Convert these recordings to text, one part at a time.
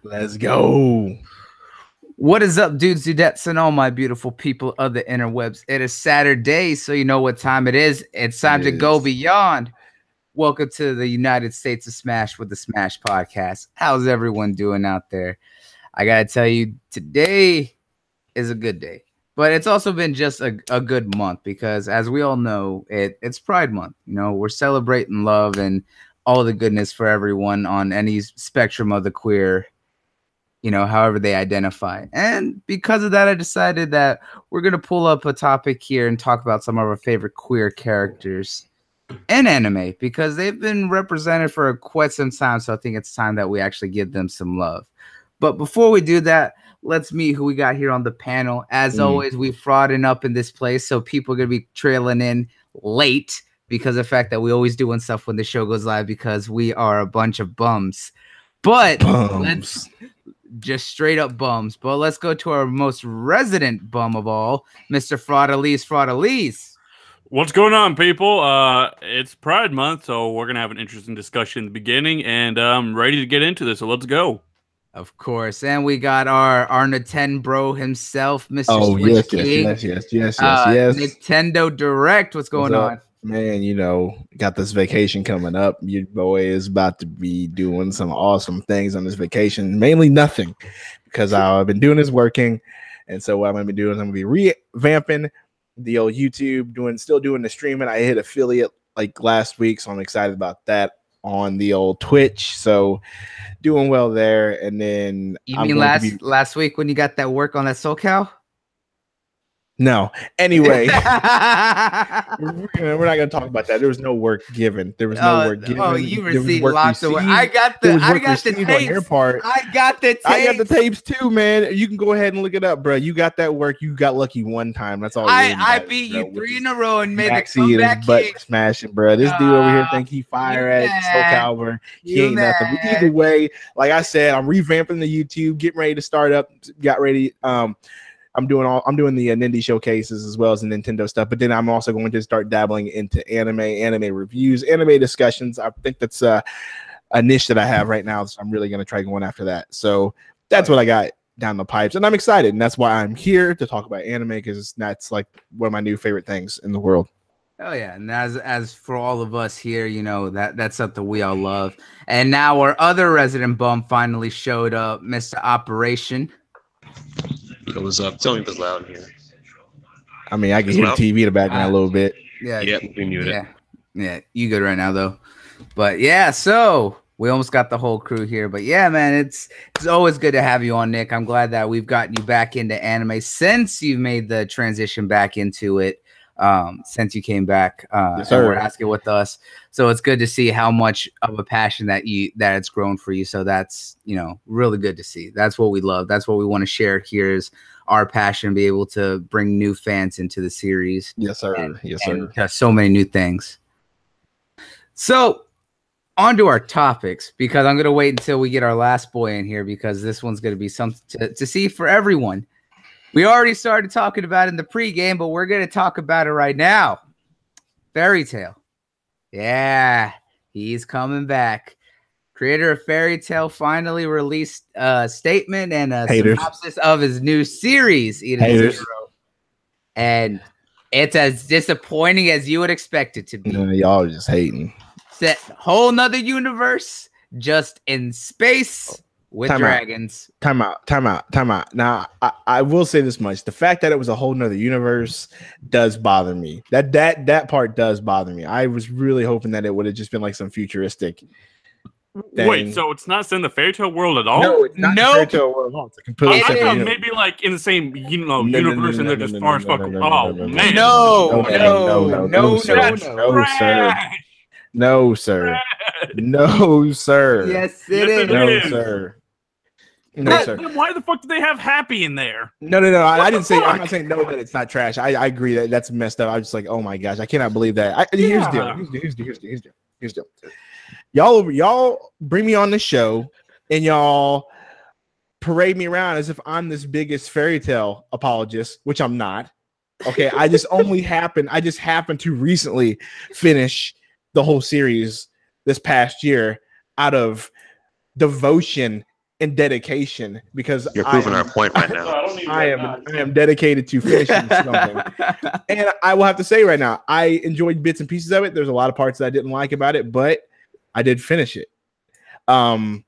Let's go. What is up, dudes, dudettes, and all my beautiful people of the interwebs? It is Saturday, so you know what time it is. It's time to go beyond. Welcome to the United States of Smash with the Smash Podcast. How's everyone doing out there? I gotta tell you, today is a good day, but it's also been just a good month because, as we all know, it's Pride Month. You know, we're celebrating love and all the goodness for everyone on any spectrum of the queer, however they identify. And because of that, I decided that we're going to pull up a topic here and talk about some of our favorite queer characters in anime because they've been represented for quite some time. So I think it's time that we actually give them some love. But before we do that, let's meet who we got here on the panel. As always, we frauding up in this place. So people are going to be trailing in late because of the fact that we always doing stuff when the show goes live because we are a bunch of bums. But let's just straight up bums. But let's go to our most resident bum of all, Mr. Fraudalise. What's going on, people? It's Pride Month, so we're going to have an interesting discussion in the beginning, and I'm ready to get into this, so let's go. Of course. And we got our Nintendo bro himself, Mr. Yes. Nintendo Direct. What's going on? Man, got this vacation coming up. Your boy is about to be doing some awesome things on this vacation. Mainly nothing, because I've been doing is working. And so what I'm going to be doing is I'm going to be revamping the old YouTube, still doing the streaming. I hit affiliate like last week, so I'm excited about that on the old Twitch. So doing well there. And then you mean last week when you got that work on that SoCal? No. Anyway, we're not going to talk about that. There was no work given. There was no work given. Oh, you received lots of work. I got the tapes. On your part. I got the tapes. I got the tapes too, man. You can go ahead and look it up, bro. You got that work. You got lucky one time. That's all. I beat you 3 in a row and made a comeback. Butt smashing, bro. This dude over here think he fire at SoCal, bro. He ain't nothing. But either way, like I said, I'm revamping the YouTube, getting ready to start up. Got ready. I'm doing the Nindie showcases as well as the Nintendo stuff, but then I'm also going to start dabbling into anime reviews, anime discussions. I think that's a niche that I have right now, so I'm really going to try going after that. So that's what I got down the pipes, and I'm excited, and that's why I'm here to talk about anime, because that's like one of my new favorite things in the world. Oh yeah, and as for all of us here, that's something we all love. And now our other resident bum finally showed up, Mr. Operation. What was up? Tell me if it's loud in here. I mean, I can hear the TV in the background a little bit. Yeah, we mute it. Yeah, you good right now though. But yeah, so we almost got the whole crew here. But yeah, man, it's always good to have you on, Nick. I'm glad that we've gotten you back into anime since you've made the transition back into it. Since you came back, yes, and we're asking with us. So it's good to see how much of a passion that it's grown for you. So that's, really good to see. That's what we love. That's what we want to share here is our passion, be able to bring new fans into the series. Yes, sir. And so many new things. So on to our topics, because I'm going to wait until we get our last boy in here, because this one's going to be something to see for everyone. We already started talking about it in the pregame, but we're going to talk about it right now. Fairy Tail. Yeah, he's coming back. Creator of Fairy Tail finally released a statement and a synopsis of his new series, and it's as disappointing as you would expect it to be. Y'all are just hating. Set whole nother universe, just in space. With dragons. Time out. Now, I will say this much. The fact that it was a whole nother universe does bother me. That part does bother me. I was really hoping that it would have just been like some futuristic thing. Wait, so it's not in the fairy tale world at all? No, it's not the fairy tale world at all. It's a completely I thought universe. maybe like in the same universe and they're just far as fuck. Oh, man. No, sir. No, sir. No, sir. Yes, it is. No, sir. No, sir. Then why the fuck do they have happy in there? No. I didn't say. I'm not saying no that it's not trash. I agree that that's messed up. I was just like, oh my gosh, I cannot believe that. Here's the deal. Y'all bring me on the show and y'all parade me around as if I'm this biggest fairy tale apologist, which I'm not. Okay, I just happened to recently finish the whole series this past year out of devotion and dedication, because You're proving our point right now. I am dedicated to finishing something. And I will have to say right now, I enjoyed bits and pieces of it. There's a lot of parts that I didn't like about it, but I did finish it. And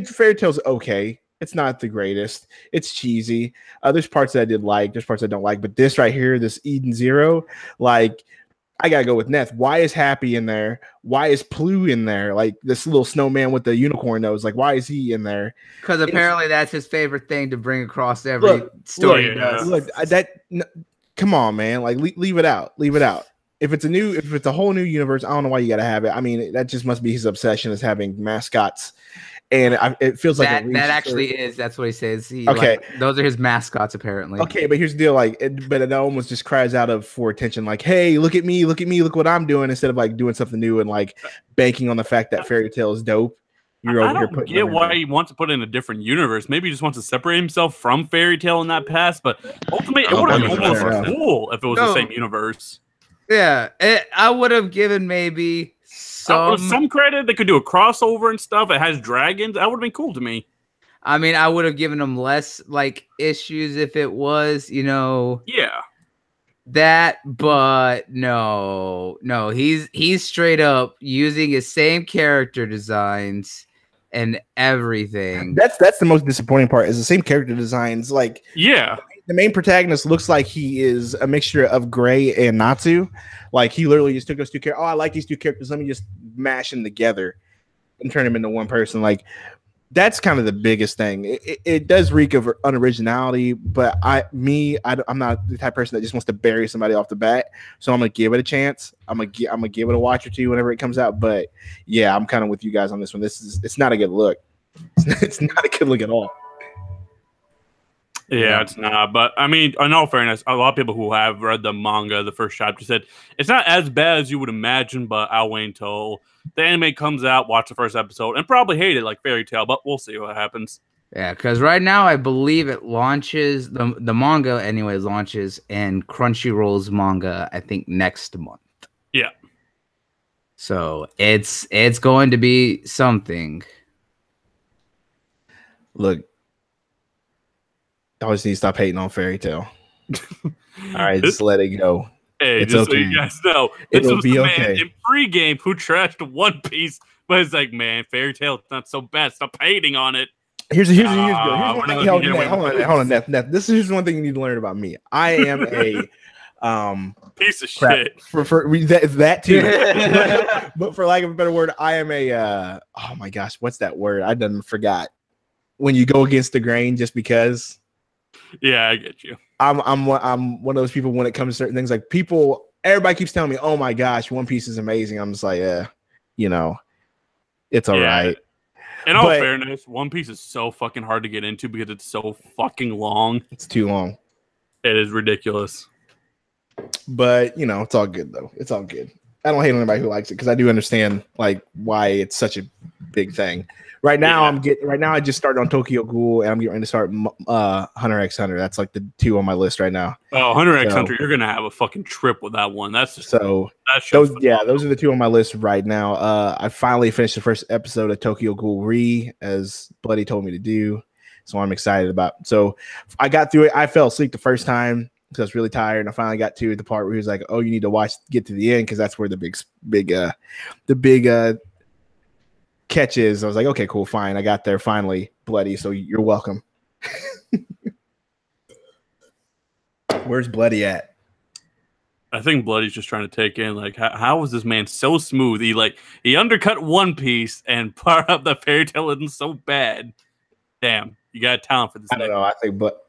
Fairy Tail's okay. It's not the greatest. It's cheesy. There's parts that I did like. There's parts I don't like. But this right here, this Eden Zero, like, I gotta go with Neth. Why is Happy in there? Why is Plu in there? Like this little snowman with the unicorn nose. Like, why is he in there? Because apparently that's his favorite thing to bring across every story. Come on, man. Like, leave it out. Leave it out. If it's a whole new universe, I don't know why you gotta have it. I mean, that just must be his obsession is having mascots. And it feels like that actually is. That's what he says. Okay, like, those are his mascots apparently. Okay, but here's the deal. Like, but it almost just cries out for attention. Like, hey, look at me, look what I'm doing, instead of like doing something new and like banking on the fact that Fairy Tail is dope. You're over here putting. I don't get why he wants to put in a different universe. Maybe he just wants to separate himself from Fairy Tail in that past. But ultimately, it would have been almost cool if it was the same universe. Yeah, I would have given maybe some credit. They could do a crossover and stuff. It has dragons. That would have been cool to me. I mean, I would have given him less like issues if it was, that. But no, he's straight up using his same character designs and everything. That's the most disappointing part. Is the same character designs. Like, the main protagonist looks like he is a mixture of Gray and Natsu. Like, he literally just took those two characters. Oh, I like these two characters. Let me just mash them together and turn them into one person. Like, that's kind of the biggest thing. It does reek of unoriginality, but I'm not the type of person that just wants to bury somebody off the bat. So I'm gonna give it a chance. I'm gonna give it a watch or two whenever it comes out. But yeah, I'm kind of with you guys on this one. It's not a good look. It's not a good look at all. Yeah, it's not. But I mean, in all fairness, a lot of people who have read the manga, the first chapter, said it's not as bad as you would imagine. But I'll wait until the anime comes out, watch the first episode, and probably hate it like Fairy Tail. But we'll see what happens. Yeah, because right now I believe it launches the manga. Anyways, launches and Crunchyroll's manga. I think next month. Yeah. So it's going to be something. Look. I always need to stop hating on Fairy Tail. All right, just let it go. Hey, it's just okay. So you guys know, this was the man in pregame who trashed One Piece, but it's like, man, Fairy Tail, it's not so bad. Stop hating on it. Here's one thing. Hold on, Neth. This is one thing you need to learn about me. I am a piece of shit. For that too. But for lack of a better word, I am a oh my gosh, what's that word? I done forgot. When you go against the grain just because. Yeah, I get you. I'm one of those people when it comes to certain things. Like, everybody keeps telling me, "Oh my gosh, One Piece is amazing." I'm just like, it's all right. In all fairness, One Piece is so fucking hard to get into because it's so fucking long. It's too long. It is ridiculous. But it's all good though. It's all good. I don't hate on anybody who likes it because I do understand like why it's such a big thing. Right now, I just started on Tokyo Ghoul, and I'm getting ready to start Hunter x Hunter. That's like the two on my list right now. Oh, Hunter x Hunter, you're gonna have a fucking trip with that one. That's just those are the two on my list right now. I finally finished the first episode of Tokyo Ghoul Re, as Bloodie told me to do, so I'm excited about. So I got through it. I fell asleep the first time because I was really tired, and I finally got to the part where he was like, "Oh, you need to get to the end because that's where the big catch is." I was like, okay, cool, fine. I got there finally, Bloodie. So you're welcome. Where's Bloodie at? I think Bloodie's just trying to take in like how was this man so smooth? He undercut One Piece and part up the Fairy Tail isn't so bad. Damn, you got talent for this. I don't know. I think, but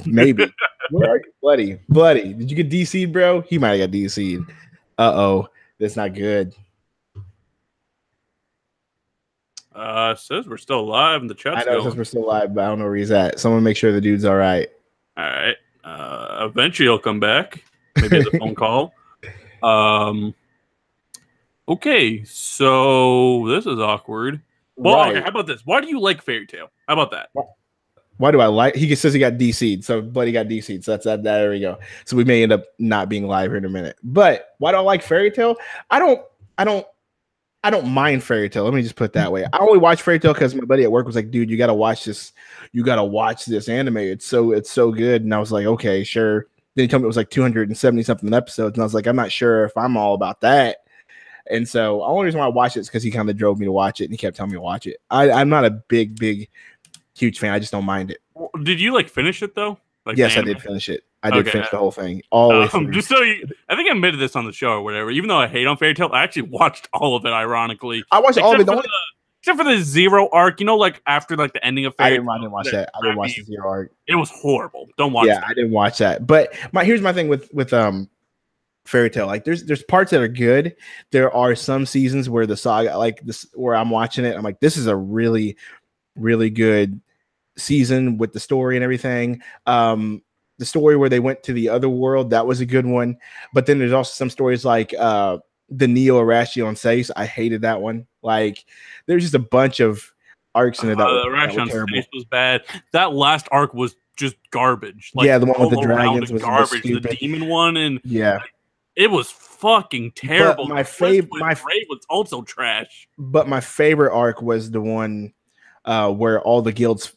maybe. Where are you, Bloodie? Bloodie, did you get DC'd, bro? He might have got DC'd. That's not good. Says we're still live in the chat. I know it says we're still live, but I don't know where he's at. Someone make sure the dude's all right. All right. Eventually he'll come back. Maybe the phone call. Okay, so this is awkward. Well, okay, how about this? Why do you like Fairy Tail? How about that? Why do I like? He says he got DC'd, so Bloodie got DC'd. So that's that. There we go. So we may end up not being live here in a minute. But why do I like Fairy Tail? I don't. I don't mind Fairy Tail. Let me just put it that way. I only watch Fairy Tail because my buddy at work was like, "Dude, you gotta watch this. You gotta watch this anime. It's so good." And I was like, "Okay, sure." Then he told me it was like 270 something episodes, and I was like, "I'm not sure if I'm all about that." And so the only reason why I watched it is because he kind of drove me to watch it, and he kept telling me to watch it. I'm not a big, huge fan. I just don't mind it. Did you like finish it though? Like, yes, I did finish it. I did finish the whole thing. All the way through. Just so you, I think I admitted this on the show or whatever. Even though I hate on Fairy Tail, I actually watched all of it. Ironically, I watched all of it. Except for the Zero arc, you know, like after like the ending of Fairy Tail. I didn't watch that. I didn't watch the Zero arc. It was horrible. Don't watch. Yeah, that. I didn't watch that. But here's my thing with Fairy Tail. Like there's parts that are good. There are some seasons where the saga, like this, where I'm watching it, I'm like, this is a really, really good season with the story and everything. The story where they went to the other world, that was a good one. But then there's also some stories like the Neo Arashi on Seis. I hated that one. Like there's just a bunch of arcs in it that were terrible. Was bad. That last arc was just garbage. Like, yeah, the one with the dragons was garbage. The demon one, and yeah, it was fucking terrible. But my favorite was also trash. But my favorite arc was the one where all the guilds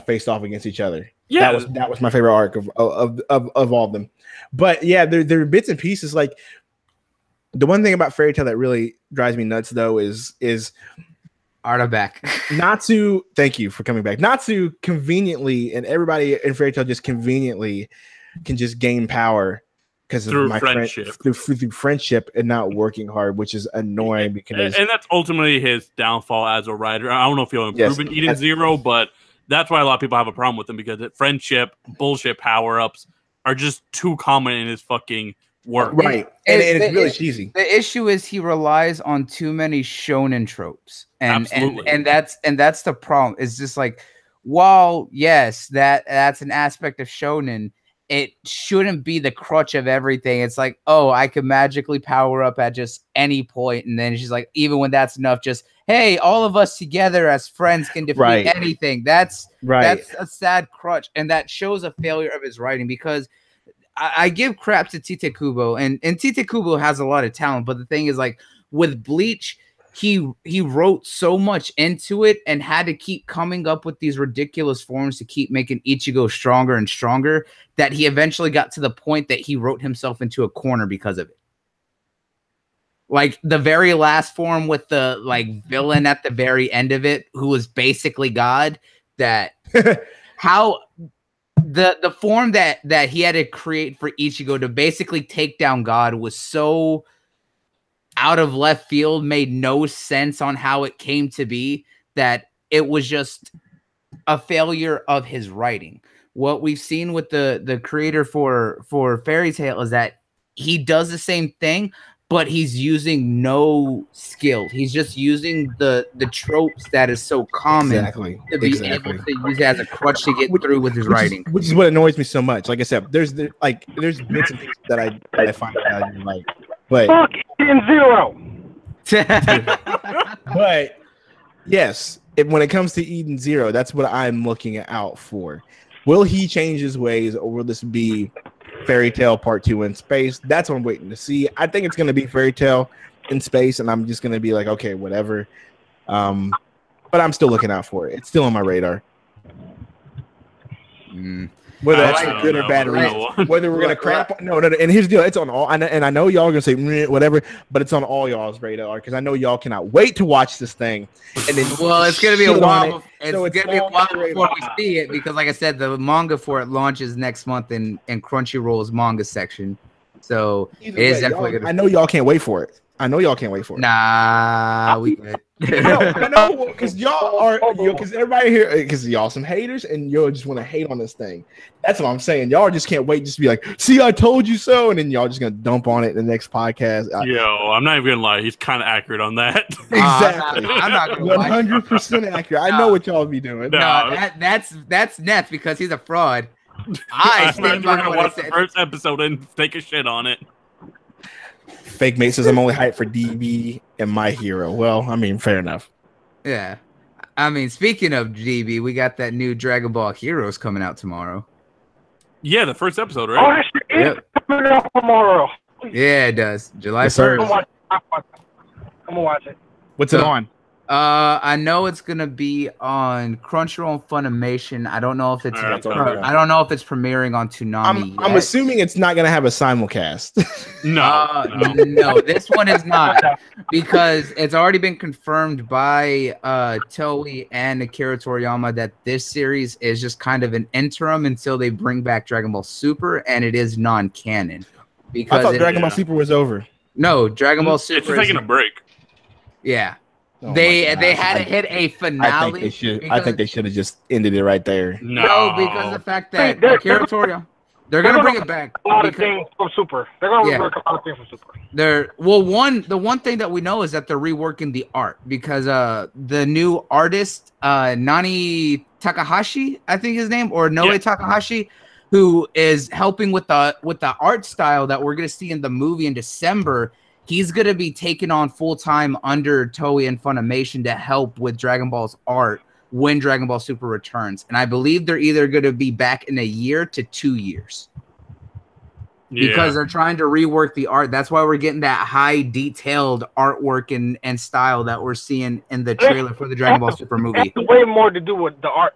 faced off against each other. Yeah, that was my favorite arc of all of them. But yeah, there are bits and pieces. Like the one thing about Fairy Tail that really drives me nuts though is Artiback. Not to thank you for coming back. Not to conveniently, and everybody in Fairy Tail just conveniently can just gain power because of my friendship through friendship and not working hard, which is annoying because and that's ultimately his downfall as a writer. I don't know if he'll improve in Eden Zero, but that's why a lot of people have a problem with him because friendship bullshit power-ups are just too common in his fucking work. Right. And it's really cheesy. The issue is he relies on too many shonen tropes. And that's the problem. It's just like, while yes, that's an aspect of shonen, it shouldn't be the crutch of everything. It's like, oh, I could magically power up at just any point, and then she's like, even when that's enough, just hey, all of us together as friends can defeat anything. That's a sad crutch, and that shows a failure of his writing because I give crap to Tite Kubo, and Tite Kubo has a lot of talent, but the thing is, like with Bleach, he wrote so much into it and had to keep coming up with these ridiculous forms to keep making Ichigo stronger and stronger that he eventually got to the point that he wrote himself into a corner because of it. Like the very last form with the like villain at the very end of it, who was basically God, that how the form that he had to create for Ichigo to basically take down God was so out of left field, made no sense on how it came to be, that it was just a failure of his writing. What we've seen with the creator for Fairy Tail is that he does the same thing, but he's using no skill. He's just using the tropes that is so common to be able to use it as a crutch to get through with his writing. Which is what annoys me so much. Like I said, there's bits and pieces that I find out like, but fuck in Zero. But yes, when it comes to Eden Zero, that's what I'm looking out for. Will he change his ways, or will this be Fairy Tail Part 2 in space? That's what I'm waiting to see. I think it's going to be Fairy Tail in space, and I'm just going to be like, okay, whatever. But I'm still looking out for it. It's still on my radar. Whether that's good or bad reasons, whether we're gonna crap. No. And here's the deal: it's on all. And I know y'all are gonna say whatever, but it's on all y'all's radar because I know y'all cannot wait to watch this thing. And then it's gonna be a while. It's gonna be a while before we see it because, like I said, the manga for it launches next month in Crunchyroll's manga section. So it is definitely gonna. I know y'all can't wait for it. Nah, we good. I know, because y'all are, because everybody here, because y'all some haters, and y'all just want to hate on this thing. That's what I'm saying. Y'all just can't wait, just to be like, see, I told you so, and then y'all just gonna dump on it in the next podcast. I'm not even gonna lie, he's kind of accurate on that. Exactly, I'm not gonna 100% accurate. I know what y'all be doing. No, that's Neth because he's a fraud. I stand by what I said. The first episode and take a shit on it. Fake mate says I'm only hyped for DB and My Hero. Well, I mean, fair enough. Yeah. I mean, speaking of DB, we got that new Dragon Ball Heroes coming out tomorrow. Yeah, the first episode, right? Oh, it's coming out tomorrow. Yeah, it does. July 1st. I'm gonna watch it. What's it on? I know it's gonna be on Crunchyroll and Funimation. I don't know if it's Alright, I don't know if it's premiering on Toonami. I'm assuming it's not gonna have a simulcast. No, this one is not, because it's already been confirmed by Toei and Akira Toriyama that this series is just kind of an interim until they bring back Dragon Ball Super, and it is non-canon. Because I thought Dragon Ball Super was over. No, Dragon Ball Super it's taking a break. Yeah. Oh they had to hit a finale. I think they should have just ended it right there. No, because the fact that Akira Toriyama, they're gonna bring it back. A lot of things from Super. They're gonna rework a lot of things from Super. The one thing that we know is that they're reworking the art, because the new artist Nani Takahashi, I think his name, or Noe Takahashi, who is helping with the art style that we're gonna see in the movie in December. He's going to be taken on full-time under Toei and Funimation to help with Dragon Ball's art when Dragon Ball Super returns. And I believe they're either going to be back in a year to 2 years. Because they're trying to rework the art. That's why we're getting that high detailed artwork and style that we're seeing in the trailer for the Dragon Ball Super movie. It has way more to do with the art.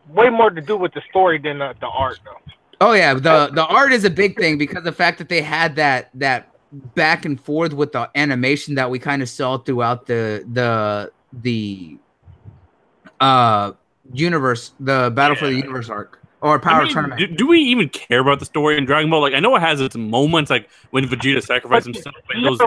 Way more to do with the story than the art, though. Oh, yeah. The art is a big thing, because the fact that they had that back and forth with the animation that we kind of saw throughout the universe, the Battle for the Universe arc, or Power Tournament. Do we even care about the story in Dragon Ball? Like, I know it has its moments, like when Vegeta sacrificed himself. You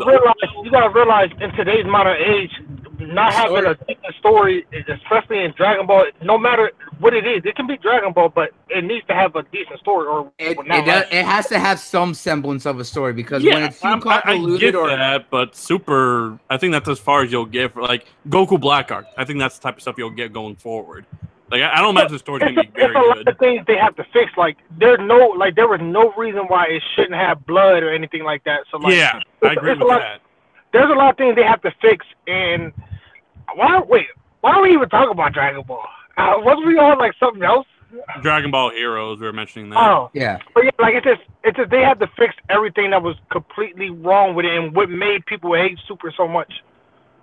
gotta realize in today's modern age, not having a decent story, especially in Dragon Ball, no matter what it is, it can be Dragon Ball, but it needs to have a decent story. Or it has to have some semblance of a story, because when it's too convoluted, I get that, but Super, I think that's as far as you'll get for like Goku Black Arc. I think that's the type of stuff you'll get going forward. Like, I don't imagine the story's gonna be very good. It's a lot of things they have to fix. Like, there was no reason why it shouldn't have blood or anything like that. So like, yeah, I agree with that. There's a lot of things they have to fix. And why don't we even talk about Dragon Ball? Wasn't we on like something else? Dragon Ball Heroes, we were mentioning that. Oh yeah, but yeah, like it's just they had to fix everything that was completely wrong with it, and what made people hate Super so much.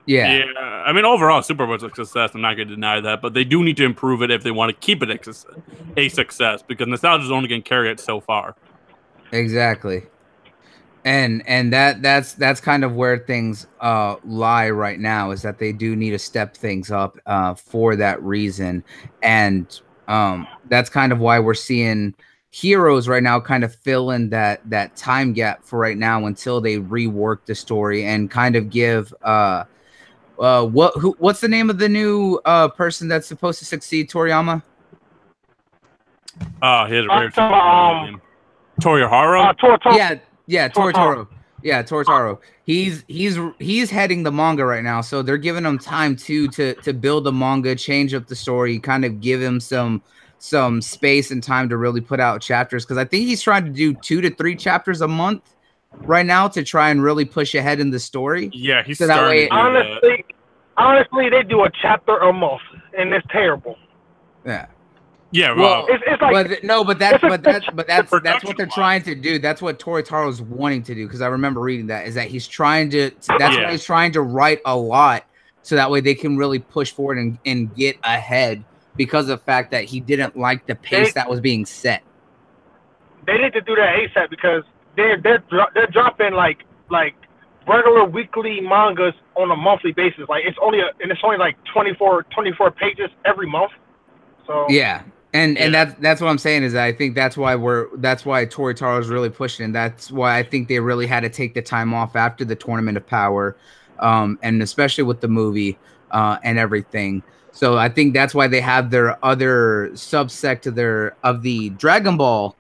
Yeah. I mean, overall, Super was a success. I'm not going to deny that, but they do need to improve it if they want to keep it a success, because nostalgia is only going to carry it so far. Exactly. And that's kind of where things lie right now, is that they do need to step things up for that reason. And that's kind of why we're seeing Heroes right now kind of fill in that time gap for right now until they rework the story and kind of give what's the name of the new person that's supposed to succeed Toriyama? He has a weird name. Torihiro? Yeah, Torotoro. Yeah, Torotoro. He's heading the manga right now, so they're giving him time to build the manga, change up the story, kind of give him some space and time to really put out chapters, because I think he's trying to do 2 to 3 chapters a month right now to try and really push ahead in the story. Yeah, he's so that way. Honestly, they do a chapter a month, and it's terrible. Yeah. Yeah, well, it's like, that's what they're trying to do. That's what Toritaro's wanting to do, because I remember reading that, is that he's trying to. That's why he's trying to write a lot, so that way they can really push forward and get ahead, because of the fact that he didn't like the pace that was being set. They need to do that ASAP, because they're dropping like regular weekly mangas on a monthly basis. Like it's only like 24 pages every month. So yeah. And that's what I'm saying, is that I think that's why Toritaro is really pushing, and that's why I think they really had to take the time off after the Tournament of Power, and especially with the movie and everything. So I think that's why they have their other subsect of the Dragon Ball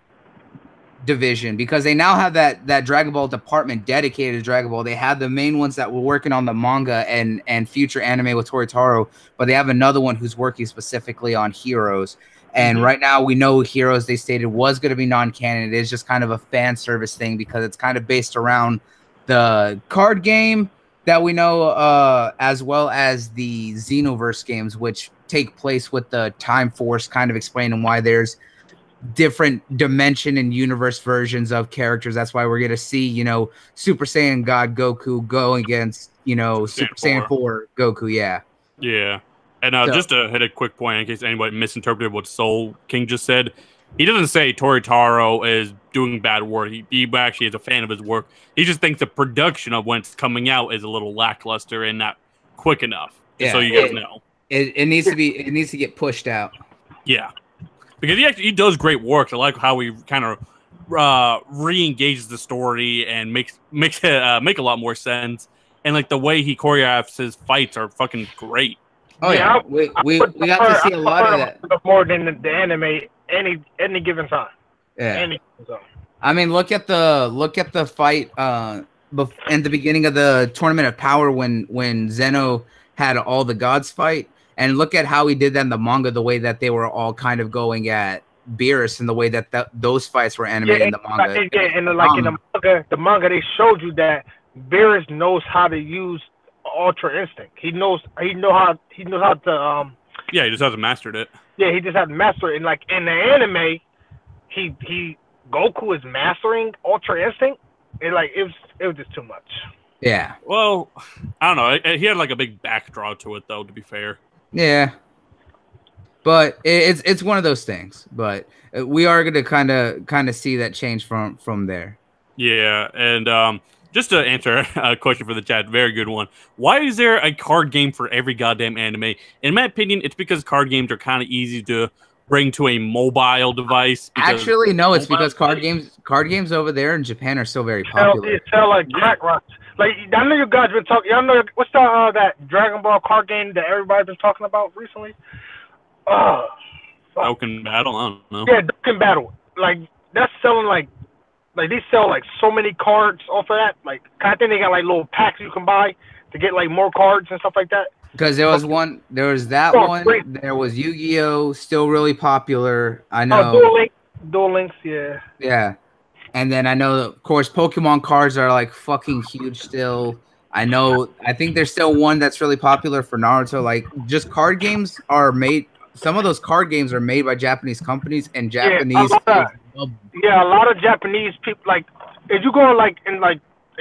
division, because they now have that Dragon Ball department dedicated to Dragon Ball. They have the main ones that were working on the manga and future anime with Toritaro, but they have another one who's working specifically on Heroes. And right now we know Heroes, they stated, was going to be non-canon. It is just kind of a fan service thing, because it's kind of based around the card game that we know, as well as the Xenoverse games, which take place with the Time Force, kind of explaining why there's different dimension and universe versions of characters. That's why we're going to see, Super Saiyan God Goku go against you know, Super Saiyan 4 Goku. Yeah. Yeah. And just to hit a quick point in case anybody misinterpreted what Soul King just said, he doesn't say Toritaro is doing bad work. He actually is a fan of his work. He just thinks the production of when it's coming out is a little lackluster and not quick enough. Just so you guys know. It needs to be. It needs to get pushed out. Yeah. Because he does great work. I like how he kind of re-engages the story and makes it make a lot more sense. And like the way he choreographs his fights are fucking great. Oh yeah, we got to see a lot of that more than the anime any given time. Yeah, I mean, look at the fight in the beginning of the Tournament of Power when Zeno had all the gods fight, and look at how he did that in the manga. The way that they were all kind of going at Beerus, and the way that those fights were animated in the manga. In the manga they showed you that Beerus knows how to use Ultra Instinct. He knows how to yeah, he just hasn't mastered it. Yeah, he just hasn't mastered it. And like in the anime, he Goku is mastering Ultra Instinct. It was just too much. Yeah. Well, I don't know. He had like a big backdraw to it though, to be fair. Yeah. But it's one of those things. But we are gonna kind of see that change from there. Yeah, and just to answer a question for the chat, very good one. Why is there a card game for every goddamn anime? In my opinion, it's because card games are kind of easy to bring to a mobile device. Actually, no, it's because card games over there in Japan are still very popular. They sell like crack rocks. Like I know you guys been talking. Y'all know what's that Dragon Ball card game that everybody's been talking about recently? Dokkan Battle. I don't know. Yeah, Dokkan Battle. Like that's selling like they sell like so many cards off of that. Like I think they got like little packs you can buy to get like more cards and stuff like that. Because there was that one. Great. There was Yu-Gi-Oh! Still really popular. I know. Duel Links, yeah. Yeah, and then I know, of course, Pokemon cards are like fucking huge still. I know. I think there's still one that's really popular for Naruto. Like just card games are made. Some of those card games are made by Japanese companies and Japanese. Yeah, a lot of Japanese people, like, if you go if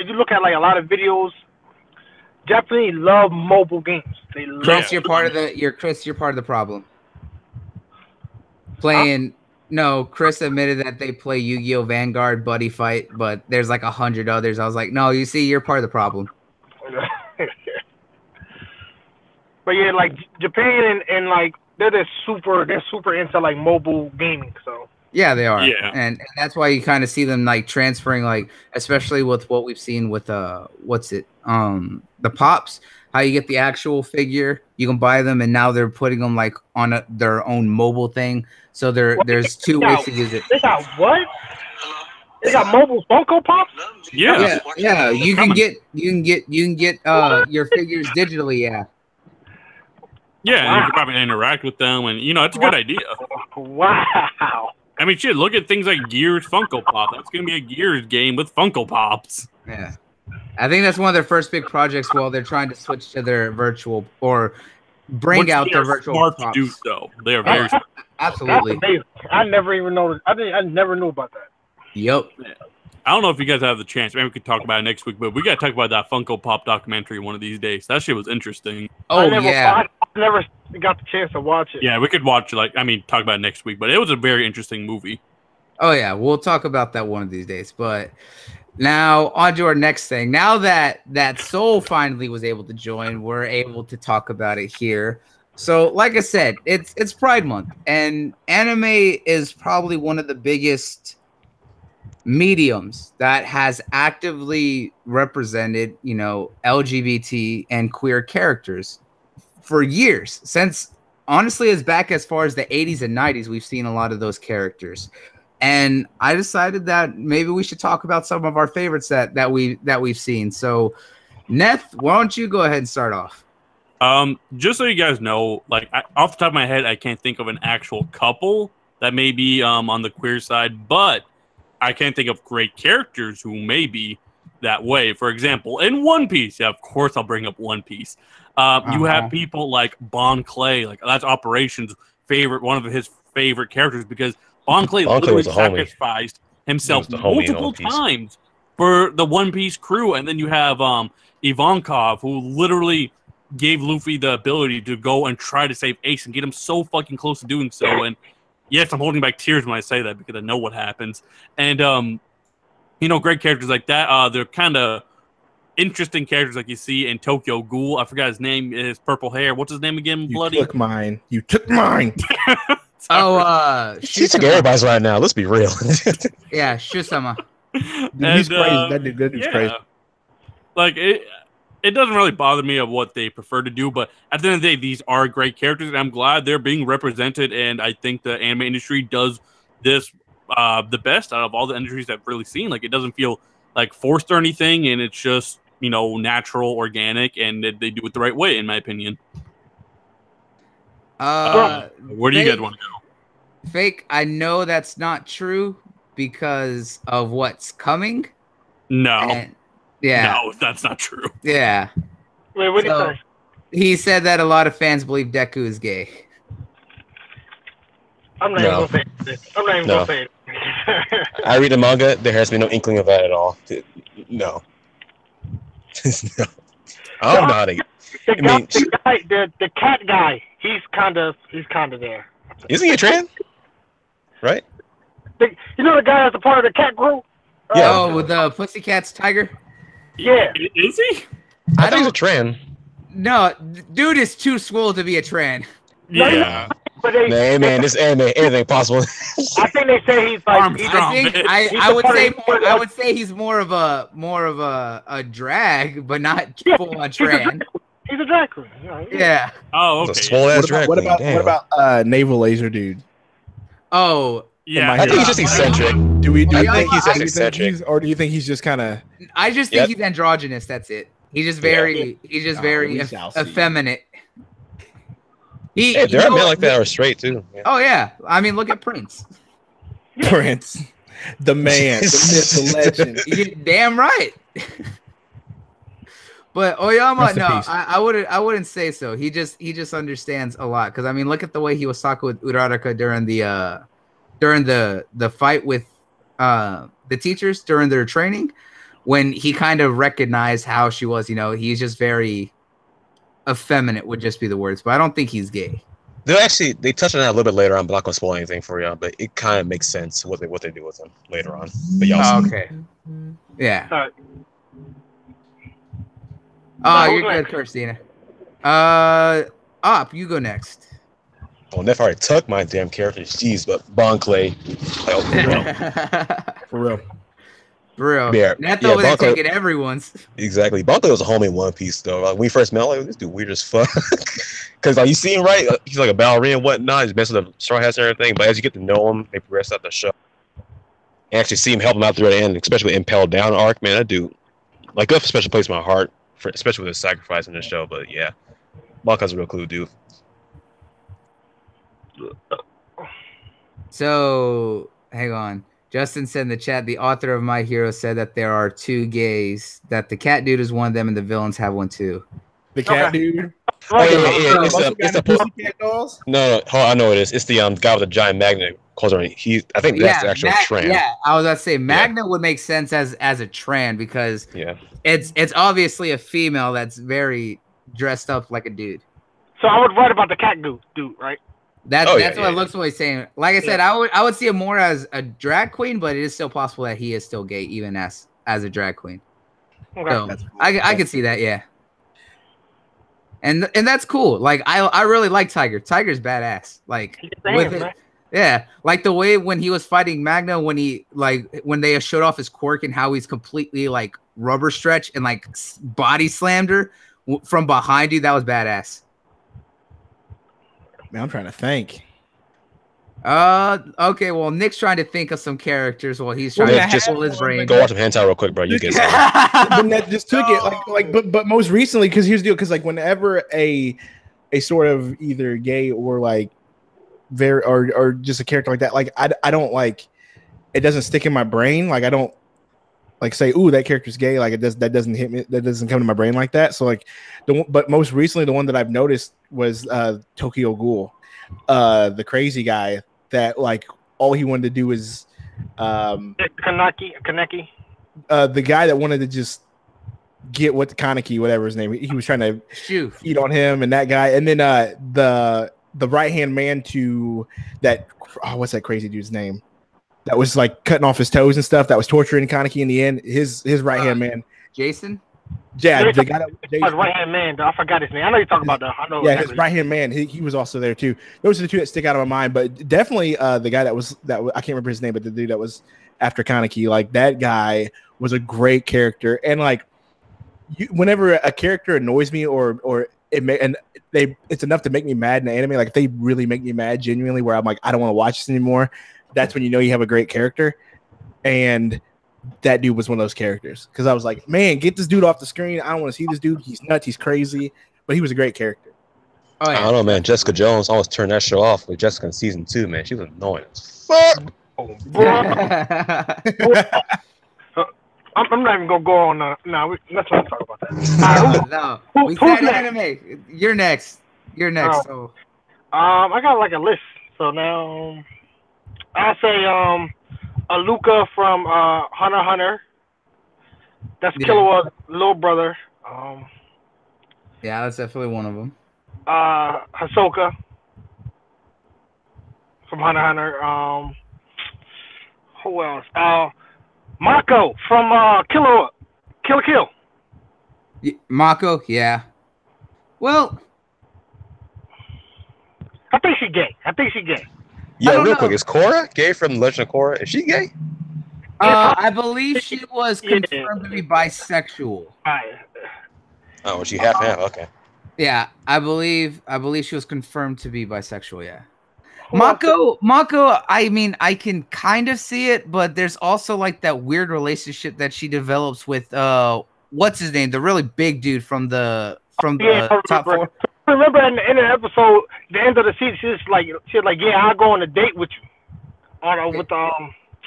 you look at like a lot of videos, Japanese love mobile games. They love. Chris, you're part of the problem. No, Chris admitted that they play Yu-Gi-Oh! Vanguard, Buddy Fight, but there's like 100 others. I was like, no, you see, you're part of the problem. But yeah, like Japan and like they're super into like mobile gaming, so. Yeah, they are. Yeah. And that's why you kind of see them like transferring, like, especially with what we've seen with the Pops, how you get the actual figure, you can buy them, and now they're putting them like on their own mobile thing. So there's two ways to use it. They got what? They got mobile Funko Pops? Yeah. Yeah. You can get your figures digitally, yeah. Yeah, and you can probably interact with them, and it's a good idea. Wow. I mean, shit, look at things like Gears Funko Pop. That's going to be a Gears game with Funko Pops. Yeah. I think that's one of their first big projects while they're trying to switch to their virtual or bring out their virtual smart props. To do so. They are very smart. Absolutely. That's amazing. I never even noticed. I never knew about that. Yep. I don't know if you guys have the chance. Maybe we could talk about it next week, but we got to talk about that Funko Pop documentary one of these days. That shit was interesting. Oh, I never got the chance to watch it. Yeah, we could watch talk about it next week, but it was a very interesting movie. Oh, yeah. We'll talk about that one of these days. But now on to our next thing. Now that Soul finally was able to join, we're able to talk about it here. So, like I said, it's Pride Month, and anime is probably one of the biggest mediums that has actively represented, LGBT and queer characters for years. Since honestly, as back as far as the 80s and 90s, we've seen a lot of those characters. And I decided that maybe we should talk about some of our favorites that we've seen. So, Neth, why don't you go ahead and start off? Just so you guys know, off the top of my head, I can't think of an actual couple that may be on the queer side, but I can't think of great characters who may be that way. For example, in One Piece, yeah, of course I'll bring up One Piece. You have people like Bon Clay, like that's Operation's one of his favorite characters, because Bon Clay literally sacrificed himself multiple times for the One Piece crew. And then you have Ivankov, who literally gave Luffy the ability to go and try to save Ace and get him so fucking close to doing so. And yes, I'm holding back tears when I say that because I know what happens. And you know, great characters like that. They're kind of interesting characters like you see in Tokyo Ghoul. I forgot his name. His purple hair. What's his name again? Bloodie. You took mine. You took mine. She's took everybody's right now. Let's be real. Yeah, Shusama. Dude, he's crazy. That dude's crazy. Like it doesn't really bother me of what they prefer to do, but at the end of the day, these are great characters, and I'm glad they're being represented. And I think the anime industry does this the best out of all the industries I've really seen. Like, it doesn't feel like forced or anything, and it's just, you know, natural, organic, and they do it the right way, in my opinion. Where do you guys want to go? Fake, I know that's not true because of what's coming. No. Yeah. No, that's not true. Yeah. Wait, what did he say? He said that a lot of fans believe Deku is gay. I'm not even going to say it. I'm not even going to say it. I read the manga. There has been no inkling of that at all. No. No. I don't know how to. The cat guy. He's kind of there. Isn't he a trans? Right. You know the guy that's a part of the cat group? Yeah. Oh, with the Pussycats tiger. Yeah. Is he? I think he's a trans. No, dude is too swole to be a trans. Yeah. But man, this anime, anything possible. I think they say he's like. I would say he's more of a drag, but not full on trans. He's a drag queen. Yeah. Oh, okay. It's a swole-ass drag what queen. about Naval Laser Dude? Oh, yeah. I think he's just eccentric. Do we think he's just eccentric? Or do you think he's just kind of? I just think he's androgynous. That's it. He's just very effeminate. Hey, there are men like that are straight too. Yeah. Oh yeah, I mean, look at Prince. Prince, the man, the myth, the legend. You're damn right. But Oyama, no, I wouldn't say so. He just understands a lot, because I mean, look at the way he was talking with Uraraka during the fight with the teachers during their training, when he kind of recognized how she was. You know, he's just very effeminate would just be the words, but I don't think he's gay. They touch on that a little bit later on, but I'm not gonna spoil anything for you. But it kind of makes sense what they do with him later on. But y'all okay, yeah. All right. Oh, you're good, Christina. Up, you go next. Oh, Neth already took my damn characters. Jeez, but Bon Clay. For real. Bro, yeah, Neth over there taking everyone's. Exactly. Bonko was a homie in One Piece, though. Like, when we first met, like, this dude weird as fuck. Because like, you see him, right? He's like a ballerina and whatnot. He's messing with the straw hats and everything. But as you get to know him, they progress out the show. And actually see him help him out through the end, especially Impelled Down arc. Man, that dude, like, that's a special place in my heart, especially with his sacrifice in the show. But yeah, Bonko's a real cool dude. So, hang on. Justin said in the chat, the author of My Hero said that there are two gays, that the cat dude is one of them and the villains have one too. The cat dude? Oh, yeah. It's the Pussycat Dolls? No, I know it is. It's the guy with the giant magnet. I think that's the actual trans. Yeah, I was about to say Magna would make sense as a trans, because it's obviously a female that's very dressed up like a dude. So I would write about the cat dude, right? That's what it looks like he's saying. Like I said, I would see him more as a drag queen, but it is still possible that he is still gay, even as a drag queen. Okay. So I could see that, yeah. And that's cool. Like I really like Tiger. Tiger's badass. Like like the way when he was fighting Magna, when they showed off his quirk and how he's completely like rubber stretch and like body slammed her from behind you, that was badass. Man, I'm trying to think. Okay, well, Nick's trying to think of some characters while he's trying to pull his brain. Go watch some hentai real quick, bro. You get But Neth just took it but most recently, because here's the deal, because like whenever a sort of either gay or like very or just a character like that, like I don't like, it doesn't stick in my brain. Like I don't like say, ooh, that character's gay. Like that doesn't hit me. That doesn't come to my brain like that. So like but most recently, the one that I've noticed was Tokyo Ghoul, the crazy guy that like all he wanted to do was Kaneki. The guy that wanted to just get what the Kaneki, whatever his name, he was trying to Shoot. eat on him and that guy, and then the right hand man to that. Oh, what's that crazy dude's name? That was like cutting off his toes and stuff. That was torturing Kaneki in the end. His right hand man, Jason. Yeah, the guy that Jason, right hand man. I forgot his name. I know you're talking about that. I know. Yeah, exactly. His right hand man. He was also there too. Those are the two that stick out of my mind. But definitely the guy that I can't remember his name, but the dude that was after Kaneki, like that guy was a great character. And like, whenever a character annoys me or it's enough to make me mad in the anime, like if they really make me mad genuinely, where I'm like, I don't want to watch this anymore. That's when you know you have a great character. And that dude was one of those characters, because I was like, man, get this dude off the screen. I don't want to see this dude. He's nuts. He's crazy. But he was a great character. Oh, yeah. I don't know, man. Jessica Jones always turned that show off with Jessica in season 2, man. She was annoying as fuck. Oh, I'm not even gonna go on. No, let's not talk about that. No, we said anime. You're next. You're next. So, I got like a list. So now, I say Aluka from Hunter x Hunter. That's Killua's little brother. Yeah, that's definitely one of them. Hisoka from Hunter x Hunter. Who else? Mako from Kill la Kill. Mako, yeah. Well, I think she's gay. Yeah, real quick, is Korra gay from Legend of Korra? Is she gay? I believe she was confirmed to be bisexual. Oh, was she half and half? Okay. Yeah, I believe she was confirmed to be bisexual. Yeah. Mako, I mean, I can kind of see it, but there's also like that weird relationship that she develops with what's his name, the really big dude from the top 4. Remember in the end of the episode, the end of the season, she's like, yeah, I'll go on a date with you. With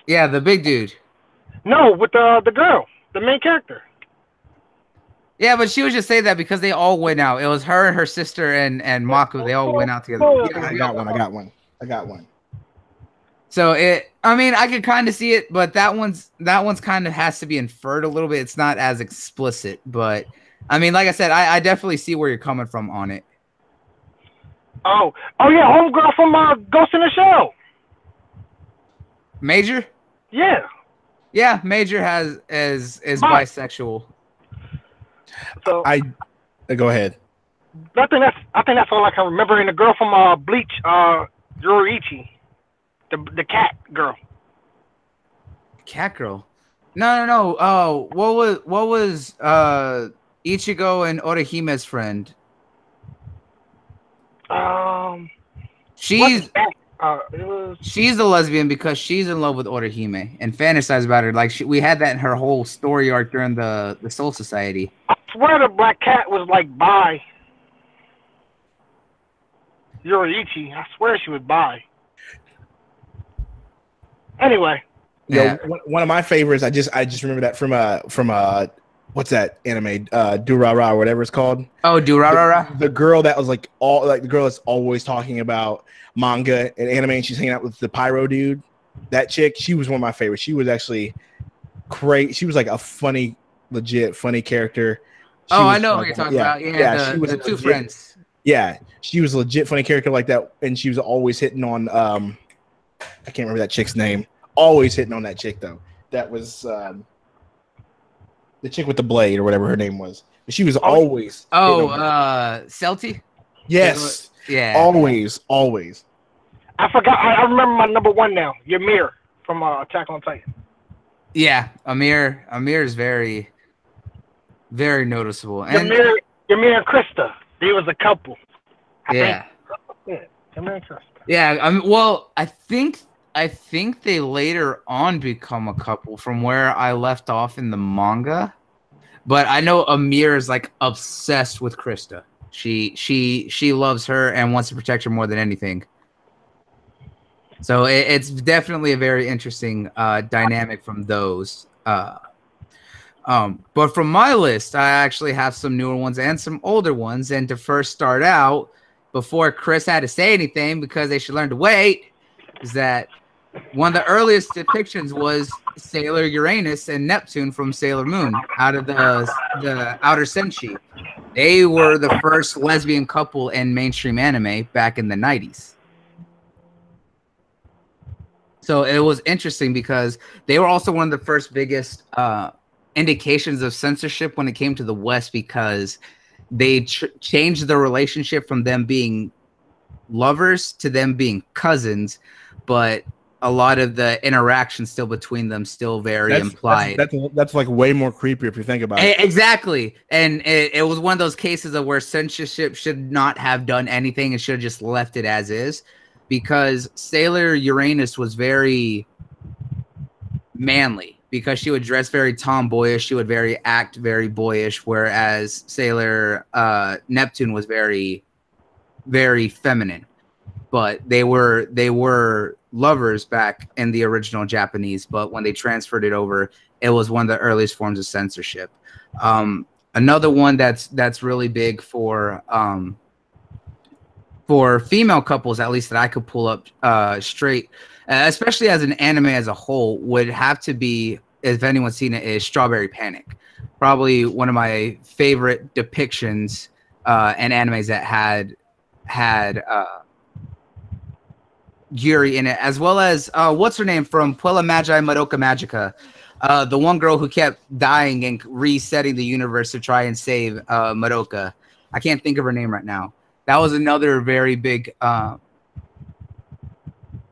yeah, the big dude. No, with the girl, the main character. Yeah, but she was just saying that because they all went out. It was her and her sister and Mako. They all went out together. Yeah, I got one. So I mean, I could kind of see it, but that one's kind of has to be inferred a little bit. It's not as explicit, but I mean, like I said, I definitely see where you're coming from on it. Oh yeah, homegirl from Ghost in the Shell. Major? Yeah, Major is bisexual. So go ahead. I think that's all I can remember. And the girl from Bleach, Yoriichi, the cat girl. Cat girl? No. Oh, what was Ichigo and Orihime's friend? She's a lesbian because she's in love with Orihime and fantasize about her. Like we had that in her whole story arc during the Soul Society. I swear the black cat was like bi. Yoriichi, I swear she was bi. Anyway, yeah. One of my favorites. I just remember that from what's that anime? Durara or whatever it's called. Oh, Durarara. The girl that was like the girl that's always talking about manga and anime, and she's hanging out with the pyro dude. That chick, she was one of my favorites. She was actually great. She was like a legit funny character. I know what you're talking about. Yeah, she was the two friends. Yeah, she was a legit funny character like that, and she was always hitting on I can't remember that chick's name. Always hitting on that chick though. That was the chick with the blade or whatever her name was. She was always Celti? Yes. Yeah. Always. I forgot. I remember my number one now. Ymir from Attack on Titan. Yeah, Ymir is very, very noticeable. And Ymir and Krista, they was a couple. Ymir and Krista. Yeah, well, I think they later on become a couple from where I left off in the manga. But I know Ymir is like obsessed with Krista. She loves her and wants to protect her more than anything. So it's definitely a very interesting dynamic from those. But from my list, I actually have some newer ones and some older ones. And to first start out, before Chris had to say anything, because they should learn to wait, is that one of the earliest depictions was Sailor Uranus and Neptune from Sailor Moon out of the Outer Senshi. They were the first lesbian couple in mainstream anime back in the 90s. So it was interesting because they were also one of the first biggest indications of censorship when it came to the West, because they changed the relationship from them being lovers to them being cousins, but a lot of the interaction still between them still very implied. That's like way more creepy if you think about it. Exactly. And it was one of those cases of where censorship should not have done anything and should have just left it as is, because Sailor Uranus was very manly, because she would dress very tomboyish, she would act very boyish, whereas Sailor Neptune was very, very feminine. But they were lovers back in the original Japanese, but when they transferred it over, it was one of the earliest forms of censorship. Another one that's really big for female couples, at least that I could pull up straight, especially as an anime as a whole, would have to be, if anyone's seen it, is Strawberry Panic. Probably one of my favorite depictions in animes that had Yuri in it, as well as what's her name from Puella Magi Madoka Magica, the one girl who kept dying and resetting the universe to try and save Madoka. I can't think of her name right now. That was another very big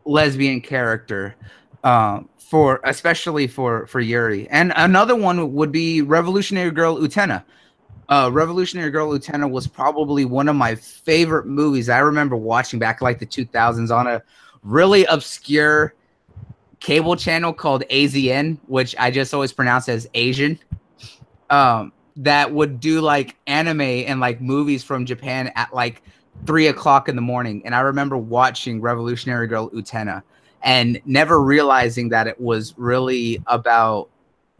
lesbian character especially for Yuri. And another one would be Revolutionary Girl Utena. Revolutionary Girl Utena was probably one of my favorite movies I remember watching back like the 2000s on a really obscure cable channel called AZN, which I just always pronounce as Asian, that would do like anime and like movies from Japan at like 3 o'clock in the morning. And I remember watching Revolutionary Girl Utena and never realizing that it was really about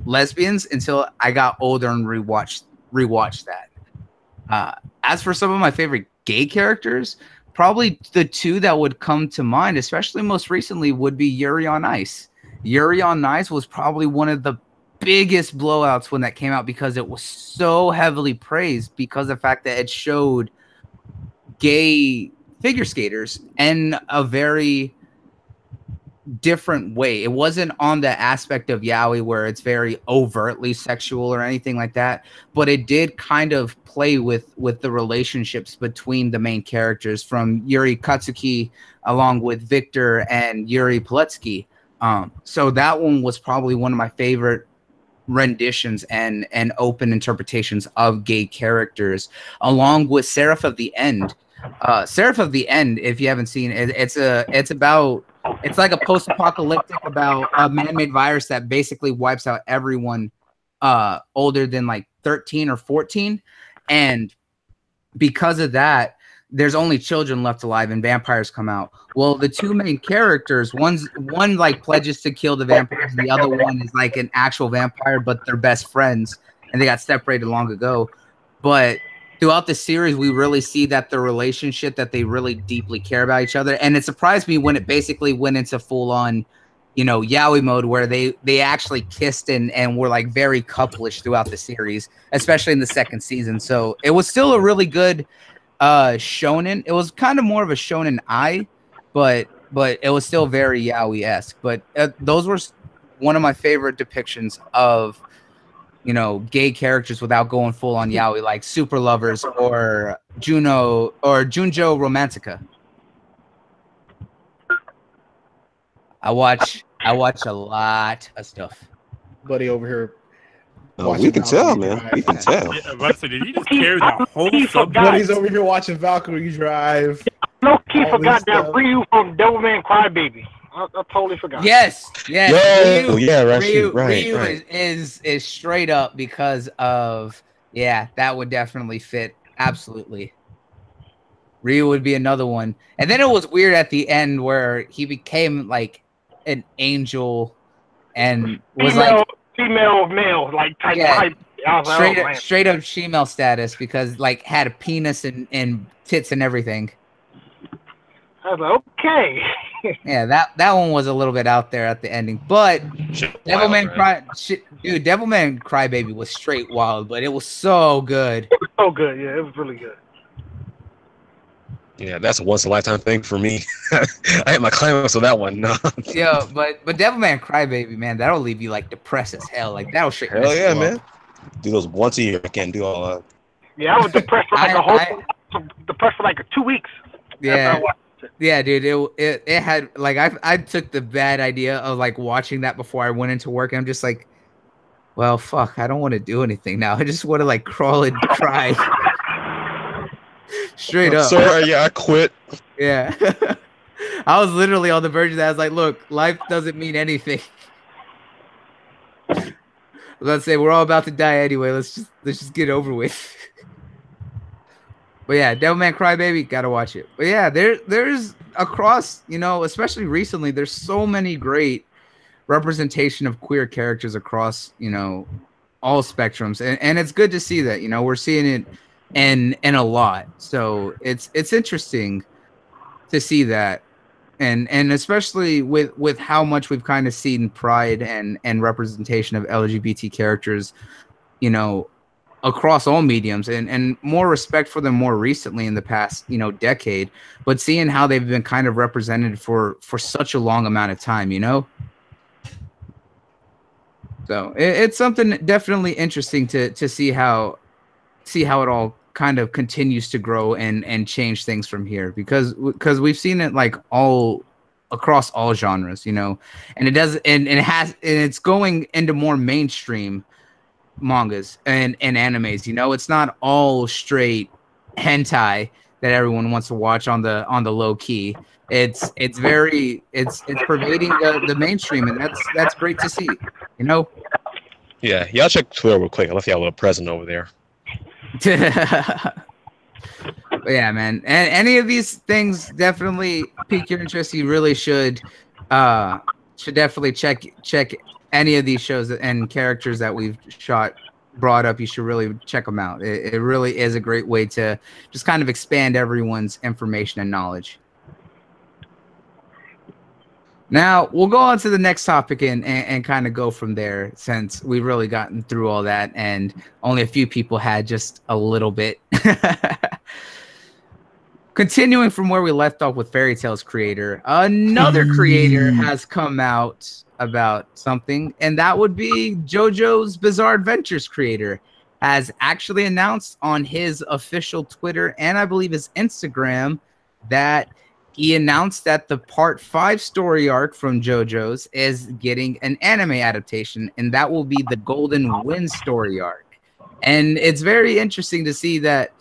lesbians until I got older and rewatched that. As for some of my favorite gay characters, probably the two that would come to mind, especially most recently, would be Yuri on Ice. Yuri on Ice was probably one of the biggest blowouts when that came out, because it was so heavily praised because of the fact that it showed gay figure skaters in a very different way. It wasn't on the aspect of yaoi where it's very overtly sexual or anything like that, but it did kind of play with the relationships between the main characters, from Yuri Katsuki along with Victor and Yuri Poletsky. So that one was probably one of my favorite renditions and open interpretations of gay characters, along with Seraph of the End. Seraph of the End, if you haven't seen it, it's like a post-apocalyptic about a man-made virus that basically wipes out everyone older than like 13 or 14. And because of that, there's only children left alive and vampires come out. Well, the two main characters, one like pledges to kill the vampires, and the other one is like an actual vampire, but they're best friends and they got separated long ago. But throughout the series, we really see that the relationship, that they really deeply care about each other. And it surprised me when it basically went into full-on, yaoi mode, where they actually kissed and were like very couplish throughout the series, especially in the second season. So it was still a really good shonen. It was kind of more of a shonen ai, but it was still very yaoi-esque. But those were one of my favorite depictions of gay characters without going full on yaoi, like Super Lovers or Junjo Romantica. I watch a lot of stuff. Buddy over here. Oh, we can tell, man. We can tell. Yeah, did you just carry the whole subject? Buddy's over here watching Valkyrie Drive. No, he forgot that Ryu from Devilman Crybaby. I totally forgot. Yes. Ryu right. is straight up because of that would definitely fit. Absolutely. Ryu would be another one. And then it was weird at the end where he became like an angel and was female of male, like type. Straight up female status, because like had a penis and tits and everything. I was like, okay. Yeah, that one was a little bit out there at the ending, but Devilman Crybaby was straight wild, but it was so good. It was so good. Yeah, it was really good. Yeah, that's a once in a lifetime thing for me. I hit my climax with that one. No. Yeah, but Devilman Crybaby, man, that'll leave you like depressed as hell. Like that'll shit. Hell yeah, man. Do those once a year. I can't do all that. Yeah, I was depressed for like depressed for like 2 weeks. Yeah. Yeah, dude, it had like I took the bad idea of like watching that before I went into work. And I'm just like, well, fuck, I don't want to do anything now. I just want to like crawl and cry. Straight up. Sorry, yeah, I quit. Yeah. I was literally on the verge of that. I was like, look, life doesn't mean anything. Let's say we're all about to die anyway. Let's just get over with. But yeah, Devilman Crybaby, gotta watch it. But yeah, there's across, you know, especially recently, there's so many great representation of queer characters across, you know, all spectrums, and it's good to see that. You know, we're seeing it in a lot. So it's interesting to see that, and especially with how much we've kind of seen pride and representation of LGBT characters, you know, across all mediums, and more respect for them more recently in the past, you know, decade, but seeing how they've been kind of represented for such a long amount of time, you know. So it's something definitely interesting to see how it all kind of continues to grow and change things from here, because we've seen it like all across all genres, you know, and it does, and it's going into more mainstream mangas and animes. You know, it's not all straight hentai that everyone wants to watch on the low key. It's pervading the mainstream, and that's great to see, you know. Yeah, y'all check Twitter real quick. I left y'all a little present over there. But yeah, man, and any of these things definitely pique your interest. You really should definitely check any of these shows and characters that we've brought up. You should really check them out. It really is a great way to just kind of expand everyone's information and knowledge. Now we'll go on to the next topic and kind of go from there, since we've really gotten through all that and only a few people had just a little bit. Continuing from where we left off with Fairy Tail's creator, another creator has come out about something, and that would be JoJo's Bizarre Adventures creator has actually announced on his official Twitter and I believe his Instagram that he announced that the Part 5 story arc from JoJo's is getting an anime adaptation, and that will be the Golden Wind story arc. And it's very interesting to see that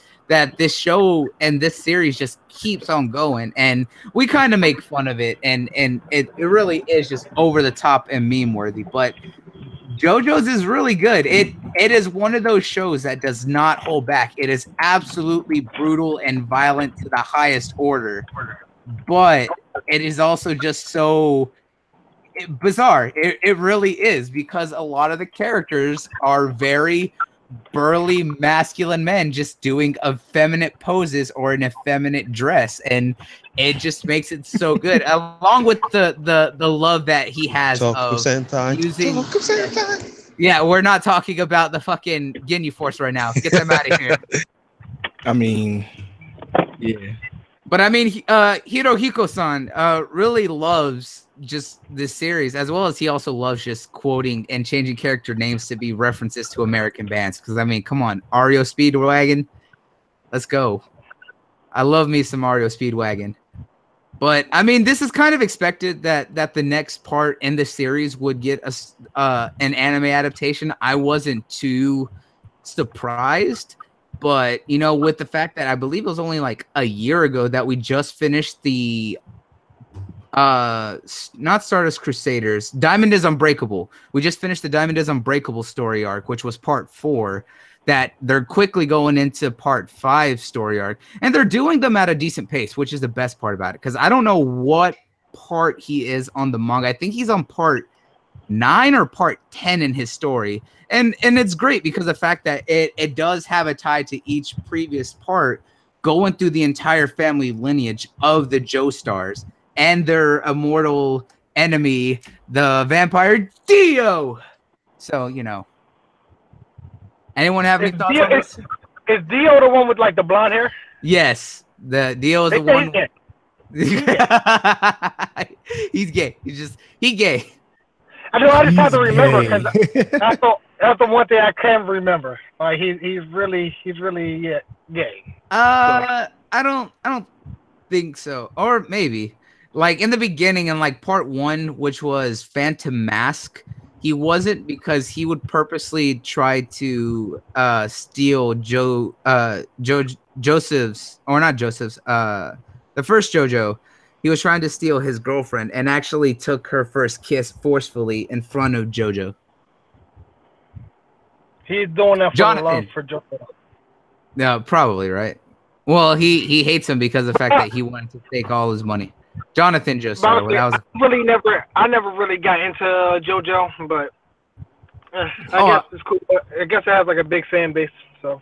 this show and this series just keeps on going, and we kind of make fun of it, and it really is just over the top and meme worthy, but JoJo's is really good. It is one of those shows that does not hold back. It is absolutely brutal and violent to the highest order, but it is also just so bizarre. It really is, because a lot of the characters are very burly masculine men just doing effeminate poses or an effeminate dress, and it just makes it so good, along with the love that he has of using yeah, we're not talking about the fucking Ginyu Force right now. Get them out of here. I mean, yeah, but I mean, Hirohiko-san really loves just this series, as well as he also loves just quoting and changing character names to be references to American bands. Because I mean, come on, REO Speedwagon, let's go. I love me some REO Speedwagon. But I mean, this is kind of expected that the next part in the series would get an anime adaptation. I wasn't too surprised, but you know, with the fact that I believe it was only like a year ago that we just finished the not Stardust Crusaders, Diamond is Unbreakable. We just finished the Diamond is Unbreakable story arc, which was part 4. That they're quickly going into part 5 story arc, and they're doing them at a decent pace, which is the best part about it. Because I don't know what part he is on the manga. I think he's on part 9 or part 10 in his story, and it's great because the fact that it does have a tie to each previous part, going through the entire family lineage of the Joestars. and their immortal enemy, the vampire Dio. So, you know. Anyone have any thoughts on this? Is Dio the one with like the blonde hair? Yes. The Dio is the one. He's gay. He gay. I just have to remember because that's the one thing I can remember. Like he's really gay. I don't think so. Or maybe. Like in the beginning in like part 1, which was Phantom Mask, he wasn't, because he would purposely try to steal Joseph's, or not Joseph's, the first JoJo. He was trying to steal his girlfriend and actually took her first kiss forcefully in front of JoJo. He's doing that for Jonathan. love for JoJo. No, probably, right? Well, he hates him because of the fact that he wanted to take all his money. Jonathan just started. I never really got into JoJo, but I guess it's cool. I guess it has like a big fan base, so.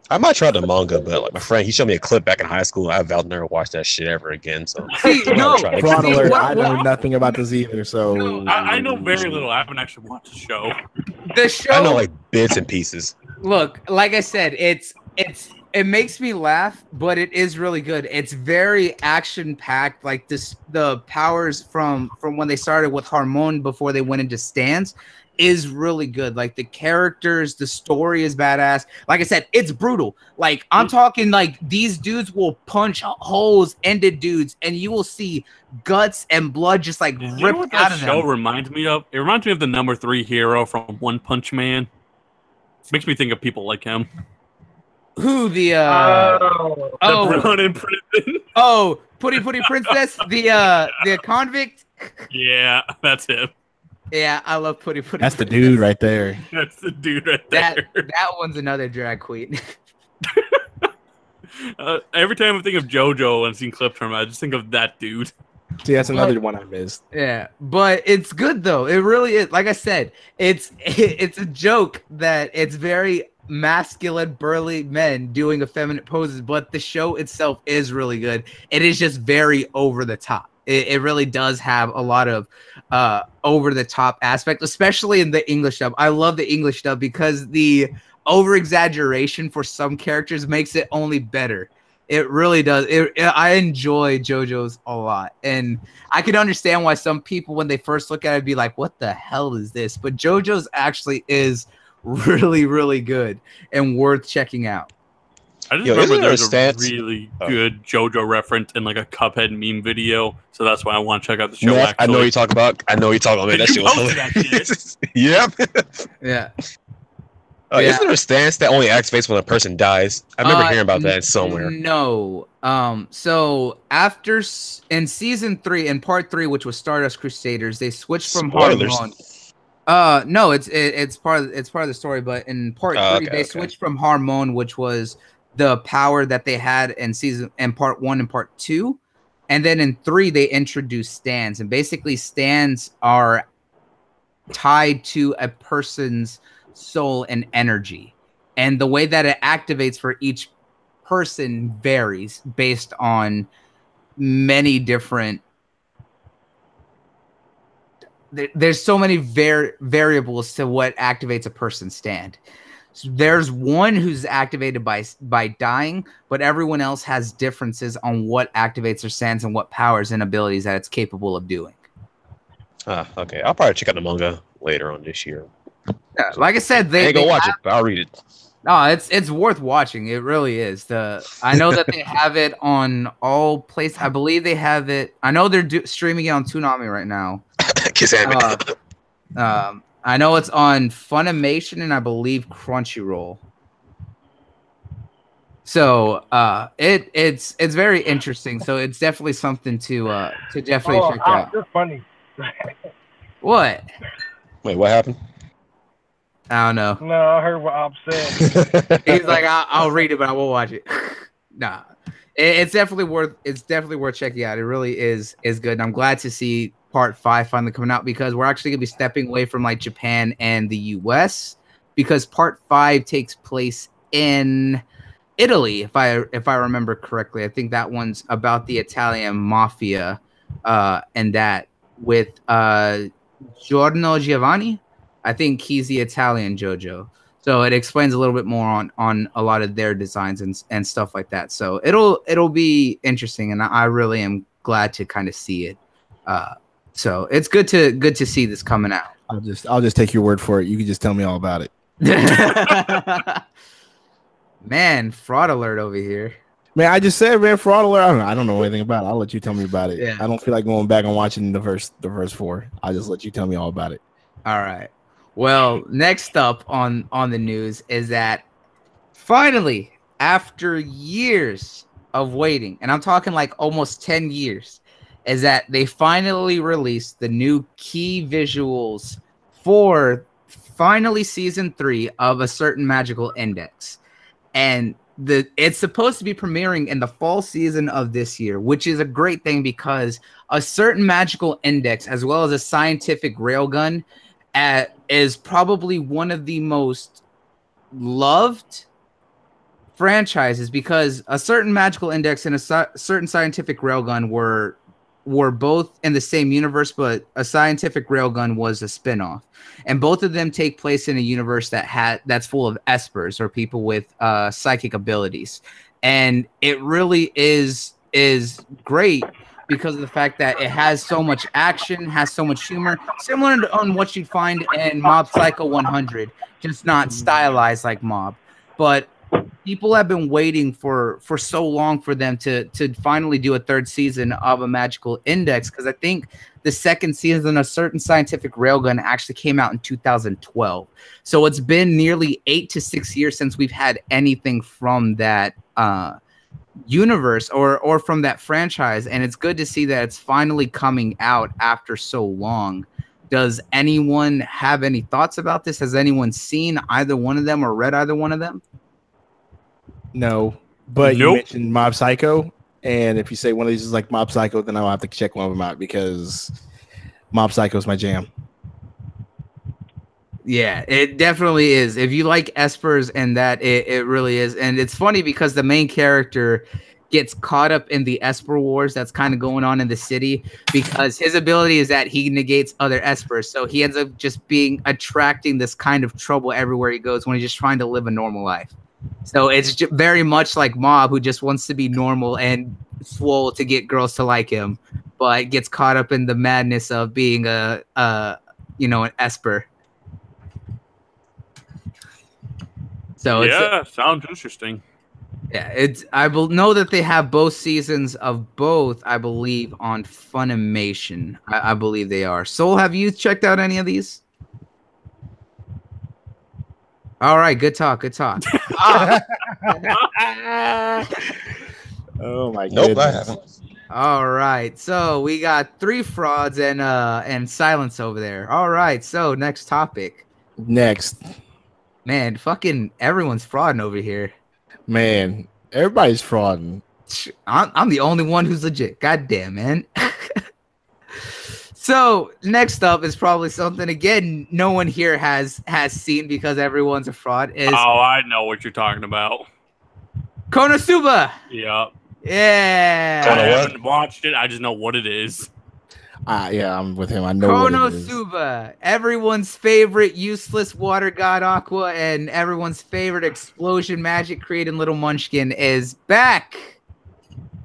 I might try the manga, but like my friend, he showed me a clip back in high school. I vowed never watch that shit ever again. So see, no, fraud alert. I know nothing about this either. So no, I know very little. I haven't actually watched the show. The show. I know like bits and pieces. Look, like I said, it makes me laugh, but it is really good. It's very action packed. Like this, the powers from when they started with Harmon before they went into stands is really good. Like the characters, the story is badass. Like I said, it's brutal. Like I'm talking like these dudes will punch holes into dudes and you will see guts and blood just like ripped out of them. Show reminds me of? It reminds me of the number 3 hero from One Punch Man. Makes me think of people like him. Who the the Brown in prison? Oh, Putty Princess, the convict. Yeah, that's him. Yeah, I love Putty. That's the dude right there. That's the dude right there. That one's another drag queen. Every time I think of JoJo and seen clips from him, I just think of that dude. See, that's another one I missed. Yeah, but it's good though. It really is. Like I said, it's a joke that it's very masculine, burly men doing effeminate poses, but the show itself is really good. It is just very over the top. It really does have a lot of over the top aspect, especially in the English dub. I love the English dub because the over exaggeration for some characters makes it only better. It really does. I enjoy JoJo's a lot, and I can understand why some people, when they first look at it, be like, "What the hell is this?" But JoJo's actually is really, really good and worth checking out. I just remember there's a really good JoJo reference in like a Cuphead meme video, so that's why I want to check out the show. Yeah, I know what you're talking about. Man, that shit was hilarious. Yep. Yeah. Isn't there a stance that only activates when a person dies? I remember hearing about that somewhere. No. So after in season 3, in part 3, which was Stardust Crusaders, they switched from Harmon. No, it's part of the story, but in part 3, they switched from Harmon, which was the power that they had in part 1 and part 2, and then in 3 they introduced stands, and basically stands are tied to a person's soul and energy, and the way that it activates for each person varies based on many different. There's so many variables to what activates a person's stand. So there's one who's activated by dying, but everyone else has differences on what activates their stands and what powers and abilities that it's capable of doing. Okay. I'll probably check out the manga later on this year. Yeah, like I said, I ain't gonna watch it, but I'll read it. No, it's worth watching. It really is. I know that they have it on all places. I believe they have it. I know they're streaming it on Toonami right now. I know it's on Funimation and I believe Crunchyroll. So it's very interesting. So it's definitely something to definitely check out. You're funny. What? Wait, what happened? I don't know. No, I heard what Ob said. He's like, I'll read it, but I won't watch it. Nah, it's definitely worth checking out. It really is good. And I'm glad to see part 5 finally coming out, because we're actually gonna be stepping away from like Japan and the US, because part 5 takes place in Italy, if I remember correctly. I think that one's about the Italian mafia and that with Giorno Giovanni. I think he's the Italian JoJo. So it explains a little bit more on a lot of their designs and stuff like that. So it'll be interesting, and I really am glad to kind of see it. So it's good to see this coming out. I'll just take your word for it. You can just tell me all about it. Man, fraud alert over here. Man, I just said, man, fraud alert. I don't know anything about it. I'll let you tell me about it. Yeah. I don't feel like going back and watching the first 4. I'll just let you tell me all about it. All right. Well, next up on the news is that finally, after years of waiting, and I'm talking like almost 10 years, is that they finally released the new key visuals for finally season 3 of A Certain Magical Index. And it's supposed to be premiering in the fall season of this year, which is a great thing because A Certain Magical Index, as well as a scientific railgun, is probably one of the most loved franchises, because A Certain Magical Index and a certain scientific railgun were both in the same universe, but A Scientific Railgun was a spinoff, and both of them take place in a universe that's full of espers, or people with psychic abilities, and it really is great because of the fact that it has so much action, has so much humor, similar to on what you'd find in Mob Psycho 100, just not stylized like Mob. But people have been waiting for so long for them to finally do a 3rd season of A Magical Index, because I think the 2nd season of Certain Scientific Railgun actually came out in 2012. So it's been nearly 8 to 6 years since we've had anything from that universe or from that franchise, and it's good to see that it's finally coming out after so long. Does anyone have any thoughts about this? Has anyone seen either one of them or read either one of them? No, but Nope. You mentioned Mob Psycho, and if you say one of these is like Mob Psycho, then I'll have to check one of them out because Mob Psycho is my jam. Yeah, it definitely is. If you like espers and that, it really is. And it's funny because the main character gets caught up in the esper wars that's kind of going on in the city, because his ability is that he negates other espers. So he ends up just attracting this kind of trouble everywhere he goes when he's just trying to live a normal life. So it's very much like Mob, who just wants to be normal and swole to get girls to like him, but gets caught up in the madness of being an esper. So yeah, sounds interesting. Yeah, I know that they have both seasons of both, I believe, on Funimation. I believe they are. Soul, have you checked out any of these? All right, good talk. Oh my god. Nope, I haven't. All right, so we got 3 frauds and silence over there. All right, so next topic. Next. Man, fucking everyone's frauding over here. Man, everybody's frauding. I'm the only one who's legit. God damn, man. So next up is probably something, again, no one here has seen because everyone's a fraud. Is I know what you're talking about. Konosuba. Yeah. Yeah. I haven't watched it. I just know what it is. Yeah, I'm with him. I know what it is. Konosuba, everyone's favorite useless water god Aqua and everyone's favorite explosion magic creating little munchkin is back.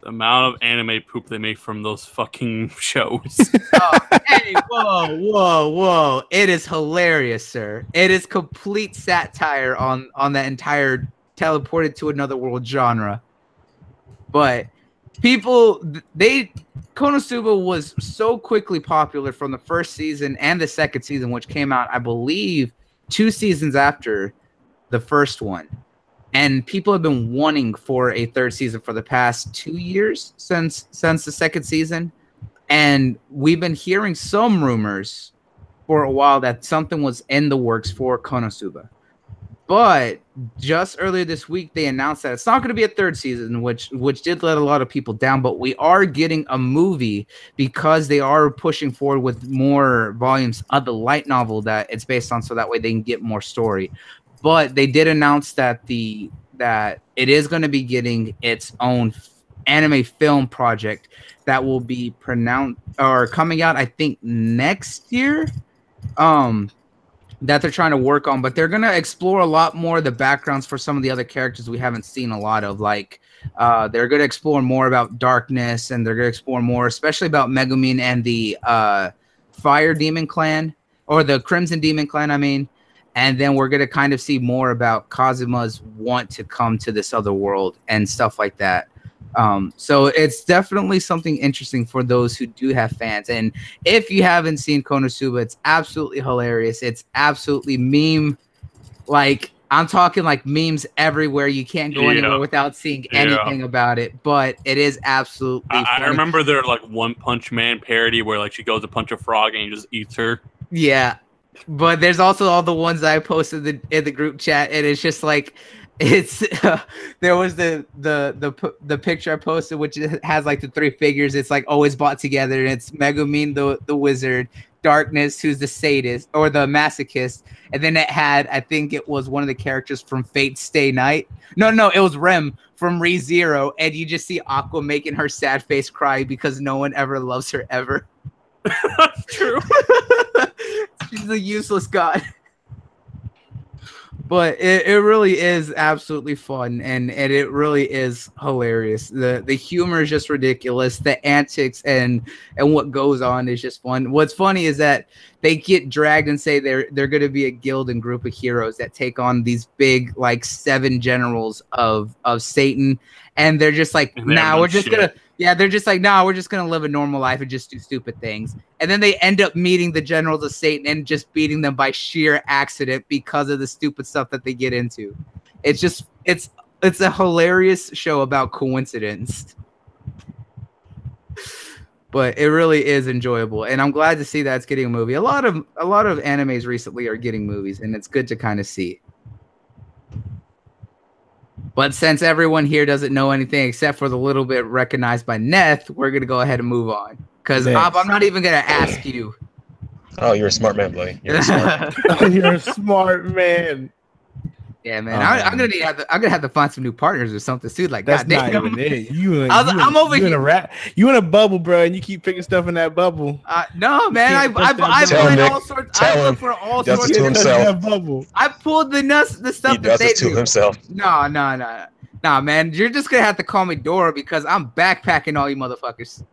The amount of anime poop they make from those fucking shows. Oh, hey, whoa. It is hilarious, sir. It is complete satire on that entire teleported to another world genre. But Konosuba was so quickly popular from the 1st season and the 2nd season, which came out, I believe, 2 seasons after the 1st one. And people have been wanting for a 3rd season for the past 2 years since the 2nd season. And we've been hearing some rumors for a while that something was in the works for Konosuba. But just earlier this week, they announced that it's not going to be a 3rd season, which did let a lot of people down. But we are getting a movie because they are pushing forward with more volumes of the light novel that it's based on, so that way they can get more story. But they did announce that it is going to be getting its own anime film project that will be pronounced or coming out, I think, next year. That they're trying to work on, but they're gonna explore a lot more of the backgrounds for some of the other characters we haven't seen a lot of. Like, they're gonna explore more about Darkness, and they're gonna explore more, especially about Megumin and the Fire Demon Clan, or the Crimson Demon Clan, I mean. And then we're gonna kind of see more about Kazuma's want to come to this other world and stuff like that. So it's definitely something interesting for those who do have fans. And if you haven't seen Konosuba, it's absolutely hilarious. It's absolutely meme. Like, I'm talking like memes everywhere. You can't go anywhere without seeing anything about it. But it is absolutely funny. I remember their like One Punch Man parody where like she goes to punch a frog and he just eats her. Yeah. But there's also all the ones that I posted in the group chat, and it's just like, it's there was the picture I posted, which has like the 3 figures. It's like always bought together, and it's Megumin the wizard, Darkness, who's the sadist or the masochist, and then it had, I think it was one of the characters from Fate Stay Night. No, it was Rem from ReZero, and you just see Aqua making her sad face cry because no one ever loves her ever. That's true. She's a useless god. But it really is absolutely fun, and it really is hilarious. The humor is just ridiculous. The antics and what goes on is just fun. What's funny is that they get dragged and say they're going to be a guild and group of heroes that take on these big, like, 7 generals of Satan, and they're just like, nah, we're just gonna. Yeah, they're just like, no, we're just going to live a normal life and just do stupid things. And then they end up meeting the generals of Satan and just beating them by sheer accident because of the stupid stuff that they get into. It's just, it's a hilarious show about coincidence. But it really is enjoyable. And I'm glad to see that it's getting a movie. A lot of animes recently are getting movies, and it's good to kind of see. But since everyone here doesn't know anything except for the little bit recognized by Neth, we're going to go ahead and move on. Because I'm not even going to ask you. Oh, you're a smart man, Bloodie. You're a smart You're a smart man. Yeah, man. I'm gonna have to find some new partners or something soon. Like, that's not even it. You in a bubble, bro, and you keep picking stuff in that bubble. No, man. I find all sorts. I look for all sorts of himself. I pulled the stuff that they do. Himself. No, man. You're just gonna have to call me Dora because I'm backpacking all you motherfuckers.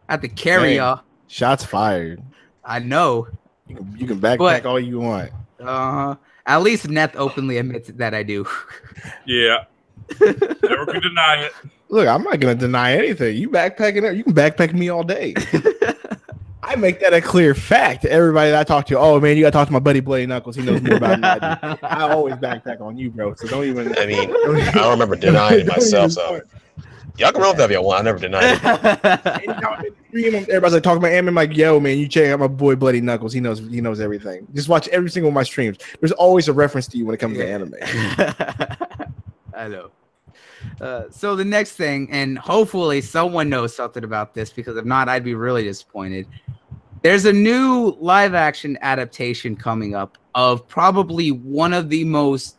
I have to carry y'all. Shots fired. I know. You can backpack all you want. At least Neth openly admits that I do. Yeah. Never can deny it. Look, I'm not going to deny anything. You backpacking it. You can backpack me all day. I make that a clear fact to everybody that I talk to. Oh, man, you got to talk to my buddy Bloody Knuckles. He knows more about me than I do. I always backpack on you, bro. So don't even. I mean, I don't remember denying it myself. So y'all can roll that if y'all want. I never denied it. Everybody's like talking about anime. I'm like, yo, man, you check out my boy Bloody Knuckles. He knows everything. Just watch every single one of my streams. There's always a reference to you when it comes to anime. I know. So the next thing, and hopefully someone knows something about this, because if not, I'd be really disappointed. There's a new live action adaptation coming up of probably one of the most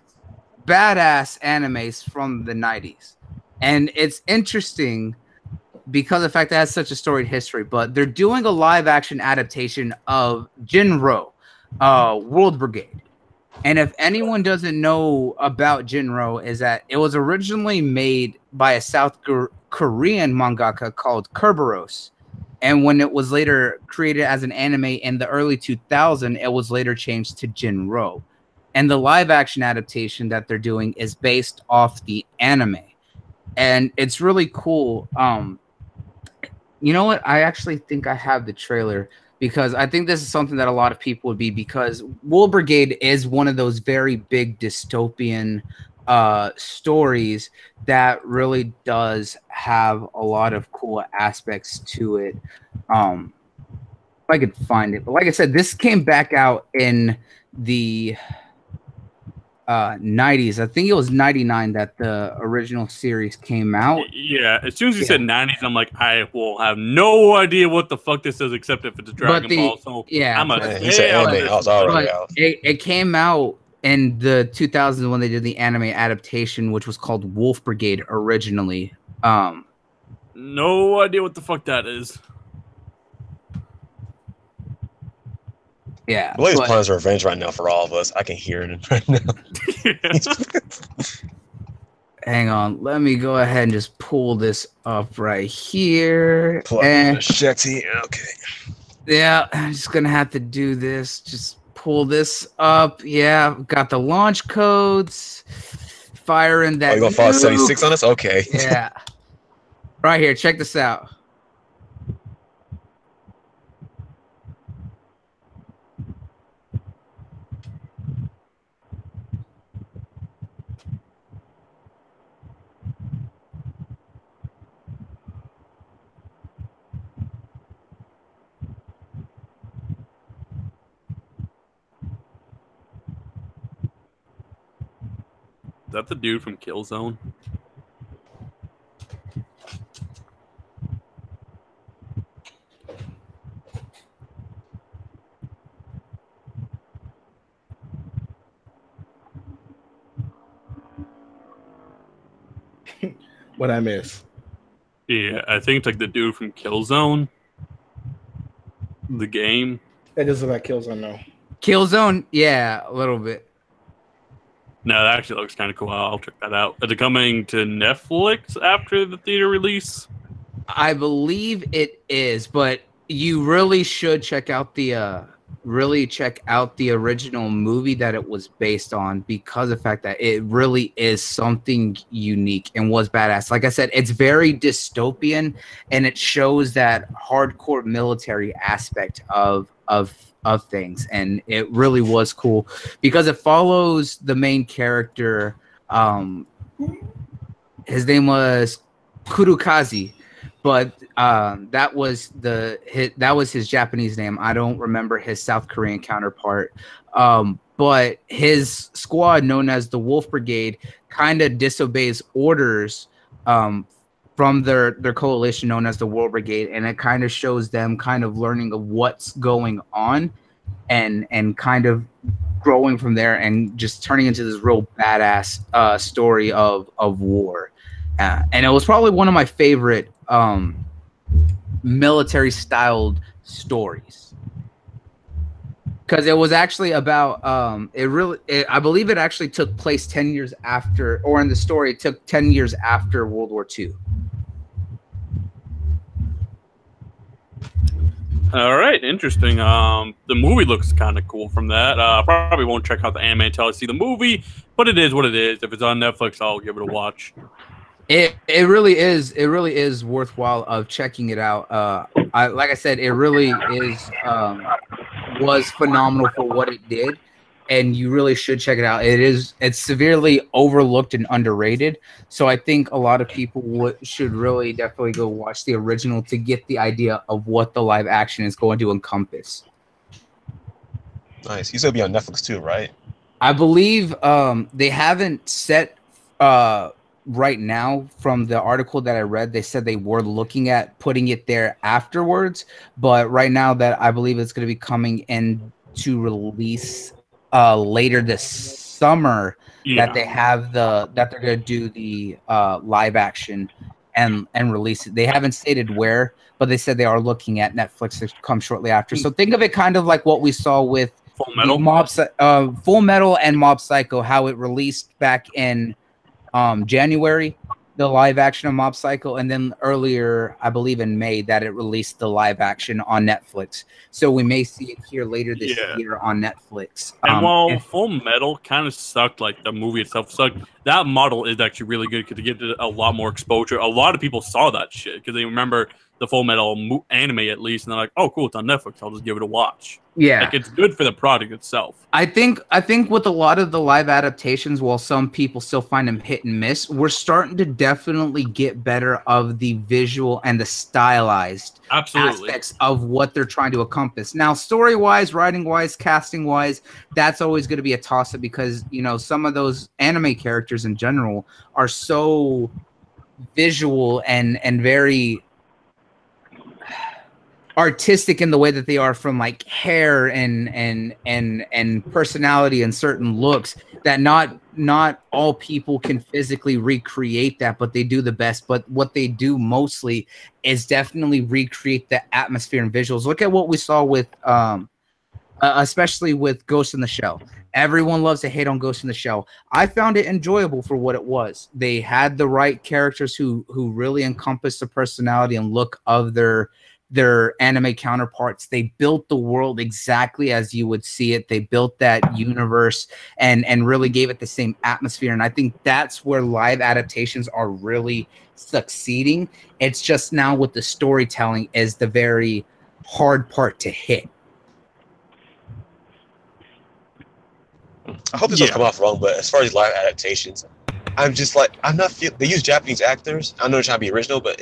badass animes from the 90s. And it's interesting because of the fact that it has such a storied history, but they're doing a live action adaptation of Jinro, World Brigade. And if anyone doesn't know about Jinro, is that it was originally made by a South Korean mangaka called Kerberos. And when it was later created as an anime in the early 2000s, it was later changed to Jinro. And the live action adaptation that they're doing is based off the anime. And it's really cool. You know what? I actually think I have the trailer, because I think this is something that a lot of people would be, because World Brigade is one of those very big dystopian stories that really does have a lot of cool aspects to it. If I could find it. But like I said, this came back out in the 90s. I think it was 99 that the original series came out. Yeah, as soon as you said 90s, I'm like, I will have no idea what the fuck this is, except if it's a Dragon Ball. So yeah, I'm it came out in the 2000s when they did the anime adaptation, which was called Wolf Brigade originally. No idea what the fuck that is. Yeah. Bloodie's plans for revenge right now for all of us. I can hear it right now. Hang on, let me go ahead and just pull this up right here. Machete. Okay. Yeah, I'm just gonna have to do this. Just pull this up. Yeah, got the launch codes. Firing that. Oh, you gonna file 76 on us? Okay. Yeah. Right here, check this out. Is that the dude from Killzone? What I miss? Yeah, I think it's like the dude from Killzone. The game. That doesn't look like Killzone, no. Killzone, yeah, a little bit. No, that actually looks kind of cool. I'll check that out. Is it coming to Netflix after the theater release? I believe it is, but you really should check out the original movie that it was based on, because of the fact that it really is something unique and was badass. Like I said, it's very dystopian, and it shows that hardcore military aspect of things, and it really was cool because it follows the main character. His name was Kurukazi, but that was his Japanese name. I don't remember his South Korean counterpart. But his squad, known as the Wolf Brigade, kind of disobeys orders from their coalition known as the War Brigade, and it kind of shows them kind of learning of what's going on and kind of growing from there and just turning into this real badass story of war. And it was probably one of my favorite military styled stories, because it was actually about I believe it actually took place 10 years after, or in the story it took 10 years after World War II. All right, interesting. The movie looks kind of cool from that. Probably won't check out the anime until I see the movie, but it is what it is. If it's on Netflix, I'll give it a watch. It really is worthwhile of checking it out. Like I said, it really is was phenomenal for what it did, and you really should check it out. It's severely overlooked and underrated, so I think a lot of people should really definitely go watch the original to get the idea of what the live action is going to encompass. Nice. You said it'll be on Netflix too, right? I believe they haven't set right now. From the article that I read, they said they were looking at putting it there afterwards, but right now that I believe it's going to be coming in to release later this summer. Yeah. That they have that they're going to do the live action and release it. They haven't stated where, but they said they are looking at Netflix to come shortly after. So think of it kind of like what we saw with Full Metal, Full Metal and Mob Psycho, how it released back in January, the live action of Mob Psycho, and then earlier, I believe in May, that it released the live action on Netflix. So we may see it here later this year on Netflix. And while Full Metal kind of sucked, like the movie itself sucked, that model is actually really good because it gives it a lot more exposure. A lot of people saw that shit because they remember the Full Metal anime at least, and they're like, "Oh, cool, it's on Netflix. I'll just give it a watch." Yeah, like it's good for the product itself. I think with a lot of the live adaptations, while some people still find them hit and miss, we're starting to definitely get better of the visual and the stylized aspects of what they're trying to encompass. Now, story-wise, writing-wise, casting-wise, that's always going to be a toss-up because, you know, some of those anime characters in general are so visual and very artistic in the way that they are, from like hair and personality and certain looks, that not all people can physically recreate that, but they do the best. But what they do mostly is definitely recreate the atmosphere and visuals. Look at what we saw with especially with Ghost in the Shell. Everyone loves to hate on Ghost in the Shell. I found it enjoyable for what it was. They had the right characters who really encompass the personality and look of their anime counterparts. They built the world exactly as you would see it. They built that universe and really gave it the same atmosphere. And I think that's where live adaptations are really succeeding. It's just now with the storytelling is the very hard part to hit. I hope this doesn't come off wrong, but as far as live adaptations, I'm just like, they use Japanese actors. I know they're trying to be original, but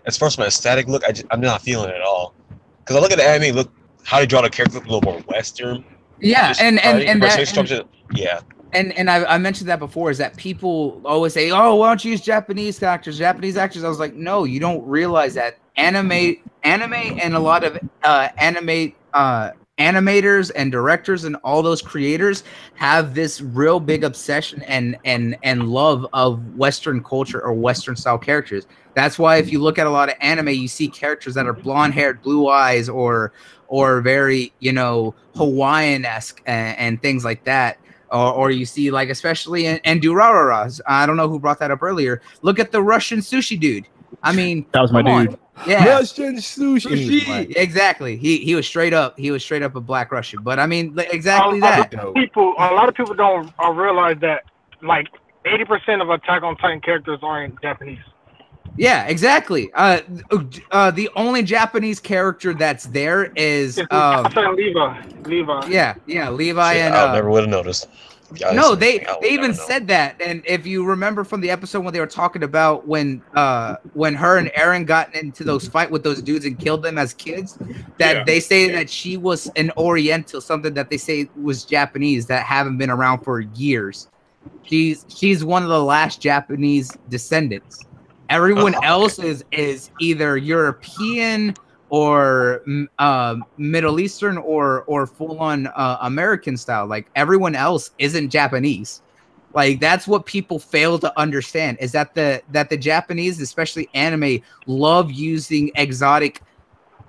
as far as my aesthetic look, I'm not feeling it at all. Because I look at the anime, look how they draw the characters look a little more Western. Yeah, and I mentioned that before, is that people always say, "Oh, why don't you use Japanese actors?" Japanese actors. I was like, no, you don't realize that anime, and a lot of animators and directors and all those creators have this real big obsession and love of Western culture or Western style characters. That's why if you look at a lot of anime, you see characters that are blonde haired, blue eyes, or very, Hawaiian-esque and things like that. Or you see, like, especially in Durararas. I don't know who brought that up earlier. Look at the Russian sushi dude. I mean, that was my dude. Yeah, Russian sushi. Exactly. He was straight up. He was straight up a black Russian. But I mean, exactly that. A lot of people don't realize that like 80% of Attack on Titan characters aren't Japanese. Yeah, exactly. The only Japanese character that's there is Levi. Yeah, Levi. And I never would have noticed. No, they even said that. And if you remember from the episode when they were talking about when her and Eren got into those fight with those dudes and killed them as kids, that they say that she was an Oriental, something that they say was Japanese that haven't been around for years. She's one of the last Japanese descendants. Everyone else is either European or Middle Eastern or full on American style. Like, everyone else isn't Japanese. Like, that's what people fail to understand, is that the Japanese, especially anime, love using exotic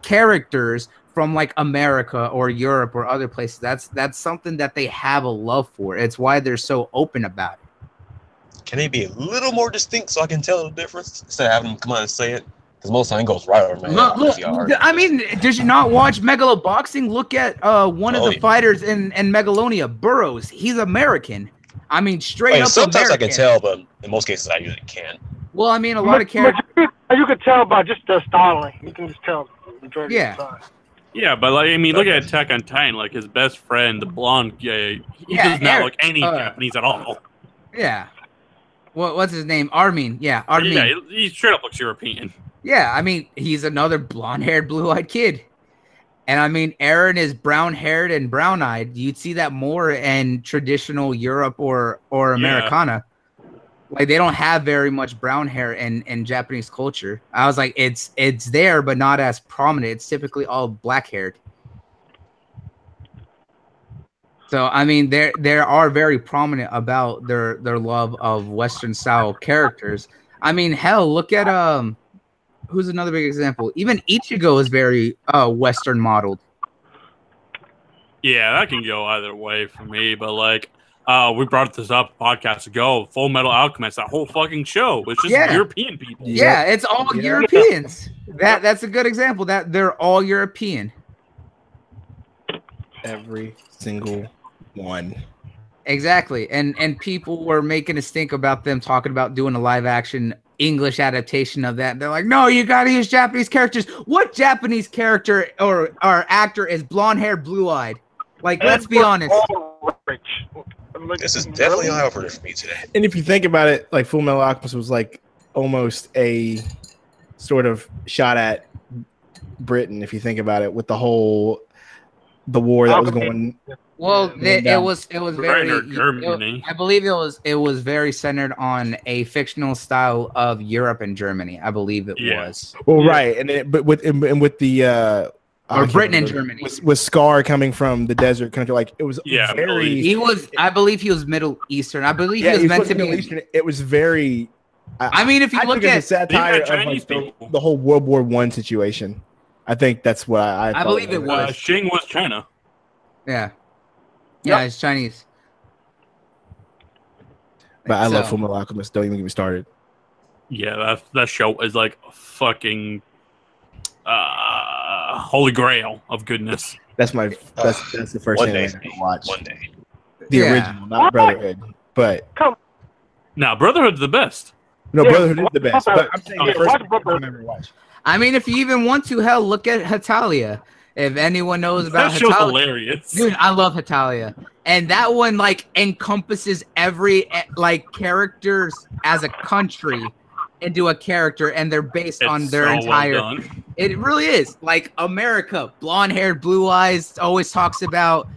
characters from like America or Europe or other places. That's something that they have a love for. It's why they're so open about it. Can they be a little more distinct so I can tell the difference instead of having them come out and say it? Because most time it goes right over my head. I mean, did you not watch Megaloboxing? Look at one of the fighters in Megalonia, Burroughs. He's American. I mean, straight up sometimes American. I can tell, but in most cases I usually can't. Well, I mean, a lot of characters. You could tell by just the styling. You can just tell. Yeah, but like, I mean, look at Attack on Titan. Like, his best friend, the blonde guy, he does not look any Japanese at all. Yeah. What's his name? Armin. Yeah, Armin. Yeah, he straight up looks European. Yeah, I mean, he's another blonde-haired, blue-eyed kid. And I mean, Eren is brown-haired and brown-eyed. You'd see that more in traditional Europe or Americana. Like, they don't have very much brown hair in Japanese culture. I was like, it's there, but not as prominent. It's typically all black-haired. So I mean, they are very prominent about their love of Western style characters. I mean, hell, look at who's another big example? Even Ichigo is very Western modeled. Yeah, that can go either way for me, but like we brought this up podcasts ago. Full Metal Alchemist, that whole fucking show, it's just European people. Yeah, it's all Europeans. That's a good example. That they're all European. Every single one. Exactly. And people were making a stink about them talking about doing a live action English adaptation of that. They're like, no, you gotta use Japanese characters. What Japanese character or actor is blonde hair, blue eyed? Like, let's be honest. This is definitely an eye-opener for me today. And if you think about it, like, Full Metal Alchemist was like almost a sort of shot at Britain, if you think about it, with the war that was going. Well, it was very. I believe it was very centered on a fictional style of Europe and Germany. I believe it was. Well, right, and but with the Or Britain and Germany. With Scar coming from the desert country, like it was very. He was, I believe, he was Middle Eastern. I believe he was meant to be Middle Eastern. It was very. I mean, if you look at satire of like the whole World War I situation, I think that's what I believe it was. Xing was China. Yeah, yeah, it's Chinese. But I love Fullmetal Alchemist. Don't even get me started. Yeah, that show is like fucking holy grail of goodness. That's the first thing I watch. One day. The original, not Brotherhood. But now Brotherhood's the best. No, Brotherhood is the best. But I'm saying the first one I ever watched. I mean, if you even want to, hell, look at Hetalia. If anyone knows about that show's Hetalia, hilarious. Dude, I love Hetalia. And that one like encompasses every like characters as a country into a character, and they're based on their entire. Well done. It really is like America, blonde-haired, blue eyes, always talks about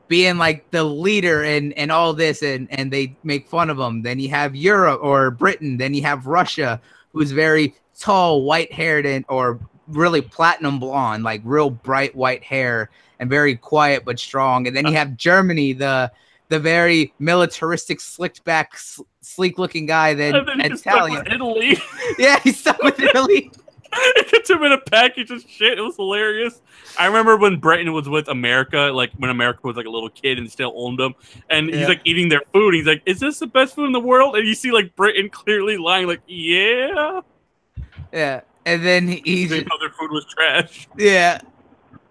being like the leader and all this, and they make fun of them. Then you have Europe or Britain. Then you have Russia, who's very tall, white-haired, or really platinum blonde, like real bright white hair, and very quiet but strong. And then you have Germany, the very militaristic, slicked back, sleek looking guy. Then Italian, Italy. Yeah, he's stuck with Italy. It gets him in a package of shit. It was hilarious. I remember when Britain was with America, like when America was like a little kid and still owned them, and he's like eating their food. He's like, "Is this the best food in the world?" And you see like Britain clearly lying, like, "Yeah." Yeah, and then he's their food was trash. Yeah,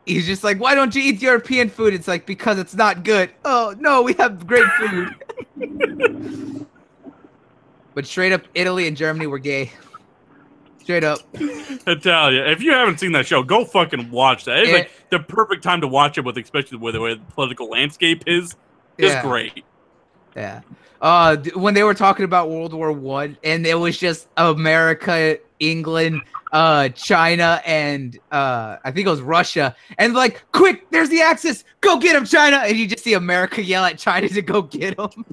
he's just like, "Why don't you eat European food?" It's like, because it's not good. Oh no, we have great food. But straight up, Italy and Germany were gay. Straight up. Italia. If you haven't seen that show, go fucking watch that. It's like the perfect time to watch it, with especially with the way the political landscape is. It's great. Yeah. When they were talking about World War I, and it was just America, England, China, and I think it was Russia, and like, quick, there's the Axis, go get him, China, and you just see America yell at China to go get him.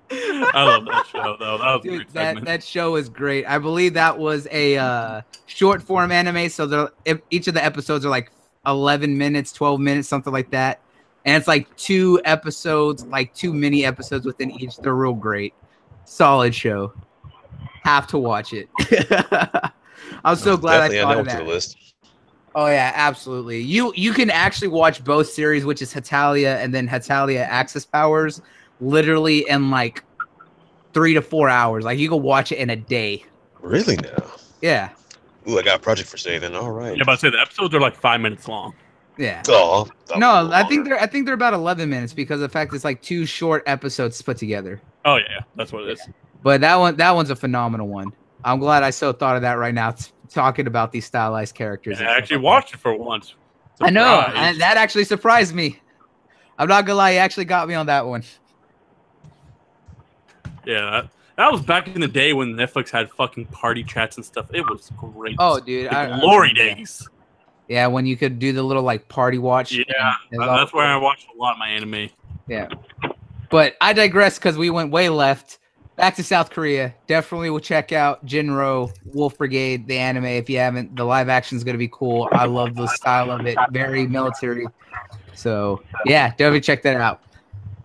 I love that show, though. That was a great segment. That show is great. I believe that was a short form anime, so each of the episodes are like 11 minutes, 12 minutes, something like that. And it's like 2 episodes, like 2 mini episodes within each. They're real great. Solid show. Have to watch it. I'm so glad I thought of that. The list. Oh yeah, absolutely. You can actually watch both series, which is Hetalia and then Hetalia Axis Powers, literally in like 3 to 4 hours. Like you can watch it in a day. Really now? Yeah. Ooh, I got a project for today then. All right. Yeah, but I say the episodes are like 5 minutes long. Yeah. Oh, no, I think they're about 11 minutes because of the fact it's like 2 short episodes put together. Oh yeah, that's what it is. But that one's a phenomenal one. I'm glad I so thought of that right now, talking about these stylized characters. Yeah, I actually watched it for once. Surprise. I know, and that actually surprised me. I'm not gonna lie, you actually got me on that one. Yeah, that was back in the day when Netflix had fucking party chats and stuff. It was great. Oh, dude, glory days. Yeah, when you could do the little like party watch. Yeah, that's where I watched a lot of my anime. Yeah, but I digress because we went way left. Back to South Korea. Definitely will check out Jinro, Wolf Brigade, the anime if you haven't. The live action is going to be cool. I love the style of it. Very military. So, yeah, definitely check that out.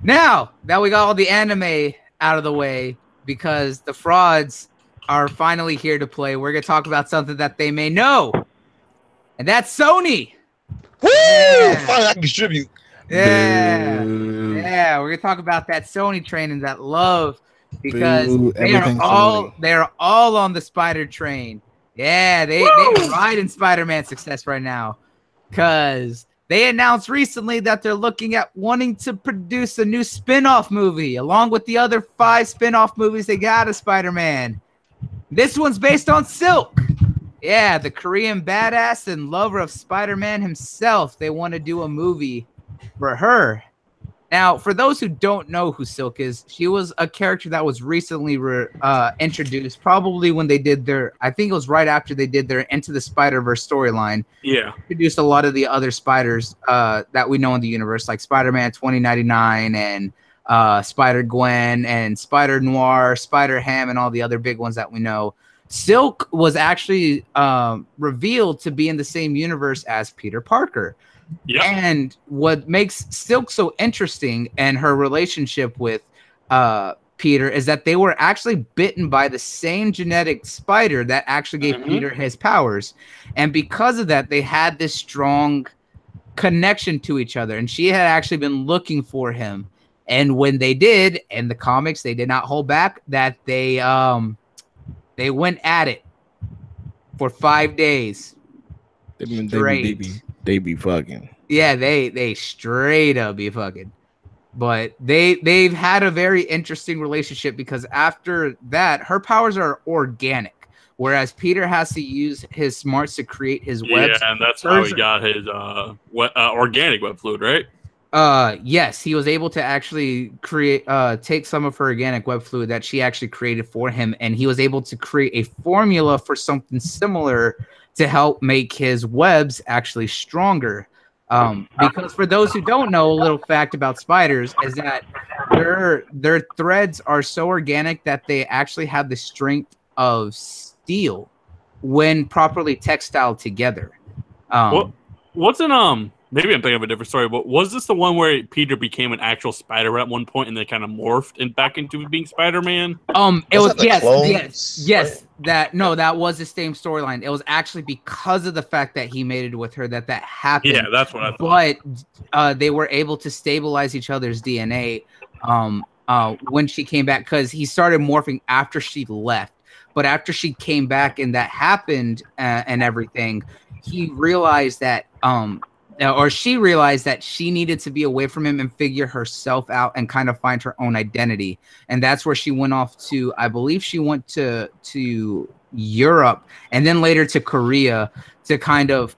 Now that we got all the anime out of the way, because the frauds are finally here to play, we're going to talk about something that they may know. And that's Sony. Woo! Yeah. Finally, I can distribute. Yeah. Boo. Yeah, we're going to talk about that Sony train and that love. Because they're all on the Spider train. Yeah, they're riding Spider-Man success right now. Because they announced recently that they're looking at wanting to produce a new spin-off movie along with the other 5 spin-off movies they got of Spider-Man. This one's based on Silk. Yeah, the Korean badass and lover of Spider-Man himself. They want to do a movie for her. Now, for those who don't know who Silk is, she was a character that was recently introduced, probably when they did I think it was right after they did their Into the Spider-Verse storyline. Yeah. Introduced a lot of the other spiders that we know in the universe, like Spider-Man 2099 and Spider-Gwen and Spider-Noir, Spider-Ham, and all the other big ones that we know. Silk was actually revealed to be in the same universe as Peter Parker. Yep. And what makes Silk so interesting and her relationship with Peter is that they were actually bitten by the same genetic spider that actually gave Peter his powers. And because of that, they had this strong connection to each other. And she had actually been looking for him. And when they did, in the comics, they did not hold back, that they went at it for 5 days. They be fucking. Yeah, they straight up be fucking. But they've had a very interesting relationship because after that, her powers are organic, whereas Peter has to use his smarts to create his webs. Yeah, and that's how he got his organic web fluid, right? Yes, he was able to actually take some of her organic web fluid that she actually created for him, and he was able to create a formula for something similar to help make his webs actually stronger. Because for those who don't know, a little fact about spiders is that their threads are so organic that they actually have the strength of steel when properly textiled together. What's in maybe I'm thinking of a different story, but was this the one where Peter became an actual spider at one point and then kind of morphed back into being Spider-Man? It was yes. That was the same storyline. It was actually because of the fact that he mated with her that happened. Yeah, that's what I thought. But they were able to stabilize each other's DNA when she came back, because he started morphing after she left. But after she came back and that happened and everything, he realized that she realized that she needed to be away from him and figure herself out and kind of find her own identity. And that's where she went off to, I believe she went to Europe and then later to Korea to kind of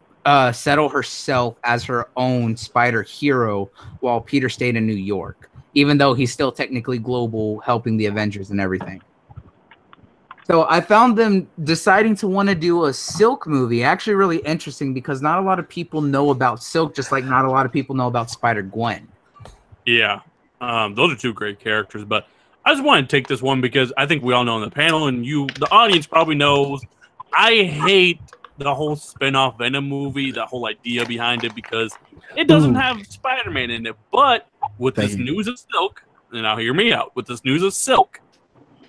settle herself as her own spider hero, while Peter stayed in New York, even though he's still technically global, helping the Avengers and everything. So I found them deciding to want to do a Silk movie actually really interesting, because not a lot of people know about Silk, just like not a lot of people know about Spider-Gwen. Yeah, those are two great characters, but I just want to take this one because I think we all know on the panel, and the audience probably knows, I hate the whole spin-off Venom movie, the whole idea behind it, because it doesn't have Spider-Man in it. But with this news of Silk, and now hear me out, with this news of Silk,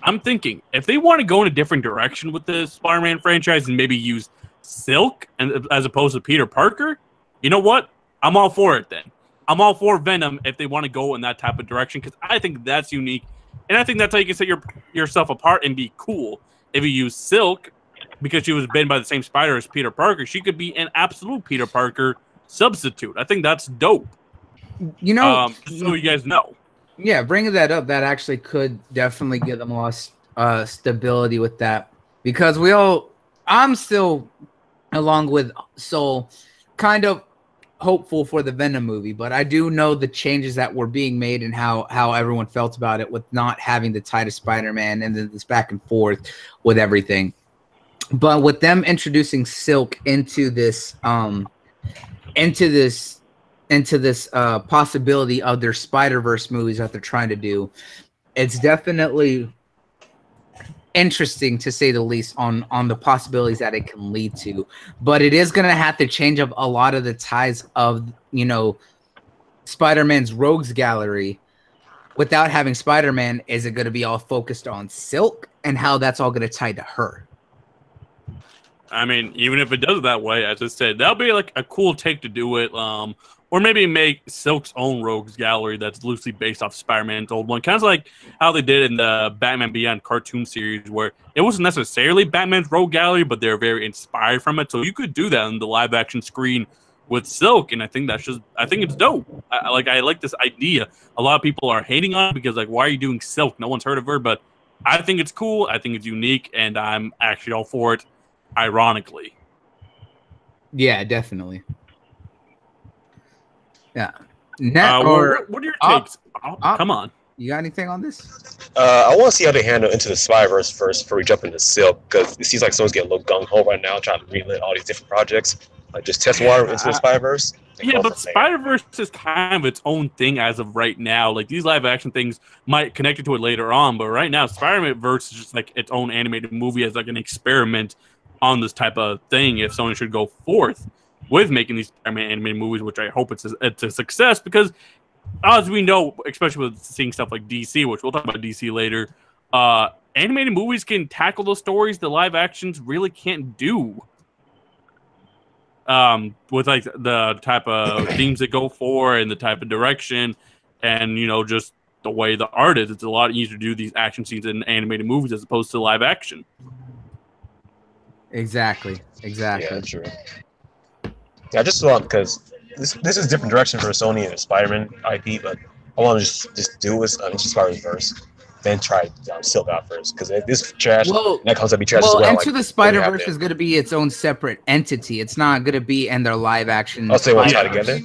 I'm thinking, if they want to go in a different direction with the Spider-Man franchise and maybe use Silk as opposed to Peter Parker, you know what? I'm all for it then. I'm all for Venom if they want to go in that type of direction, because I think that's unique. And I think that's how you can set yourself apart and be cool. If you use Silk, because she was bitten by the same spider as Peter Parker, she could be an absolute Peter Parker substitute. I think that's dope. You know, just so you guys know. Yeah, bringing that up, that actually could definitely give them a lot stability with that, because I'm still, along with Soul, kind of hopeful for the Venom movie, but I do know the changes that were being made and how everyone felt about it with not having the tie to Spider-Man and then this back and forth with everything. But with them introducing Silk into this possibility of their Spider-Verse movies that they're trying to do, it's definitely interesting, to say the least, on the possibilities that it can lead to. But it is going to have to change up a lot of the ties of, Spider-Man's rogues gallery. Without having Spider-Man, is it going to be all focused on Silk and how that's all going to tie to her? I mean, even if it does it that way, as I said, that'll be like a cool take to do it. Or maybe make Silk's own rogues gallery that's loosely based off Spider-Man's old one. Kind of like how they did in the Batman Beyond cartoon series, where it wasn't necessarily Batman's rogue gallery, but they're very inspired from it. So you could do that on the live action screen with Silk, and I think it's dope. I like this idea. A lot of people are hating on it because, like, why are you doing Silk? No one's heard of her, but I think it's cool. I think it's unique, and I'm actually all for it, ironically. Yeah, definitely. Yeah. What are your takes? Come on. You got anything on this? I want to see how they handle Into the Spy-Verse first before we jump into Silk, because it seems like someone's getting a little gung-ho right now trying to greenlit all these different projects. Like just test water into the Spider-Verse. Yeah, but Spider-Verse is kind of its own thing as of right now. Like these live action things might connect it to it later on, but right now Spider-Verse is just like its own animated movie as like an experiment on this type of thing. If Sony should go forth with making these Spider-Man animated movies, which I hope it's a success, because as we know, especially with seeing stuff like DC, which we'll talk about DC later, animated movies can tackle those stories the live actions really can't do. With like the type of themes that go for and the type of direction and, you know, just the way the art is, it's a lot easier to do these action scenes in animated movies as opposed to live action. Exactly. Yeah, true. Yeah, I just thought because this is a different direction for Sony and the Spider-Man IP, but I want to just do this just Spider-Verse, then try Silk out first because this trash. Well, that concept be trash as well. Into the Spider-Verse is going to be its own separate entity. It's not going to be in their live action. Oh, so they want to tie together?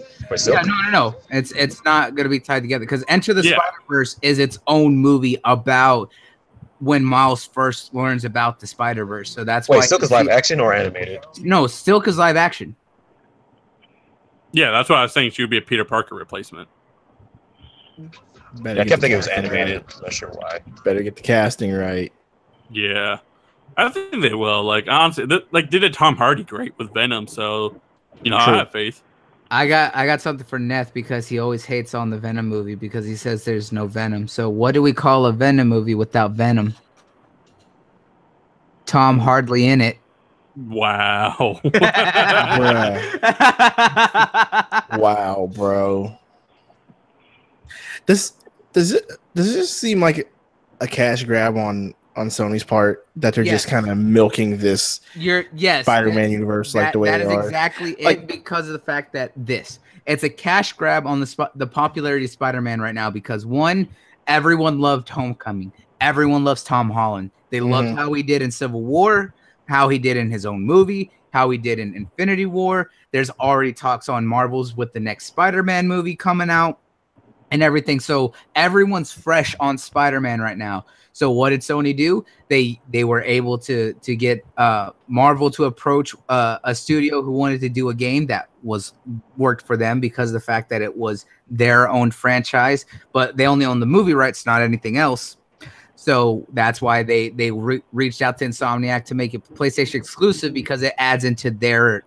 Yeah, no. It's not going to be tied together because Enter the Spider-Verse is its own movie about when Miles first learns about the Spider-Verse. So that's why. Silk is live action or animated? No, Silk is live action. Yeah, that's why I was saying she would be a Peter Parker replacement. I kept thinking it was animated. I'm not sure why. Better get the casting right. Yeah, I think they will. Like honestly, did a Tom Hardy great with Venom, so you know I have faith. I got something for Neth because he always hates on the Venom movie because he says there's no Venom. So what do we call a Venom movie without Venom? Tom hardly in it. Wow. Wow, bro. Does it just seem like a cash grab on Sony's part that they're just kind of milking this Spider-Man universe like the way they are? That is exactly it because of the fact that it's a cash grab on the popularity of Spider-Man right now because one, everyone loved Homecoming. Everyone loves Tom Holland. They loved how he did in Civil War, how he did in his own movie, how he did in Infinity War. There's already talks on Marvel's with the next Spider-Man movie coming out and everything. So everyone's fresh on Spider-Man right now. So what did Sony do? They were able to get Marvel to approach a studio who wanted to do a game that worked for them because of the fact that it was their own franchise, but they only own the movie rights, not anything else. So that's why they reached out to Insomniac to make it PlayStation exclusive because it adds into their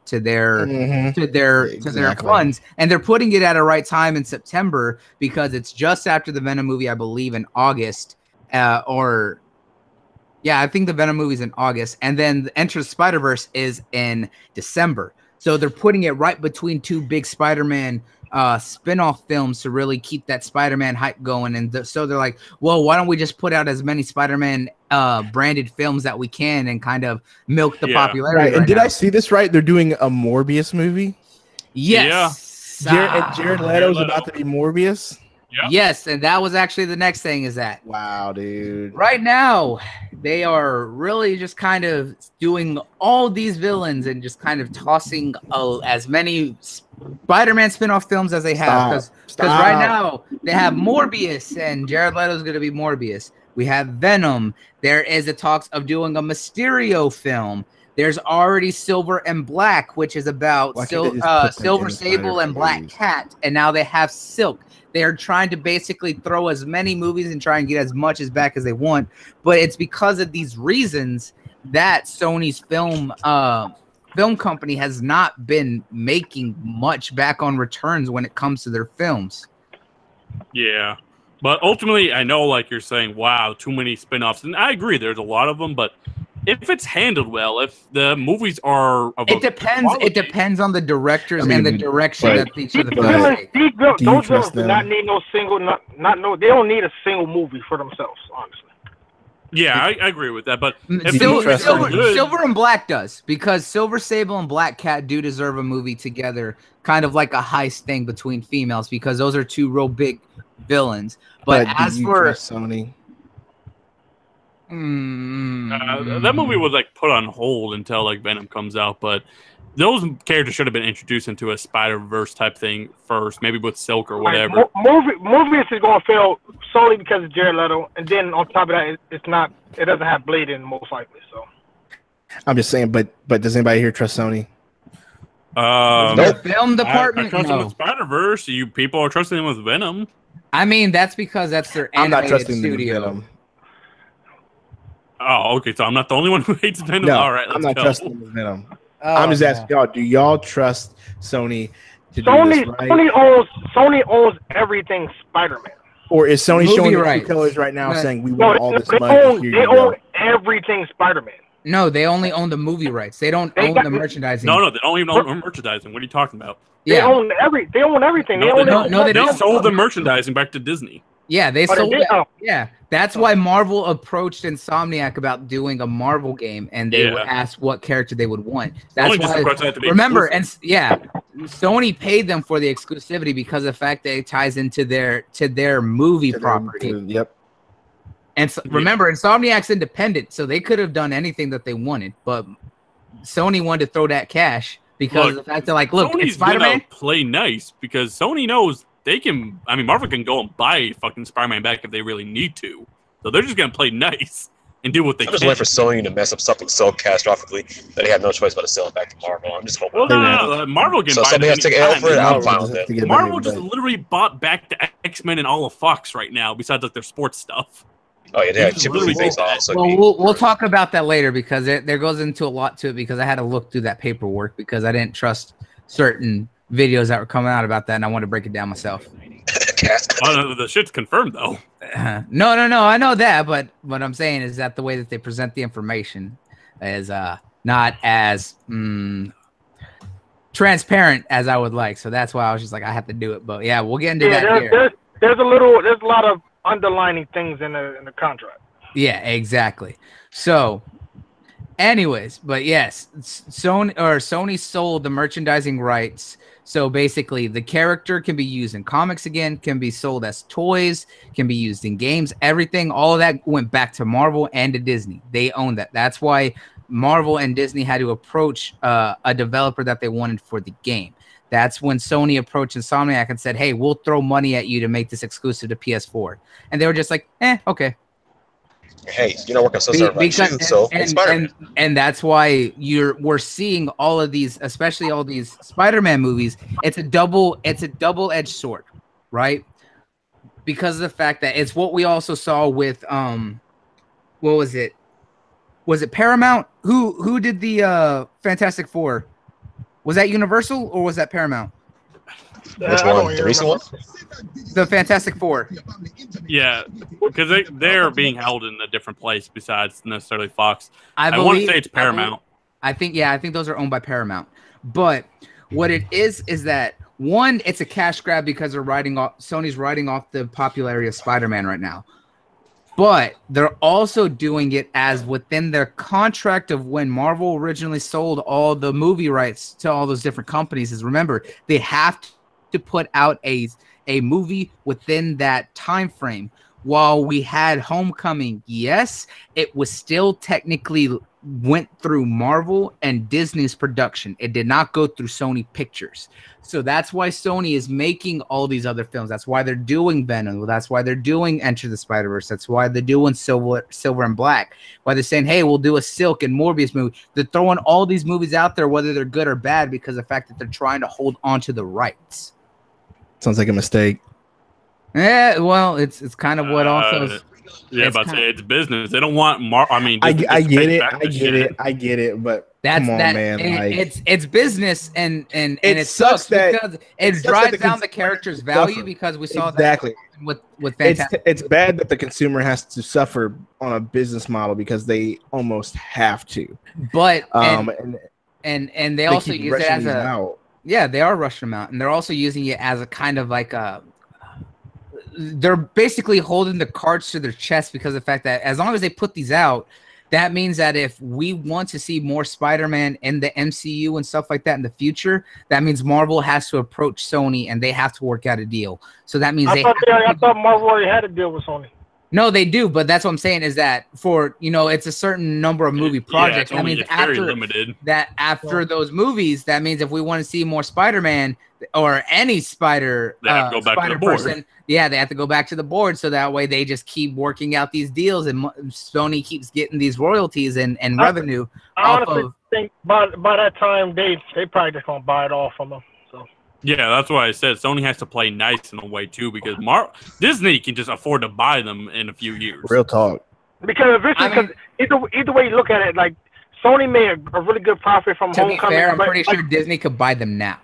funds, and they're putting it at a right time in September because it's just after the Venom movie, I believe, in August, I think the Venom movie's in August, and then Enter the Spider-Verse is in December. So they're putting it right between two big Spider-Man spin-off films to really keep that Spider-Man hype going. And so they're like, well, why don't we just put out as many Spider-Man branded films that we can and kind of milk the popularity. Right. And did I see this right? They're doing a Morbius movie? Yes. Yeah. Jared Leto's about to be Morbius? Yep. Yes, and that was actually the next thing is that. Wow, dude. Right now, they are really just kind of doing all these villains and just kind of tossing as many Spider-Man spin-off films as they have. Because right now, they have Morbius, and Jared Leto's going to be Morbius. We have Venom. There is the talks of doing a Mysterio film. There's already Silver and Black, which is about Silver Sable and Black Cat. And now they have Silk. They're trying to basically throw as many movies and try and get as much as back as they want. But it's because of these reasons that Sony's film company has not been making much back on returns when it comes to their films. Yeah. But ultimately, I know, like you're saying, wow, too many spin-offs. And I agree, there's a lot of them, but if it's handled well, if the movies are of it depends on the directors and the direction that each of the films take. Those films do not need no single, they don't need a single movie for themselves, honestly. Yeah, I agree with that, but Silver and Black does, because Silver Sable and Black Cat do deserve a movie together, kind of like a heist thing between females, because those are two real big villains. But as for Sony, that movie was like put on hold until like Venom comes out, but those characters should have been introduced into a Spider-Verse type thing first, maybe with Silk or whatever. Morbius is going to fail solely because of Jared Leto, and then on top of that, it doesn't have Blade in most likely. So I'm just saying, but does anybody here trust Sony? The film department. I trust them with Spider-Verse. You people are trusting them with Venom. I mean, that's because that's their animated I'm not trusting studio. them with Venom. Oh, okay. So I'm not the only one who hates Venom. No, All right, let's I'm not go. trusting them with Venom. Oh, I'm just asking y'all, do y'all trust Sony to do Sony, this right? Sony owns everything Spider-Man. Or is Sony Movie showing the rights. true colors right now, saying we No, want all this they money? own, Here they you go. own everything Spider-Man. No, they only own the movie rights. They don't own the merchandising. No, they don't even own merchandising. What are you talking about? They Yeah. own They own everything. No, they they don't. sold the merchandising back to Disney. Yeah, they Oh, they sold did? it. Oh. Yeah, that's why Marvel approached Insomniac about doing a Marvel game, and they would ask what character they would want. That's why. Remember, and Sony paid them for the exclusivity because of the fact that it ties into their movie property. Yep. And so, remember, Insomniac's independent, so they could have done anything that they wanted, but Sony wanted to throw that cash because of the fact that, like, look, Sony's it's Spider-Man. gonna play nice because Sony knows they can. I mean, Marvel can go and buy fucking Spider-Man back if they really need to. So they're just gonna play nice and do what they can. I'm just waiting for Sony to mess up something so catastrophically that they have no choice but to sell it back to Marvel. I'm just hoping. Well, no. Marvel can so buy somebody has to take L for it. I'm fine with it. Marvel just literally bought back the X-Men and all of Fox right now, besides like their sports stuff. Oh yeah, they have literally things also. Well, we'll talk about that later because there goes into a lot to it because I had to look through that paperwork because I didn't trust certain videos that were coming out about that, and I wanted to break it down myself. Oh, the shit's confirmed though. No, I know that, but what I'm saying is that the way that they present the information is not as transparent as I would like. So that's why I was just like, I have to do it. But yeah, we'll get into that here. There's a lot of underlining things in the contract. Yeah, exactly. So anyways, but yes, Sony sold the merchandising rights. So basically the character can be used in comics again, can be sold as toys, can be used in games, everything, all of that went back to Marvel and to Disney. They own that. That's why Marvel and Disney had to approach a developer that they wanted for the game. That's when Sony approached Insomniac and said, hey, we'll throw money at you to make this exclusive to PS4. And they were just like, okay. Hey, you're not working so and that's why we're seeing all of these, especially all these Spider-Man movies. It's a double-edged sword, right? Because of the fact that it's what we also saw with what was it? Was it Paramount? Who did the Fantastic Four? Was that Universal or was that Paramount? Which one? The recent one? The Fantastic Four. Yeah, because they're being held in a different place besides necessarily Fox. I want to say it's Paramount. I think those are owned by Paramount. But what it is that one, it's a cash grab because Sony's writing off the popularity of Spider-Man right now. But they're also doing it as within their contract of when Marvel originally sold all the movie rights to all those different companies. Is remember, they have to put out a movie within that time frame. While we had Homecoming, yes, it was still technically went through Marvel and Disney's production. It did not go through Sony Pictures. So that's why Sony is making all these other films. That's why they're doing Venom. That's why they're doing Enter the Spider-Verse. That's why they're doing Silver and Black. Why they're saying, hey, we'll do a Silk and Morbius movie. They're throwing all these movies out there, whether they're good or bad, because of the fact that they're trying to hold on to the rights. Sounds like a mistake. Yeah, well, it's kind of what also. Yeah, but it's business. They don't want I get it, but come on, man. It's business, and it sucks because it drives down the character's value because we saw that with Fantastic. It's bad that the consumer has to suffer on a business model because they almost have to. But and they also use it as they are rushing them out, and they're also using it as a kind of like a. They're basically holding the cards to their chest because of the fact that as long as they put these out, that means that if we want to see more Spider-Man in the MCU and stuff like that in the future, that means Marvel has to approach Sony and they have to work out a deal. So that means I thought Marvel already had a deal with Sony. No, they do, but that's what I'm saying is that for it's a certain number of movie projects. That means after those movies, that means if we want to see more Spider-Man or any Spider person, they have to go back to the board. So that way they just keep working out these deals, and Sony keeps getting these royalties and revenue off of think by that time they probably just gonna buy it all from them. So yeah, that's why I said Sony has to play nice in a way too, because Disney can just afford to buy them in a few years. Real talk. Because eventually, either way you look at it, like Sony made a really good profit from To be Homecoming. fair, I'm but, pretty sure Disney could buy them now.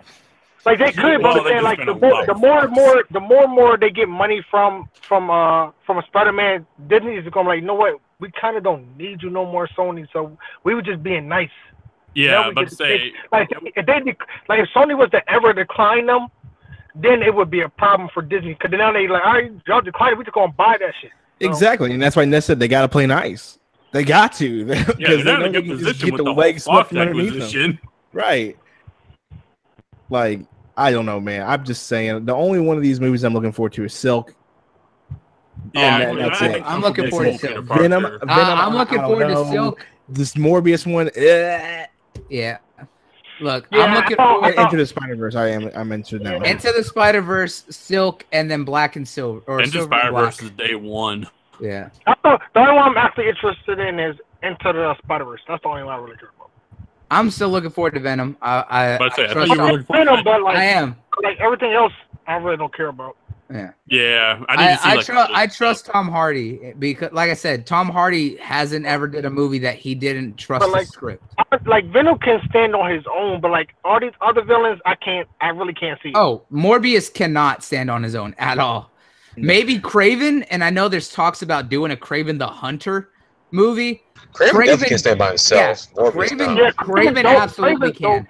Like they could, but they saying, like just the more and more they get money from a Spider-Man, Disney is gonna like, you know what? We kind of don't need you no more, Sony. So we were just being nice. Yeah, but say like if Sony was to ever decline them, then it would be a problem for Disney. Because now they like, all right, y'all decline, we just gonna buy that shit. Exactly, and that's why Neth said they got to play nice. They got to. Because they're in a good position with the legs whole from underneath them. Right. Like, I don't know, man. I'm just saying, the only one of these movies I'm looking forward to is Silk. Yeah, that's it. I'm looking forward to Silk. Venom. I'm looking forward to Silk. This Morbius one. Yeah. Look, Yeah, I'm looking forward Into the Spider-Verse. I'm into that. Into the Spider-Verse, Silk, and then Black and Silver. Or Into Silver and Spider-Verse Black. is day one. Yeah. The only one I'm actually interested in is Into the Spider-Verse. That's the only one I really care about. I'm still looking forward to Venom. I trust Venom, but like, I am. Like everything else, I really don't care about. Yeah. Yeah. I trust Tom Hardy because, like I said, Tom Hardy hasn't ever did a movie that he didn't trust the script. Like Venom can stand on his own, but like all these other villains, I really can't see. Oh, Morbius cannot stand on his own at all. Maybe Kraven, and I know there's talks about doing a Kraven the Hunter movie. Kraven definitely can stand by himself. Yeah, Kraven absolutely can.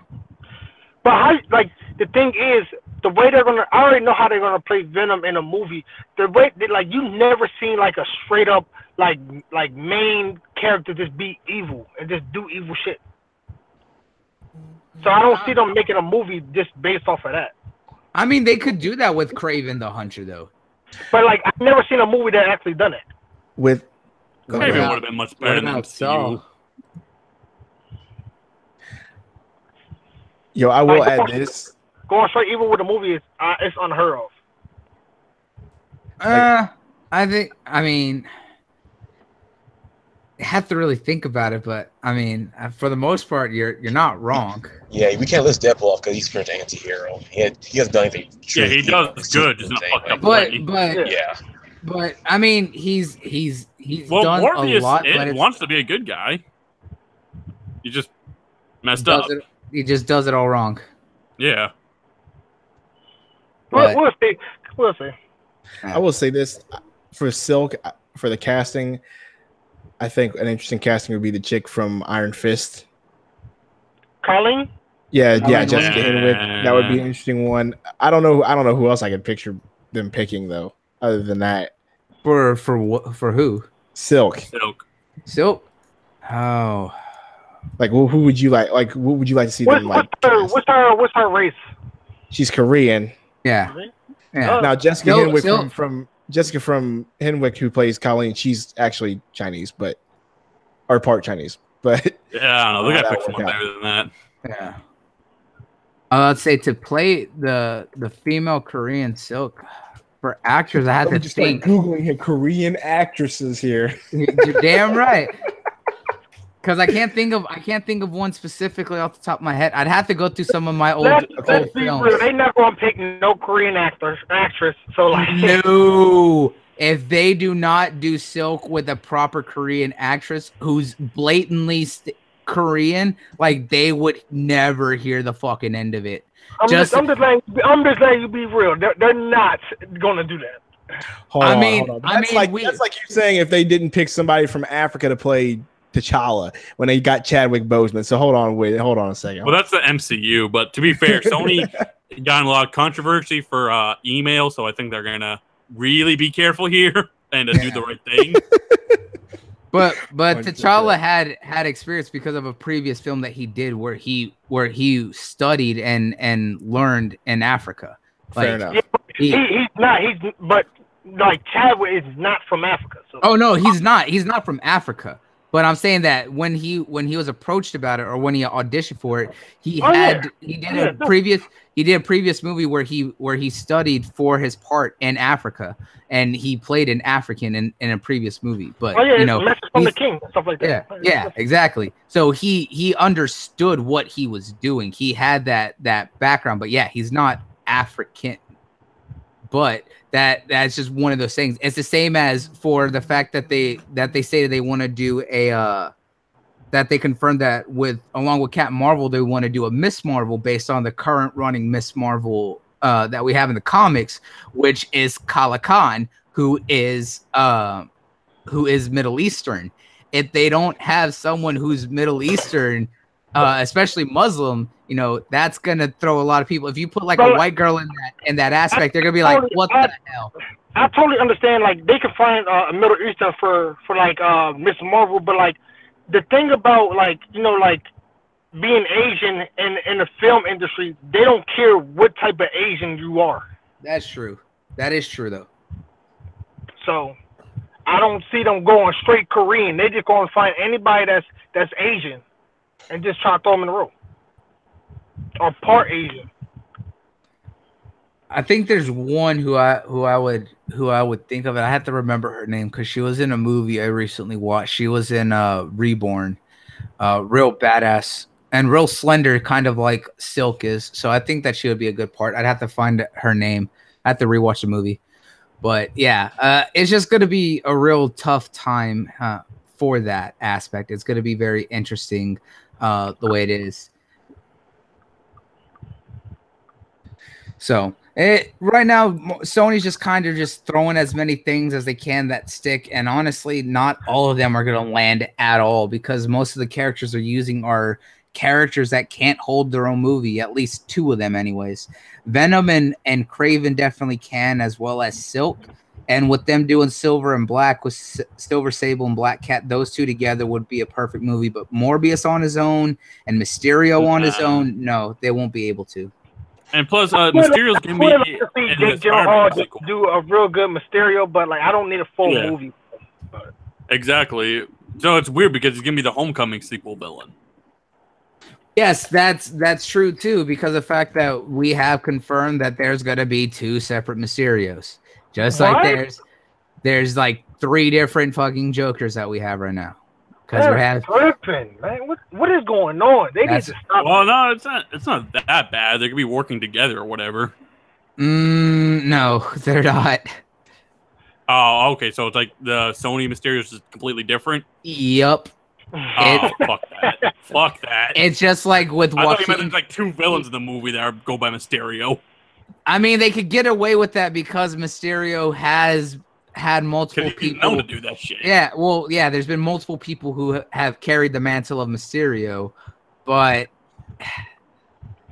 But how, like, the thing is, the way they're gonna, I already know how they're gonna play Venom in a movie. The way, like, you've never seen like a straight up like main character just be evil and just do evil shit. So I don't see them making a movie just based off of that. I mean, they could do that with Kraven the Hunter, though. But like, I've never seen a movie that actually done it. With Kraven would have been much better than Saw. Yo, I will add this. Going straight evil with a movie is it's unheard of. I mean, you have to really think about it, but I mean, for the most part, you're not wrong. Yeah, we can't list Deadpool off because he's pretty much anti-hero. He hasn't done anything. Yeah, he does good, just not fucked up. But I mean, he's done Morbius a lot. But wants to be a good guy. He just messed up. He just does it all wrong. Yeah. We'll see. We'll see. I will say this for Silk, for the casting. I think an interesting casting would be the chick from Iron Fist. Colleen? Yeah, Jessica Henwick. That would be an interesting one. I don't know who else I could picture them picking though. Other than that, for who? Silk. Oh, like who would you like? Like what would you like to see them like? What's her race? She's Korean. Yeah. Now Jessica Henwick from Jessica from Henwick, who plays Colleen, she's actually Chinese, or part Chinese. But yeah, I don't know. They got to pick someone better than that. Yeah. I'd say to play the female Korean Silk for actors, I had to just think. Googling here, Korean actresses here. You're damn right. Because I can't think of one specifically off the top of my head. I'd have to go through some of my old films. They're not going to pick no Korean actress. So like, no. If they do not do Silk with a proper Korean actress who's blatantly Korean, like they would never hear the fucking end of it. I'm just letting you be real. They're not gonna do that. Hold on. That's like you saying if they didn't pick somebody from Africa to play T'Challa when they got Chadwick Boseman. So hold on a second. Well, that's the MCU. But to be fair, Sony got in a lot of controversy for email, so I think they're gonna really be careful here and do the right thing. But T'Challa had experience because of a previous film that he did where he studied and learned in Africa. Fair enough. But like Chadwick is not from Africa. So. Oh no, he's not. He's not from Africa. But I'm saying that when he was approached about it, or when he auditioned for it, he did a previous movie where he studied for his part in Africa, and he played an African in a previous movie. But Message from the King, stuff like that. Yeah, exactly. So he understood what he was doing. He had that background, but yeah, he's not African. But that's just one of those things. It's the same as for the fact that they say they want to do that they confirmed that along with Captain Marvel, they want to do a Miss Marvel based on the current running Miss Marvel that we have in the comics, which is Kala Khan, who is Middle Eastern. If they don't have someone who's Middle Eastern, especially Muslim, that's gonna throw a lot of people. If you put like a white girl in that aspect, they're gonna be like, "What the hell?" I totally understand. Like they can find a Middle Eastern for like Miss Marvel, but like the thing about like being Asian in the film industry, they don't care what type of Asian you are. That's true. That is true though. So I don't see them going straight Korean. They just going to find anybody that's Asian and just try to throw them in the role. Or part Asian. I think there's one who I would think of, and I have to remember her name because she was in a movie I recently watched. She was in Reborn, real badass and real slender, kind of like Silk is. So I think that she would be a good part. I'd have to find her name. I have to rewatch the movie, but yeah, it's just going to be a real tough time for that aspect. It's going to be very interesting the way it is. So right now, Sony's just kind of just throwing as many things as they can that stick. And honestly, not all of them are going to land at all because most of the characters they're using are characters that can't hold their own movie, at least two of them anyways. Venom and Kraven definitely can, as well as Silk. And with them doing Silver and Black with Silver Sable and Black Cat, those two together would be a perfect movie. But Morbius on his own and Mysterio on his own, no, they won't be able to. And plus, Mysterio's gonna be in Jake Gyllenhaal do a real good Mysterio, but like I don't need a full movie. But. Exactly. So it's weird because he's gonna be the Homecoming sequel villain. Yes, that's true too, because of the fact that we have confirmed that there's gonna be two separate Mysterios, just like there's like 3 different fucking Jokers that we have right now. Because tripping, man. What is going on? They need to stop. Well, no, it's not that bad. They could be working together or whatever. No, they're not. Oh, okay. So it's like the Sony Mysterio is completely different. Yep. Oh, fuck that. Fuck that. It's just like with I thought you meant there's like 2 villains in the movie that go by Mysterio. I mean, they could get away with that because Mysterio has had multiple people known to do that shit. Yeah, well, yeah, there's been multiple people who have carried the mantle of Mysterio, but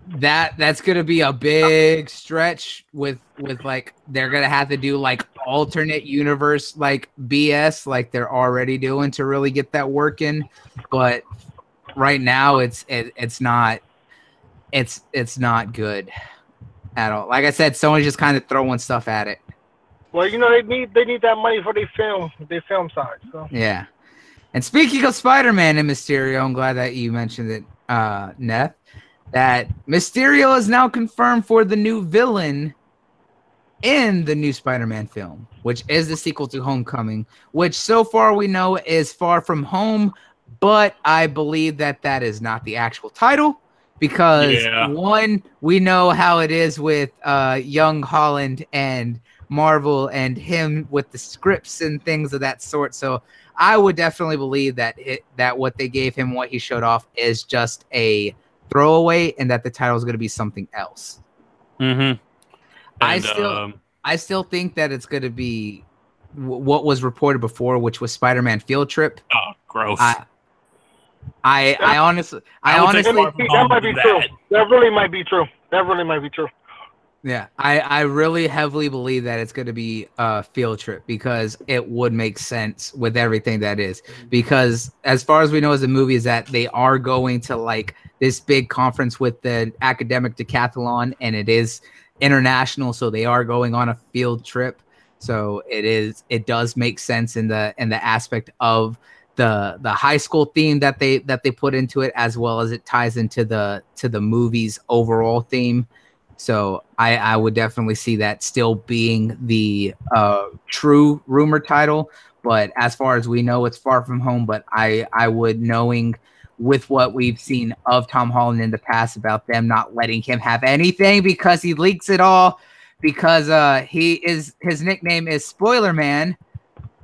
that's gonna be a big stretch with like they're gonna have to do like alternate universe like BS like they're already doing to really get that working. But right now it's not good at all. Like I said, Sony's just kind of throwing stuff at it. Well, they need that money for their film side. So. Yeah. And speaking of Spider-Man and Mysterio, I'm glad that you mentioned it, Neth, that Mysterio is now confirmed for the new villain in the new Spider-Man film, which is the sequel to Homecoming, which so far we know is Far From Home, but I believe that is not the actual title because one, we know how it is with young Holland and Marvel and him with the scripts and things of that sort. So I would definitely believe that what they gave him, what he showed off, is just a throwaway, and that the title is going to be something else. Mm-hmm. I still think that it's going to be what was reported before, which was Spider-Man Field Trip. Oh, gross. I honestly, that might be true. That really might be true. Yeah, I really heavily believe that it's going to be a Field Trip because it would make sense with everything that is. Because as far as we know as a movie is that they are going to like this big conference with the academic decathlon, and it is international, so they are going on a field trip. So it does make sense in the aspect of the high school theme that they put into it, as well as it ties into the movie's overall theme. So I would definitely see that still being the true rumor title. But as far as we know, it's Far From Home. But I would, knowing with what we've seen of Tom Holland in the past about them not letting him have anything because he leaks it all, because his nickname is Spoiler Man.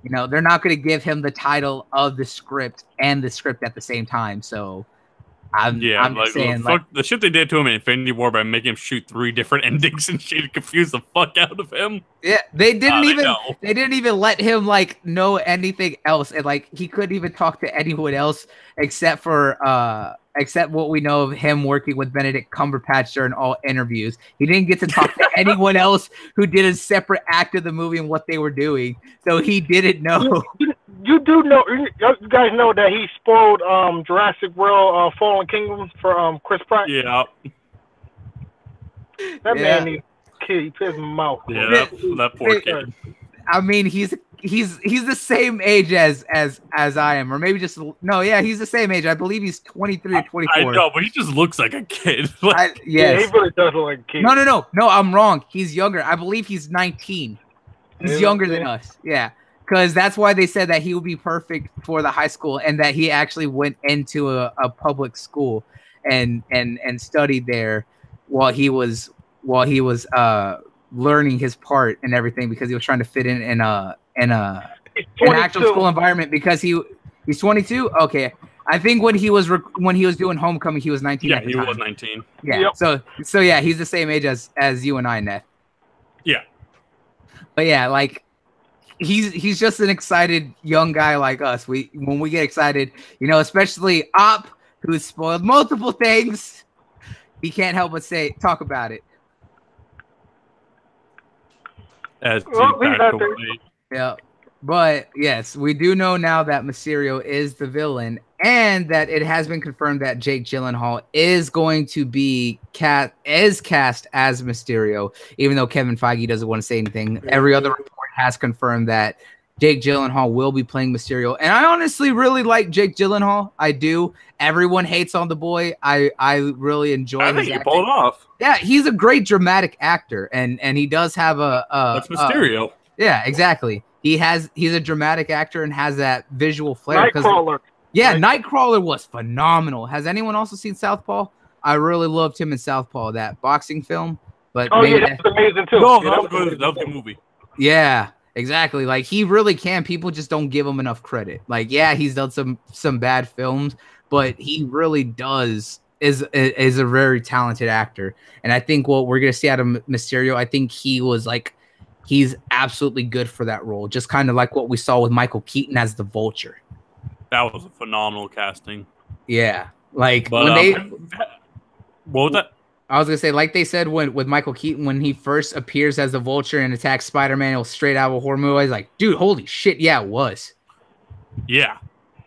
You know, they're not going to give him the title of the script and the script at the same time. So I'm just saying, like, the shit they did to him in Infinity War by making him shoot 3 different endings and shit confused the fuck out of him. Yeah, they didn't even let him like know anything else, and like he couldn't even talk to anyone else except for what we know of him working with Benedict Cumberbatch during all interviews. He didn't get to talk to anyone else who did a separate act of the movie and what they were doing, so he didn't know. You do know, you guys know that he spoiled Jurassic World Fallen Kingdom for Chris Pratt? Yeah. That man needs a kid. He pissed his mouth. Yeah, that poor kid. I mean, he's the same age as I am, or maybe just he's the same age. I believe he's 23 or 24. I know, but he just looks like a kid. Yes. Yeah, he really does look like a kid. No, I'm wrong. He's younger. I believe he's 19. He's younger than us. Yeah. Because that's why they said that he would be perfect for the high school, and that he actually went into a public school and studied there while he was learning his part and everything, because he was trying to fit in an actual school environment, because he's 22. Okay, I think when he was doing Homecoming, he was 19. Yeah, he was 19. Yeah, yep. So yeah, he's the same age as you and I, Neth. Yeah, but yeah, like. He's just an excited young guy like us. When we get excited, you know, especially Op, who's spoiled multiple things, he can't help but talk about it. Yeah, but yes, we do know now that Mysterio is the villain, and that it has been confirmed that Jake Gyllenhaal is going to be cast as Mysterio, even though Kevin Feige doesn't want to say anything. Every other report has confirmed that Jake Gyllenhaal will be playing Mysterio, and I honestly really like Jake Gyllenhaal. I do. Everyone hates on the boy. I really enjoy. I think he pulled it off. Yeah, he's a great dramatic actor, and he does have that's Mysterio. Yeah, exactly. He's a dramatic actor and has that visual flair. Nightcrawler. Yeah, Nightcrawler was phenomenal. Has anyone also seen Southpaw? I really loved him in Southpaw, that boxing film. But that's amazing too. No, that was a good movie. Yeah, exactly. Like, he really can. People just don't give him enough credit. Like, yeah, he's done some bad films, but he really is a very talented actor. And I think what we're gonna see out of Mysterio, I think he's absolutely good for that role. Just kind of like what we saw with Michael Keaton as the Vulture. That was a phenomenal casting. Yeah, like what was that? I was gonna say, like they said with Michael Keaton, when he first appears as the Vulture and attacks Spider-Man, it was straight out of a horror movie. I was like, dude, holy shit, yeah, it was. Yeah,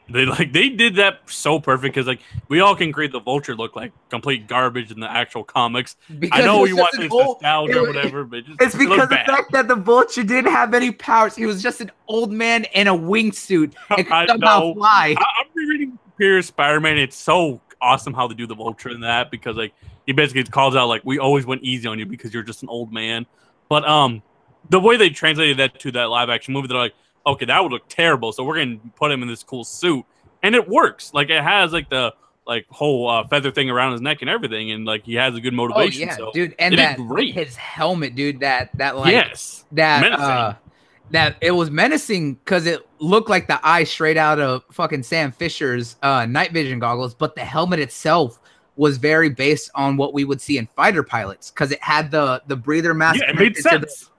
they did that so perfect, because like we all can agree the Vulture looked like complete garbage in the actual comics. Because I know you want this nostalgia or whatever, but it's because of the fact that the Vulture didn't have any powers. He was just an old man in a wingsuit and could somehow fly. I'm rereading Pierce Spider-Man. It's so awesome how they do the Vulture in that, because like he basically calls out like, we always went easy on you because you're just an old man. But the way they translated that to that live action movie, they're like, okay, that would look terrible, so we're gonna put him in this cool suit, and it works. Like, it has like the whole feather thing around his neck and everything, and like he has a good motivation. Oh yeah, so dude, and that great. His helmet, dude, that it was menacing because it looked like the eye straight out of fucking Sam Fisher's night vision goggles, but the helmet itself was very based on what we would see in fighter pilots, because it had the breather mask. Yeah, it made sense.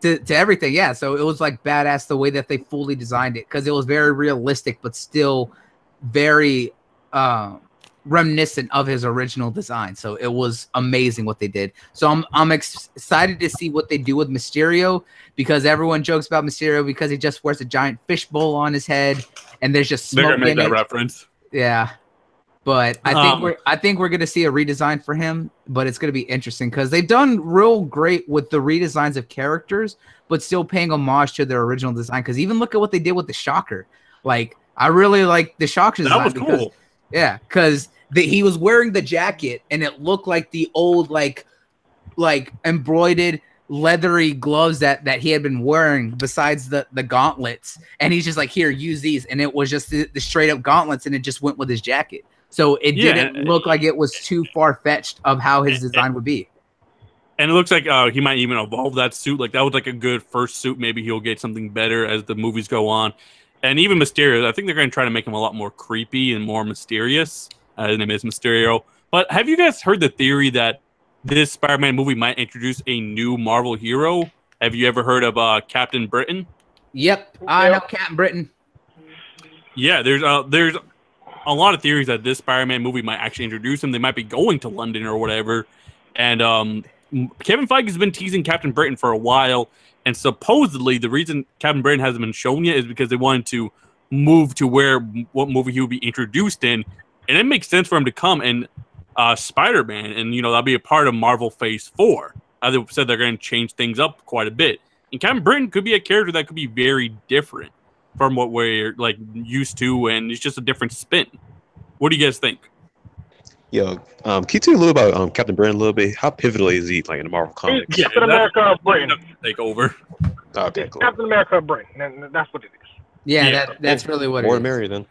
To everything, yeah. So it was like badass the way that they fully designed it, because it was very realistic, but still very reminiscent of his original design. So it was amazing what they did. So I'm excited to see what they do with Mysterio, because everyone jokes about Mysterio because he just wears a giant fishbowl on his head and there's just smoke. They're gonna make that reference. Yeah. But I think we're gonna see a redesign for him, but it's gonna be interesting because they've done real great with the redesigns of characters, but still paying homage to their original design. Because even look at what they did with the Shocker. Like, I really like the shock design. That was cool. Yeah, because he was wearing the jacket and it looked like the old like embroidered leathery gloves that he had been wearing besides the gauntlets, and he's just like, here, use these, and it was just the straight up gauntlets, and it just went with his jacket, so it didn't look like it was too far-fetched of how his design would be. And it looks like he might even evolve that suit. Like that was like a good first suit. Maybe he'll get something better as the movies go on. And even Mysterio, I think they're going to try to make him a lot more creepy and more mysterious. His name is Mysterio. But have you guys heard the theory that this Spider-Man movie might introduce a new Marvel hero? Have you ever heard of Captain Britain? Yep, I know Captain Britain. Yeah, there's a lot of theories that this Spider-Man movie might actually introduce him. They might be going to London or whatever. And Kevin Feige has been teasing Captain Britain for a while. And supposedly the reason Captain Britain hasn't been shown yet is because they wanted to move to what movie he would be introduced in. And it makes sense for him to come in Spider-Man. And, that'll be a part of Marvel Phase 4. As they said, they're going to change things up quite a bit. And Captain Britain could be a character that could be very different from what we're used to. And it's just a different spin. What do you guys think? Yo, can you tell me a little about Captain Britain a little bit? How pivotal is he in the Marvel comics? Captain America Britain. Take over. Okay, cool. Captain America Britain. That's what it is. Yeah, that's really what it is. More Mary then.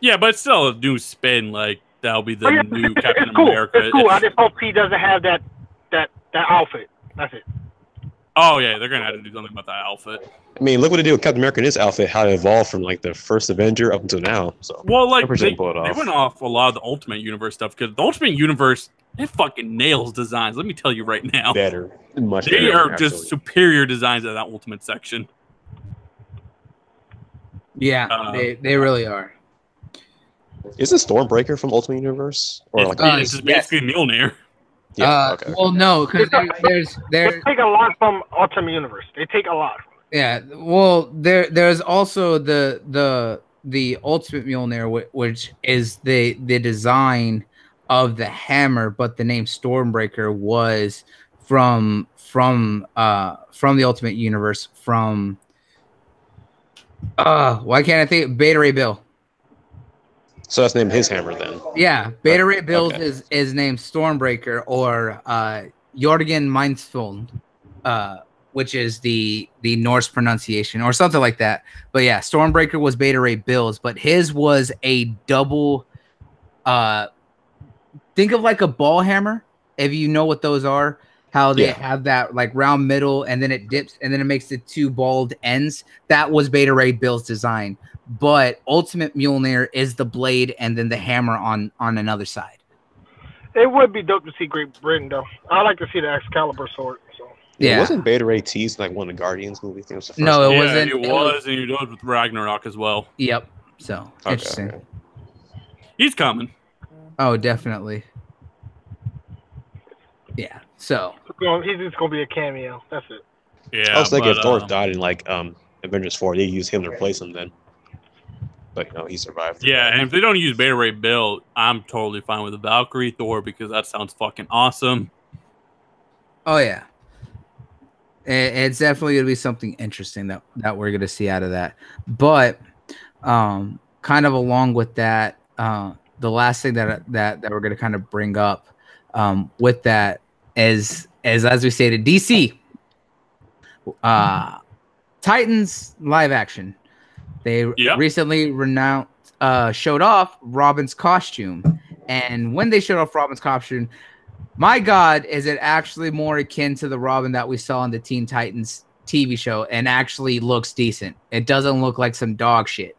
Yeah, but it's still a new spin. That'll be the new Captain cool. America. It's cool. I just hope he doesn't have that outfit. That's it. Oh yeah, they're gonna have to do something about that outfit. I mean, look what they did with Captain America in his outfit. How it evolved from the first Avenger up until now. So well, they went off a lot of the Ultimate Universe stuff because the Ultimate Universe it fucking nails designs. Let me tell you right now, much they better. are just superior designs in that Ultimate section. Yeah, they really are. Is it Stormbreaker from Ultimate Universe or it's just basically Mjolnir? Yeah. Okay. Well, no, because they take a lot from Ultimate Universe. They take a lot. Yeah. Well, there's also the Ultimate Mjolnir, which is the design of the hammer, but the name Stormbreaker was from the Ultimate Universe from why can't I think Beta Ray Bill? So that's named his hammer then. Yeah, Beta Ray Bill's is named Stormbreaker or Jorgen Mindstone, which is the Norse pronunciation or something like that. But yeah, Stormbreaker was Beta Ray Bill's, but his was a double. Think of like a ball hammer, if you know what those are. How they have that round middle and then it dips and then it makes the two bald ends. That was Beta Ray Bill's design. But Ultimate Mjolnir is the blade and then the hammer on another side. It would be dope to see Great Britain, though. I like to see the Excalibur sword. So. Yeah, wasn't Beta Ray teased one of the Guardians movies? It was the first no, it one. wasn't. It was, and you do it with Ragnarok as well. Yep. So interesting. Okay. He's coming. Oh, definitely. Yeah. So he's just gonna be a cameo. That's it. Yeah. I was thinking if Thor died in Avengers 4, they use him to replace him then. But he survived. Yeah, and if they don't use Beta Ray Bill, I'm totally fine with the Valkyrie Thor because that sounds fucking awesome. Oh yeah. It's definitely gonna be something interesting that we're gonna see out of that. But kind of along with that, the last thing that we're gonna kind of bring up with that is as we stated, DC Titans live action. They recently showed off Robin's costume, and when they showed off Robin's costume, my God, is it actually more akin to the Robin that we saw in the Teen Titans TV show, and actually looks decent. It doesn't look like some dog shit.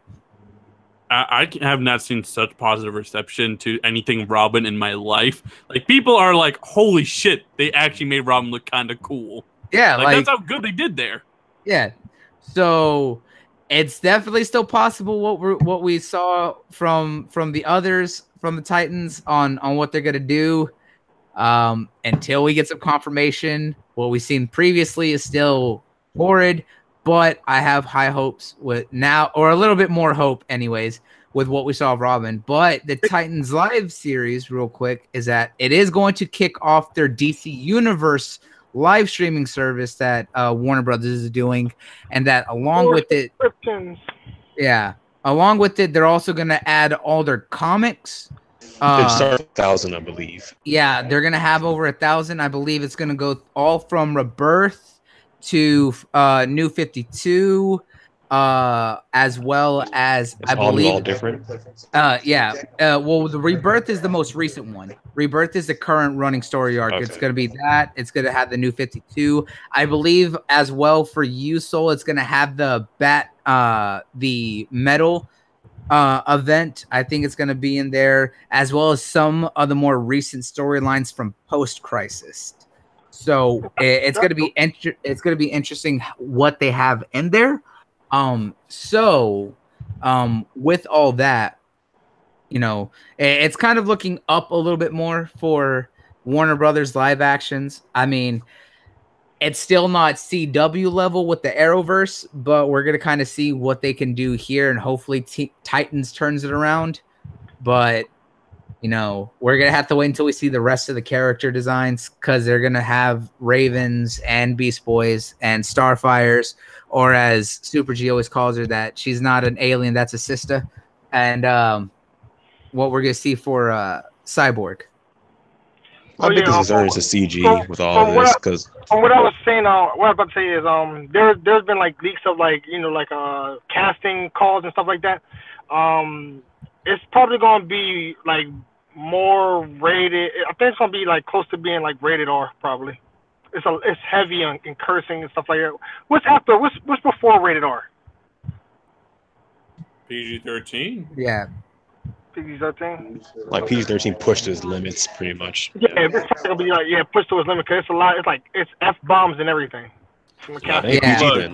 I have not seen such positive reception to anything Robin in my life. People are like, holy shit, they actually made Robin look kind of cool. Yeah, that's how good they did there. Yeah. So it's definitely still possible what we saw from the others, from the Titans on what they're gonna do. Until we get some confirmation, what we've seen previously is still horrid. But I have high hopes with now, or a little bit more hope anyways, with what we saw of Robin. But the Titans live series, real quick, is that it is going to kick off their DC Universe live streaming service that Warner Brothers is doing. And that along with it, Along with it, they're also going to add all their comics. It starts at 1,000, I believe. Yeah, they're going to have over 1,000. I believe it's going to go all from Rebirth to New 52, as well as It's I believe all different. Well, the Rebirth is the most recent one. Rebirth is the current running story arc. Okay. It's going to be that. It's going to have the New 52. I believe as well for you, Soul, it's going to have the the metal event. I think it's going to be in there, as well as some of the more recent storylines from Post Crisis. So it's going to be it's going to be interesting what they have in there. With all that, you know, it's kind of looking up a little bit more for Warner Brothers live actions. I mean, it's still not CW level with the Arrowverse, but we're going to kind of see what they can do here, and hopefully Titans turns it around. But, you know, we're going to have to wait until we see the rest of the character designs, because they're going to have Ravens and Beast Boys and Starfires, or as Super G always calls her, that she's not an alien, that's a sister. And what we're going to see for Cyborg. I think this deserves a CG with all this, because from what I was saying, what I was about to say is there's been like leaks of like, you know, like casting calls and stuff like that. It's probably gonna be like more rated. I think it's gonna be like close to being like rated R probably. It's heavy on in cursing and stuff like that. What's before rated R? PG-13. Yeah. PG-13. like PG-13 pushed his limits pretty much. Yeah, it's gonna be like pushed to its limit, because it's a lot. It's like it's F-bombs and everything. Yeah. PG then,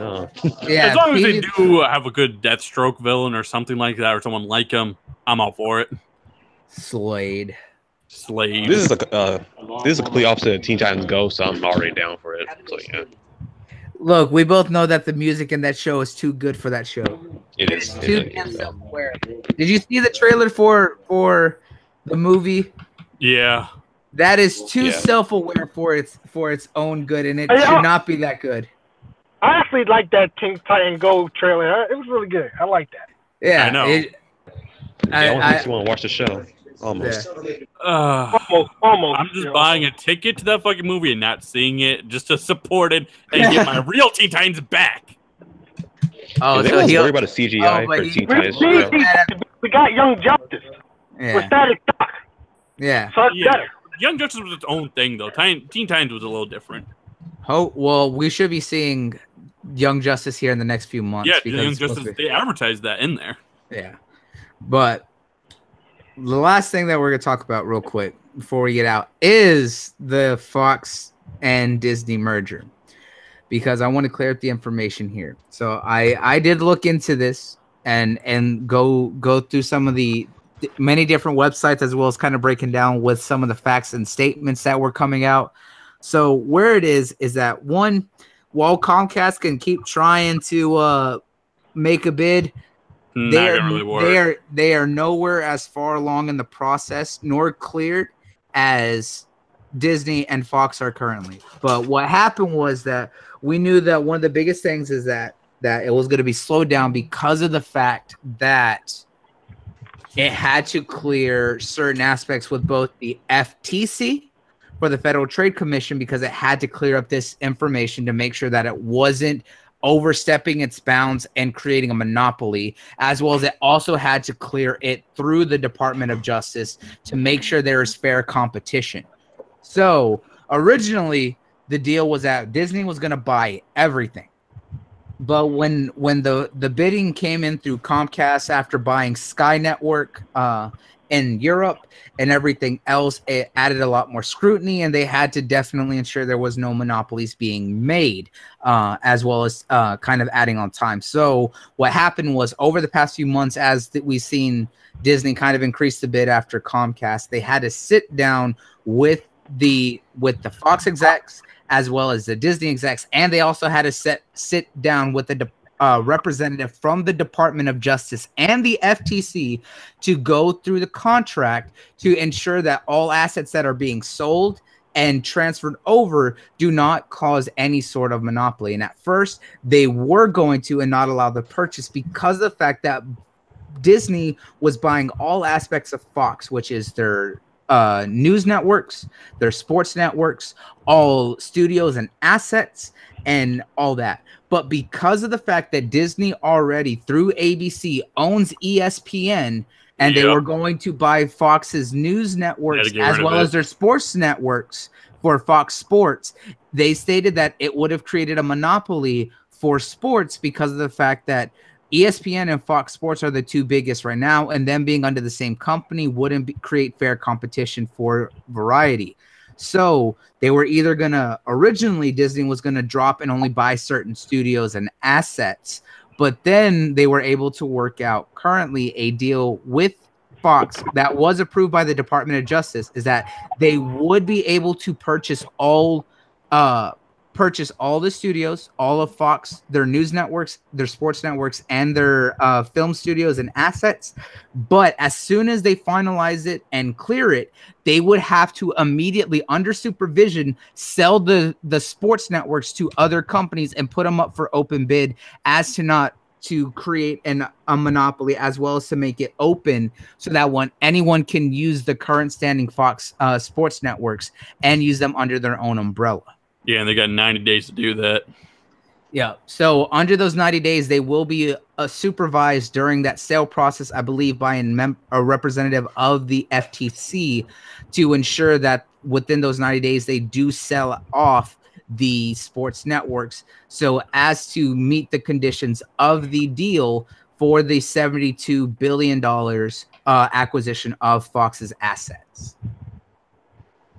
Yeah, as long as they do have a good Deathstroke villain or something like that, or someone like him, I'm all for it. Slade. This is a complete opposite of Teen Titans Go, so I'm already down for it. So yeah. Look, we both know that the music in that show is too good for that show. It is. Too damn self-aware. Did you see the trailer for the movie? Yeah. That is too self-aware for its own good, and it Hey, should not be that good. I actually like that Teen Titan Go trailer. It was really good. I like that. Yeah, I know. It makes you want to watch the show. Almost. Almost. I'm just buying a ticket to that fucking movie and not seeing it, just to support it and get my real Teen Titans back. Oh, they so was he'll worried about a CGI for Teen Titans. We got Young Justice with Static Shock. Yeah. So it's better. Young Justice was its own thing, though. Teen Titans was a little different. Oh, well, we should be seeing Young Justice here in the next few months. Yeah, Young Justice, they advertised that in there. Yeah. But the last thing that we're going to talk about real quick before we get out is the Fox and Disney merger, because I want to clear up the information here. So I did look into this and go through some of the many different websites, as well as kind of breaking down with some of the facts and statements that were coming out. So where it is that, one, while Comcast can keep trying to make a bid, they are nowhere as far along in the process nor cleared as Disney and Fox are currently. But what happened was that we knew that one of the biggest things is that it was going to be slowed down because of the fact that it had to clear certain aspects with both the FTC for the Federal Trade Commission, because it had to clear up this information to make sure that it wasn't overstepping its bounds and creating a monopoly, as well as it also had to clear it through the Department of Justice to make sure there is fair competition. So originally the deal was that Disney was going to buy everything. But when the bidding came in through Comcast after buying Sky Network in Europe and everything else, it added a lot more scrutiny, and they had to definitely ensure there was no monopolies being made, as well as kind of adding on time. So what happened was, over the past few months, as we've seen Disney kind of increase the bid after Comcast, they had to sit down with the Fox execs as well as the Disney execs, and they also had to sit down with the representative from the Department of Justice and the FTC to go through the contract to ensure that all assets that are being sold and transferred over do not cause any sort of monopoly. And at first, they were going to and not allow the purchase because of the fact that Disney was buying all aspects of Fox, which is their news networks, their sports networks, all studios and assets, and all that. But because of the fact that Disney already, through ABC, owns ESPN, and they were going to buy Fox's news networks as well as their sports networks for Fox Sports, they stated that it would have created a monopoly for sports because of the fact that ESPN and Fox Sports are the two biggest right now, and them being under the same company wouldn't create fair competition for variety. So they were either going to, originally Disney was going to drop and only buy certain studios and assets, but then they were able to work out currently a deal with Fox that was approved by the Department of Justice, is that they would be able to purchase all the studios, all of Fox, their news networks, their sports networks, and their film studios and assets. But as soon as they finalize it and clear it, they would have to immediately, under supervision, sell the sports networks to other companies and put them up for open bid, as to not to create a monopoly, as well as to make it open so that anyone can use the current standing Fox sports networks and use them under their own umbrella. Yeah, and they got 90 days to do that. Yeah, so under those 90 days, they will be supervised during that sale process, I believe, by a representative of the FTC to ensure that within those 90 days, they do sell off the sports networks so as to meet the conditions of the deal for the $72 billion acquisition of Fox's assets.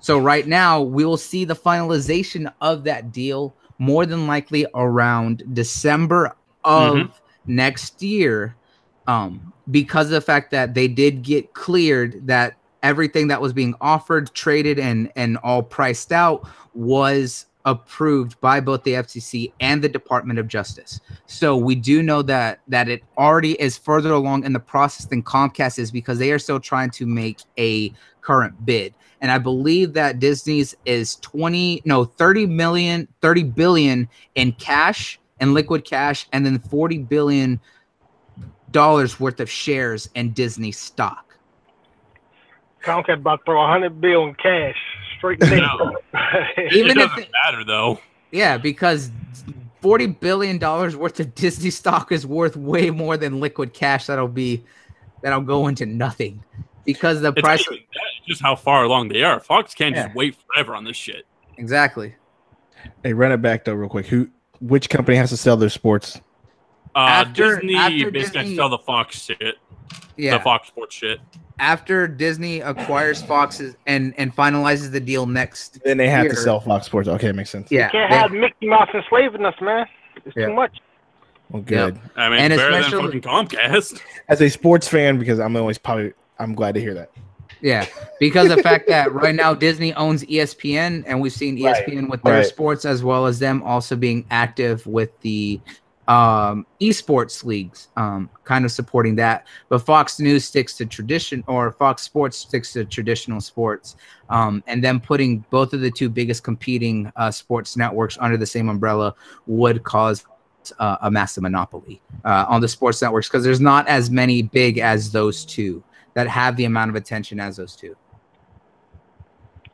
So right now, we will see the finalization of that deal more than likely around December of next year, because of the fact that they did get cleared that everything that was being offered, traded, and all priced out was approved by both the FCC and the Department of Justice. So we do know that it already is further along in the process than Comcast is, because they are still trying to make a current bid. And I believe that Disney's is 30 billion in cash and liquid cash, and then $40 billion worth of shares in Disney stock. Comcast about to throw $100 billion in cash straight in there. Even if it doesn't matter though. Yeah, because $40 billion worth of Disney stock is worth way more than liquid cash that'll go into nothing. Because the price of just how far along they are. Fox can't just wait forever on this shit. Exactly. Hey, run it back though real quick. Which company has to sell their sports? Disney basically sell the Fox shit. Yeah. The Fox Sports shit. After Disney acquires Fox's and finalizes the deal next, then they have to sell Fox Sports. Okay, it makes sense. Yeah, you can't have Mickey Mouse enslaving us, man. It's too much. Well, good. Yep. I mean, and it's better than fucking Comcast. As a sports fan, because I'm glad to hear that. Yeah, because of the fact that right now Disney owns ESPN, and we've seen ESPN with their sports, as well as them also being active with the esports leagues, kind of supporting that. But Fox News sticks to tradition, or Fox Sports sticks to traditional sports, and then putting both of the two biggest competing sports networks under the same umbrella would cause a massive monopoly on the sports networks, because there's not as many big as those two that have the amount of attention as those two.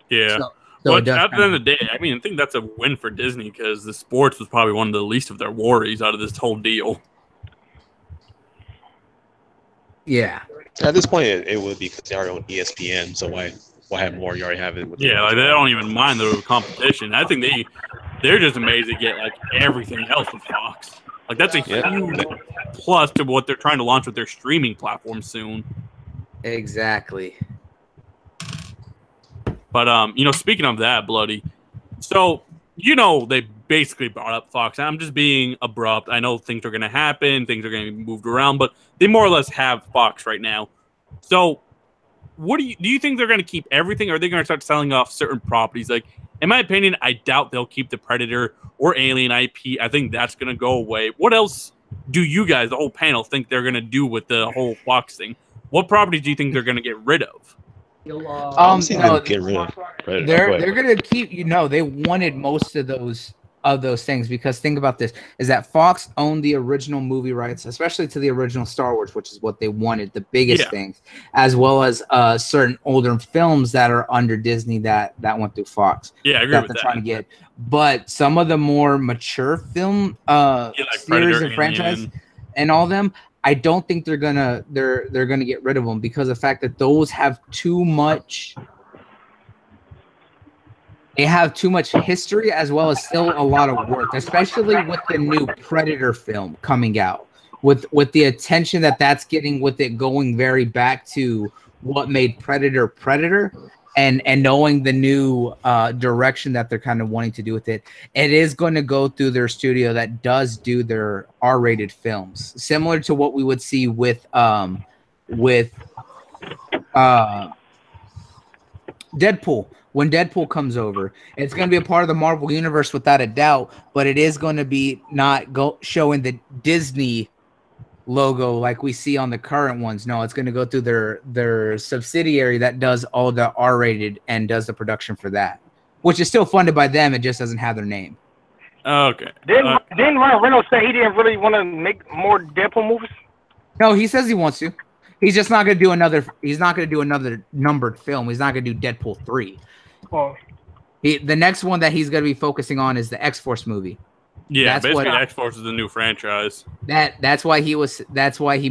Yeah. But at the end of the day, I mean, I think that's a win for Disney, because the sports was probably one of the least of their worries out of this whole deal. Yeah. At this point, it would be, because they already own ESPN, so why have more? You already have it. Like they don't even mind the competition. I think they're just amazed to get like everything else with Fox. Like that's a huge plus to what they're trying to launch with their streaming platform soon. Exactly. But speaking of that, Bloody, so they basically brought up Fox. I'm just being abrupt. I know things are going to happen, things are going to be moved around, but they more or less have Fox right now. So, what do you think they're going to keep everything, or are they going to start selling off certain properties? Like, in my opinion, I doubt they'll keep the Predator or Alien IP. I think that's going to go away. What else do you guys, the whole panel, think they're going to do with the whole Fox thing? What properties do you think they're going to get rid of? Get rid of they're going to keep. They wanted most of those of those things, because think about this, is that Fox owned the original movie rights, especially to the original Star Wars, which is what they wanted, the biggest things, as well as certain older films that are under Disney that went through Fox. Yeah, I agree that with they're that. trying to get. But some of the more mature film like series Predator, and franchise Alien. and all them, I don't think they're gonna get rid of them, because of the fact that those have too much. They have too much history, as well as still a lot of work, especially with the new Predator film coming out, with the attention that's getting, with it going very back to what made Predator, and knowing the new direction that they're kind of wanting to do with it. It is going to go through their studio that does do their R-rated films, similar to what we would see with Deadpool. When Deadpool comes over, it's going to be a part of the Marvel universe without a doubt, but it is going to be not showing the Disney logo like we see on the current ones. No, it's going to go through their subsidiary that does all the R-rated and does the production for that, which is still funded by them. It just doesn't have their name. Okay. Didn't Ryan Reynolds say he didn't really want to make more Deadpool movies? No, he says he wants to. He's just not going to do another. He's not going to do another numbered film. He's not going to do Deadpool 3. Oh. The next one that he's going to be focusing on is the X-Force movie. Yeah, basically X-Force is the new franchise. That's why he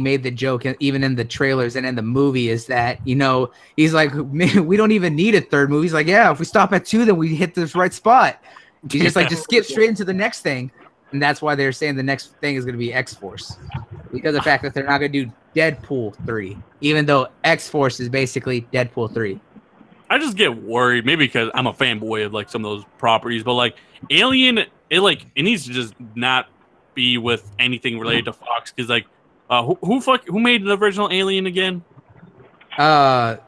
made the joke, even in the trailers and in the movie, is that, you know, he's like, man, we don't even need a third movie. He's like, yeah, if we stop at 2, then we hit this right spot. He's just like, just skip straight into the next thing. And that's why they're saying the next thing is going to be X-Force, because of the fact that they're not going to do Deadpool 3, even though X-Force is basically Deadpool 3. I just get worried, maybe because I'm a fanboy of like some of those properties, but like Alien, it needs to just not be with anything related to Fox, because like who made the original Alien again? Come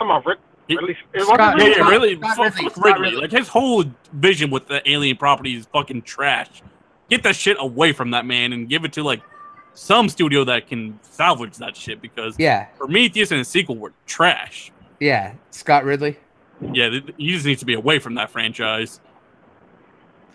on, Rick. Ridley. Like his whole vision with the Alien property is fucking trash. Get that shit away from that man and give it to like some studio that can salvage that shit, because Prometheus and the sequel were trash. Yeah, Scott Ridley. Yeah, he just needs to be away from that franchise.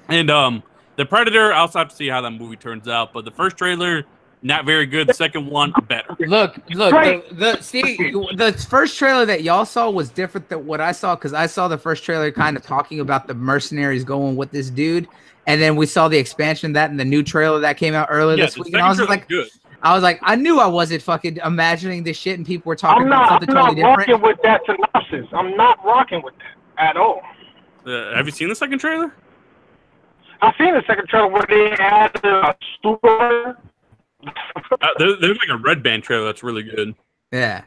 And the Predator, I'll have to see how that movie turns out. But the first trailer, not very good. The second one, better. Look. The first trailer that y'all saw was different than what I saw, because I saw the first trailer kind of talking about the mercenaries going with this dude, and then we saw the expansion of that in the new trailer that came out earlier this week. And I was like, good. I knew I wasn't fucking imagining this shit, and people were talking about something totally different. I'm not rocking with that synopsis. I'm not rocking with that at all. Have you seen the second trailer? I've seen the second trailer where they had a super. There's like a Red Band trailer that's really good. Yeah,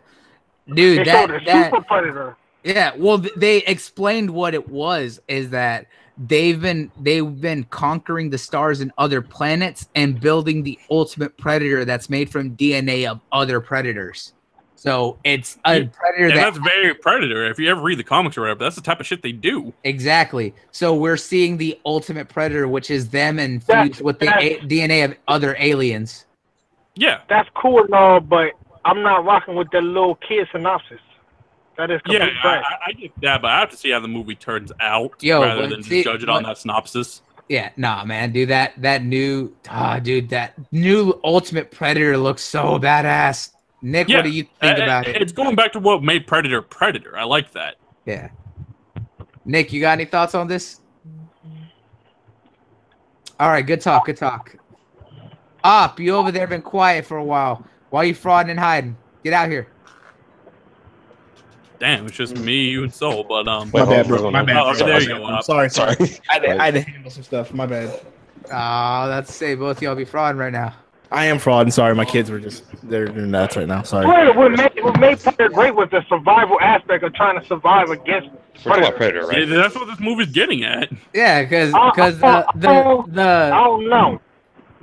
dude, Super Predator. Yeah, well, they explained what it was, is that they've been conquering the stars and other planets and building the ultimate predator that's made from DNA of other predators. So it's a predator that's very Predator. If you ever read the comics or whatever, that's the type of shit they do. Exactly. So we're seeing the ultimate predator, which is them infused with the DNA of other aliens. Yeah, that's cool and all, but I'm not rocking with that little kid synopsis. That is complete trash. I get that, but I have to see how the movie turns out rather than just judge it on that synopsis. Yeah, nah, man, dude, that new Ultimate Predator looks so badass. Nick, what do you think about it? It's going back to what made Predator Predator. I like that. Yeah. Nick, you got any thoughts on this? All right, good talk. Op, you over there been quiet for a while. Why are you frauding and hiding? Get out here. Damn, it's just me, you, and Soul. But my bad, bro. My bad. Oh, okay, there you go. I'm sorry. I had to handle some stuff. My bad. That's to say both y'all be frauding right now. I am fraud. Sorry, my kids were they're nuts right now. Sorry. What made Predator great was the survival aspect of trying to survive against Predator, right? Yeah, that's what this movie's getting at. Yeah, because I don't know.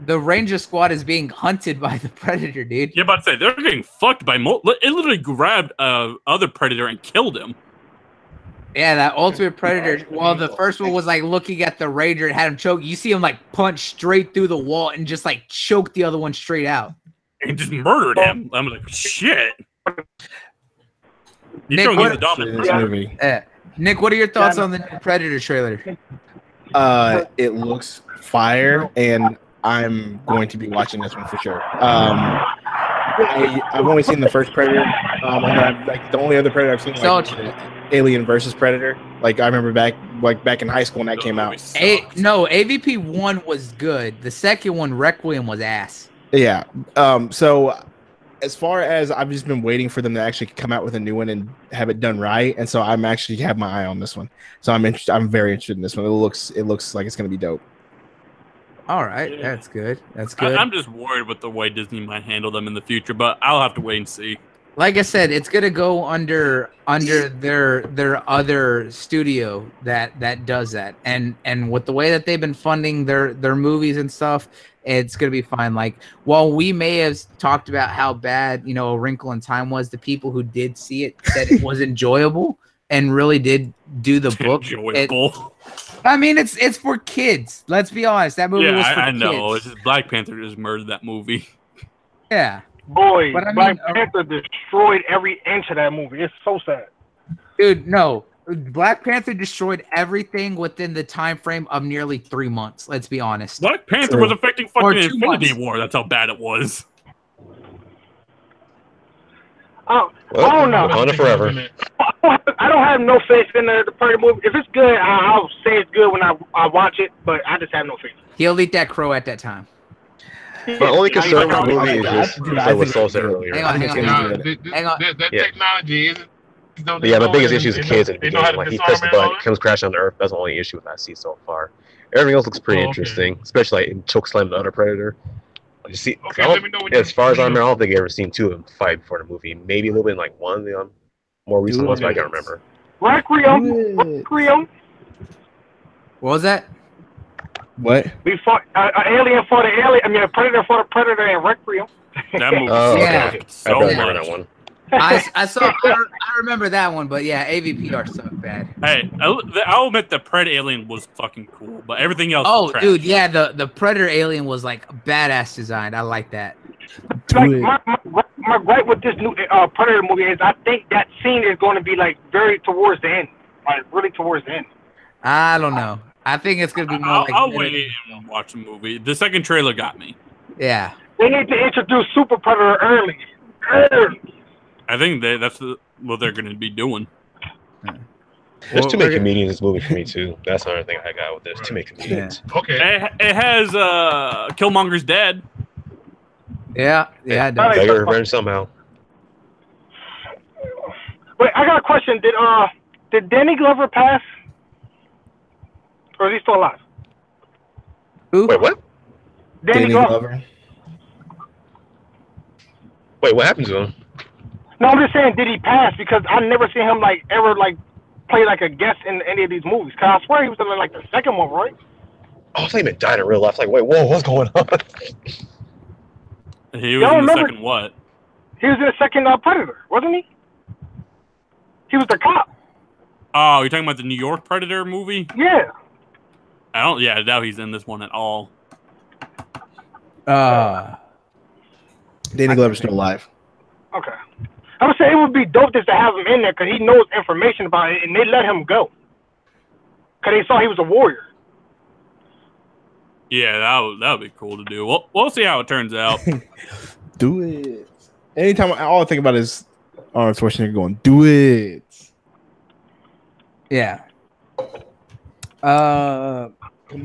The Ranger Squad is being hunted by the Predator, dude. Yeah, about to say they're getting fucked by. It literally grabbed other Predator and killed him. Yeah, that Ultimate Predator. Well, the first one was like looking at the Ranger and had him choke. You see him like punch straight through the wall and just like choke the other one straight out. And just murdered him. I'm like, shit. Nick, what are your thoughts on the Predator trailer? It looks fire, and I'm going to be watching this one for sure. I've only seen the first Predator, and the only other Predator I've seen Alien versus Predator. Like I remember back in high school when that came out. No, AVP 1 was good. The second one, Requiem, was ass. Yeah. So as far as I've just been waiting for them to actually come out with a new one and have it done right, and so I'm actually have my eye on this one. So I'm interested. I'm very interested in this one. It looks like it's gonna be dope. All right, that's good. That's good. I'm just worried with the way Disney might handle them in the future, but I'll have to wait and see. Like I said, it's gonna go under their other studio that does that, and with the way that they've been funding their movies and stuff, it's gonna be fine. Like while we may have talked about how bad A Wrinkle in Time was, the people who did see it said it was enjoyable and really did do the book. Enjoyable. I mean, it's for kids. Let's be honest. That movie was for I know. kids. It's just Black Panther just murdered that movie. Yeah. Boy, But I mean, Black Panther destroyed every inch of that movie. It's so sad. Dude, no. Black Panther destroyed everything within the time frame of nearly 3 months. Let's be honest. Black Panther was affecting fucking Infinity War. That's how bad it was. I don't know. On it forever. I don't have no faith in the Predator movie. If it's good, I'll say it's good when I watch it, but I just have no faith. He'll eat that crow at that time. My only concern with the movie is just what Saul said earlier. Hang on. That technology isn't. Yeah, my biggest issue is the kids in the beginning. Like he pressed the button, comes crashing on the earth. That's the only issue with that scene so far. Everything else looks pretty interesting, especially like in chokeslam the other Predator. You see, as far as I remember, I don't think I've ever seen two of them fight before the movie. Maybe a little bit in like one of the more recent ones, but I can't remember. Requiem. What was that? What? We fought an alien fought an alien. I mean, a Predator fought a Predator in Requiem. That movie I remember that one. I remember that one, but yeah, AVP are so bad. Hey, I'll admit the Predator alien was fucking cool, but everything else. Oh, was trash. dude, yeah, the Predator alien was like badass designed. I like that. Like my gripe with this new Predator movie is I think that scene is going to be like very towards the end, like really towards the end. I don't know. I think it's gonna be more. I'll wait and watch the movie. The second trailer got me. Yeah. They need to introduce Super Predator early. I think that's what they're going to be doing. There's too many comedians in this movie for me too. That's another thing I got with this. Too many comedians. Yeah. Okay. It has Killmonger's dead. Yeah. It does. They got revenge somehow. Wait, I got a question. Did Danny Glover pass? Or is he still alive? Who? Wait, what? Danny Glover. Wait, what happened to him? No, I'm just saying, did he pass? Because I never seen him ever play like a guest in any of these movies. Cause I swear he was in like the second one, right? Oh, I thought he meant died in real life. Like, wait, whoa, what's going on? He was in the second what? He was in the second Predator, wasn't he? He was the cop. Oh, you're talking about the New York Predator movie? Yeah. I doubt he's in this one at all. Danny Glover's still alive. Okay. I would say it would be dope just to have him in there because he knows information about it, and they let him go because they saw he was a warrior. Yeah, that would be cool to do. We'll see how it turns out. Do it. Anytime, all I think about is Arnold Schwarzenegger going, "Do it." Yeah. Come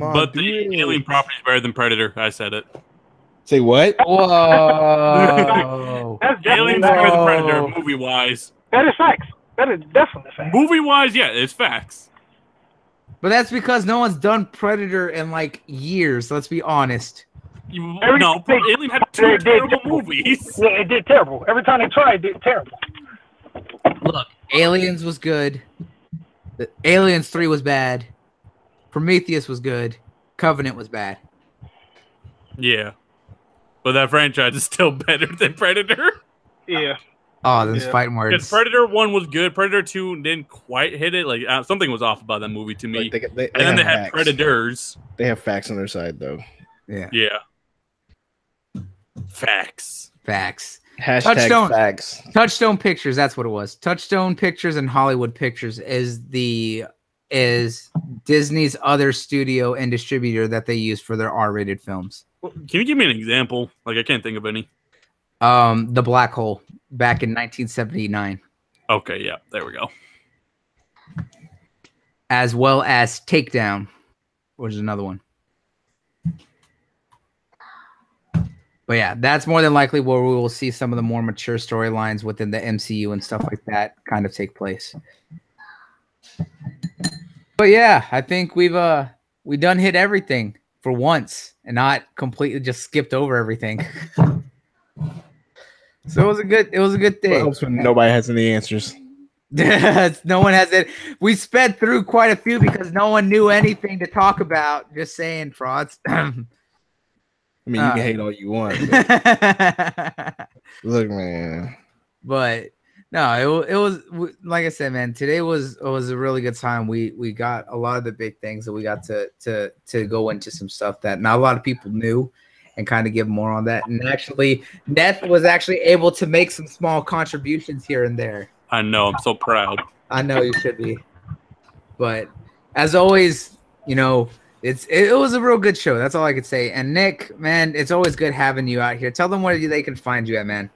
on. But the alien property is better than Predator. I said it. Say what? Whoa. Aliens are better than Predator, movie-wise. That is facts. That is definitely facts. Movie-wise, yeah, it's facts. But that's because no one's done Predator in like years. Let's be honest. Alien had two terrible movies. Yeah, it did terrible. Every time they tried, it did terrible. Look, Aliens was good. The Aliens 3 was bad. Prometheus was good. Covenant was bad. Yeah. But that franchise is still better than Predator. Yeah. Oh, those fighting words. Because Predator 1 was good. Predator 2 didn't quite hit it. Like something was off about that movie to me. Like and then they had Predators. They have facts on their side, though. Yeah. Yeah. Facts. Hashtag facts. Touchstone Pictures, that's what it was. Touchstone Pictures and Hollywood Pictures is the is Disney's other studio and distributor that they use for their R-rated films. Can you give me an example? Like, I can't think of any. The Black Hole back in 1979. Okay, yeah, there we go. As well as Takedown, which is another one. But yeah, that's more than likely where we will see some of the more mature storylines within the MCU and stuff like that kind of take place. But yeah, I think we done hit everything for once and not completely just skipped over everything. So it was a good thing. Well, helps when nobody has any answers. No one has it. We sped through quite a few because no one knew anything to talk about. Just saying, frauds. I mean, you can hate all you want. Look, man. But no, it was like I said, man. Today was a really good time. We got a lot of the big things that we got to go into some stuff that not a lot of people knew, and kind of give more on that. And actually, Neth was actually able to make some small contributions here and there. I know. I'm so proud. I know you should be. But as always, you know, it was a real good show. That's all I could say. And Nick, man, it's always good having you out here. Tell them where they can find you at, man.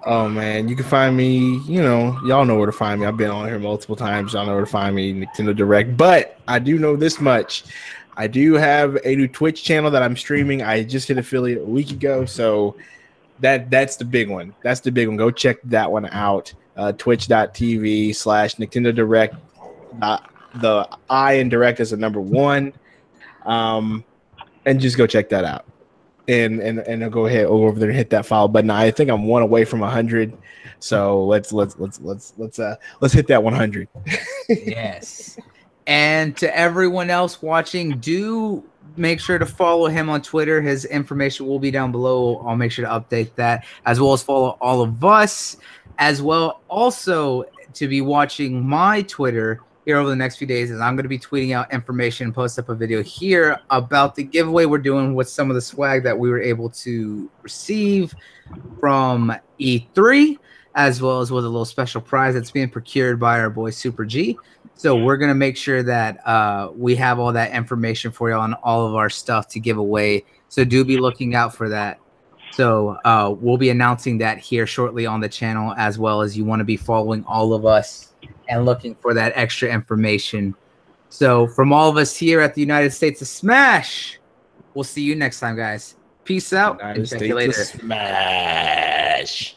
Oh, man, you can find me, you know, y'all know where to find me. I've been on here multiple times. Y'all know where to find me, Nintendo Direct. But I do know this much. I do have a new Twitch channel that I'm streaming. I just hit affiliate a week ago. So that's the big one. That's the big one. Go check that one out. Twitch.tv/Nintendo Direct. The I in Direct is a number 1. And just go check that out. And I'll go ahead over there and hit that follow button. I think I'm 1 away from 100. So let's hit that 100. Yes. And to everyone else watching, do make sure to follow him on Twitter. His information will be down below. I'll make sure to update that, as well as follow all of us, as well also to be watching my Twitter here over the next few days, as I'm going to be tweeting out information, post up a video here about the giveaway we're doing with some of the swag that we were able to receive from E3, as well as with a little special prize that's being procured by our boy Super G. So we're going to make sure that we have all that information for you on all of our stuff to give away. So do be looking out for that. So we'll be announcing that here shortly on the channel, as well as you want to be following all of us and looking for that extra information. So from all of us here at the United States of Smash, we'll see you next time, guys. Peace out. United States of Smash.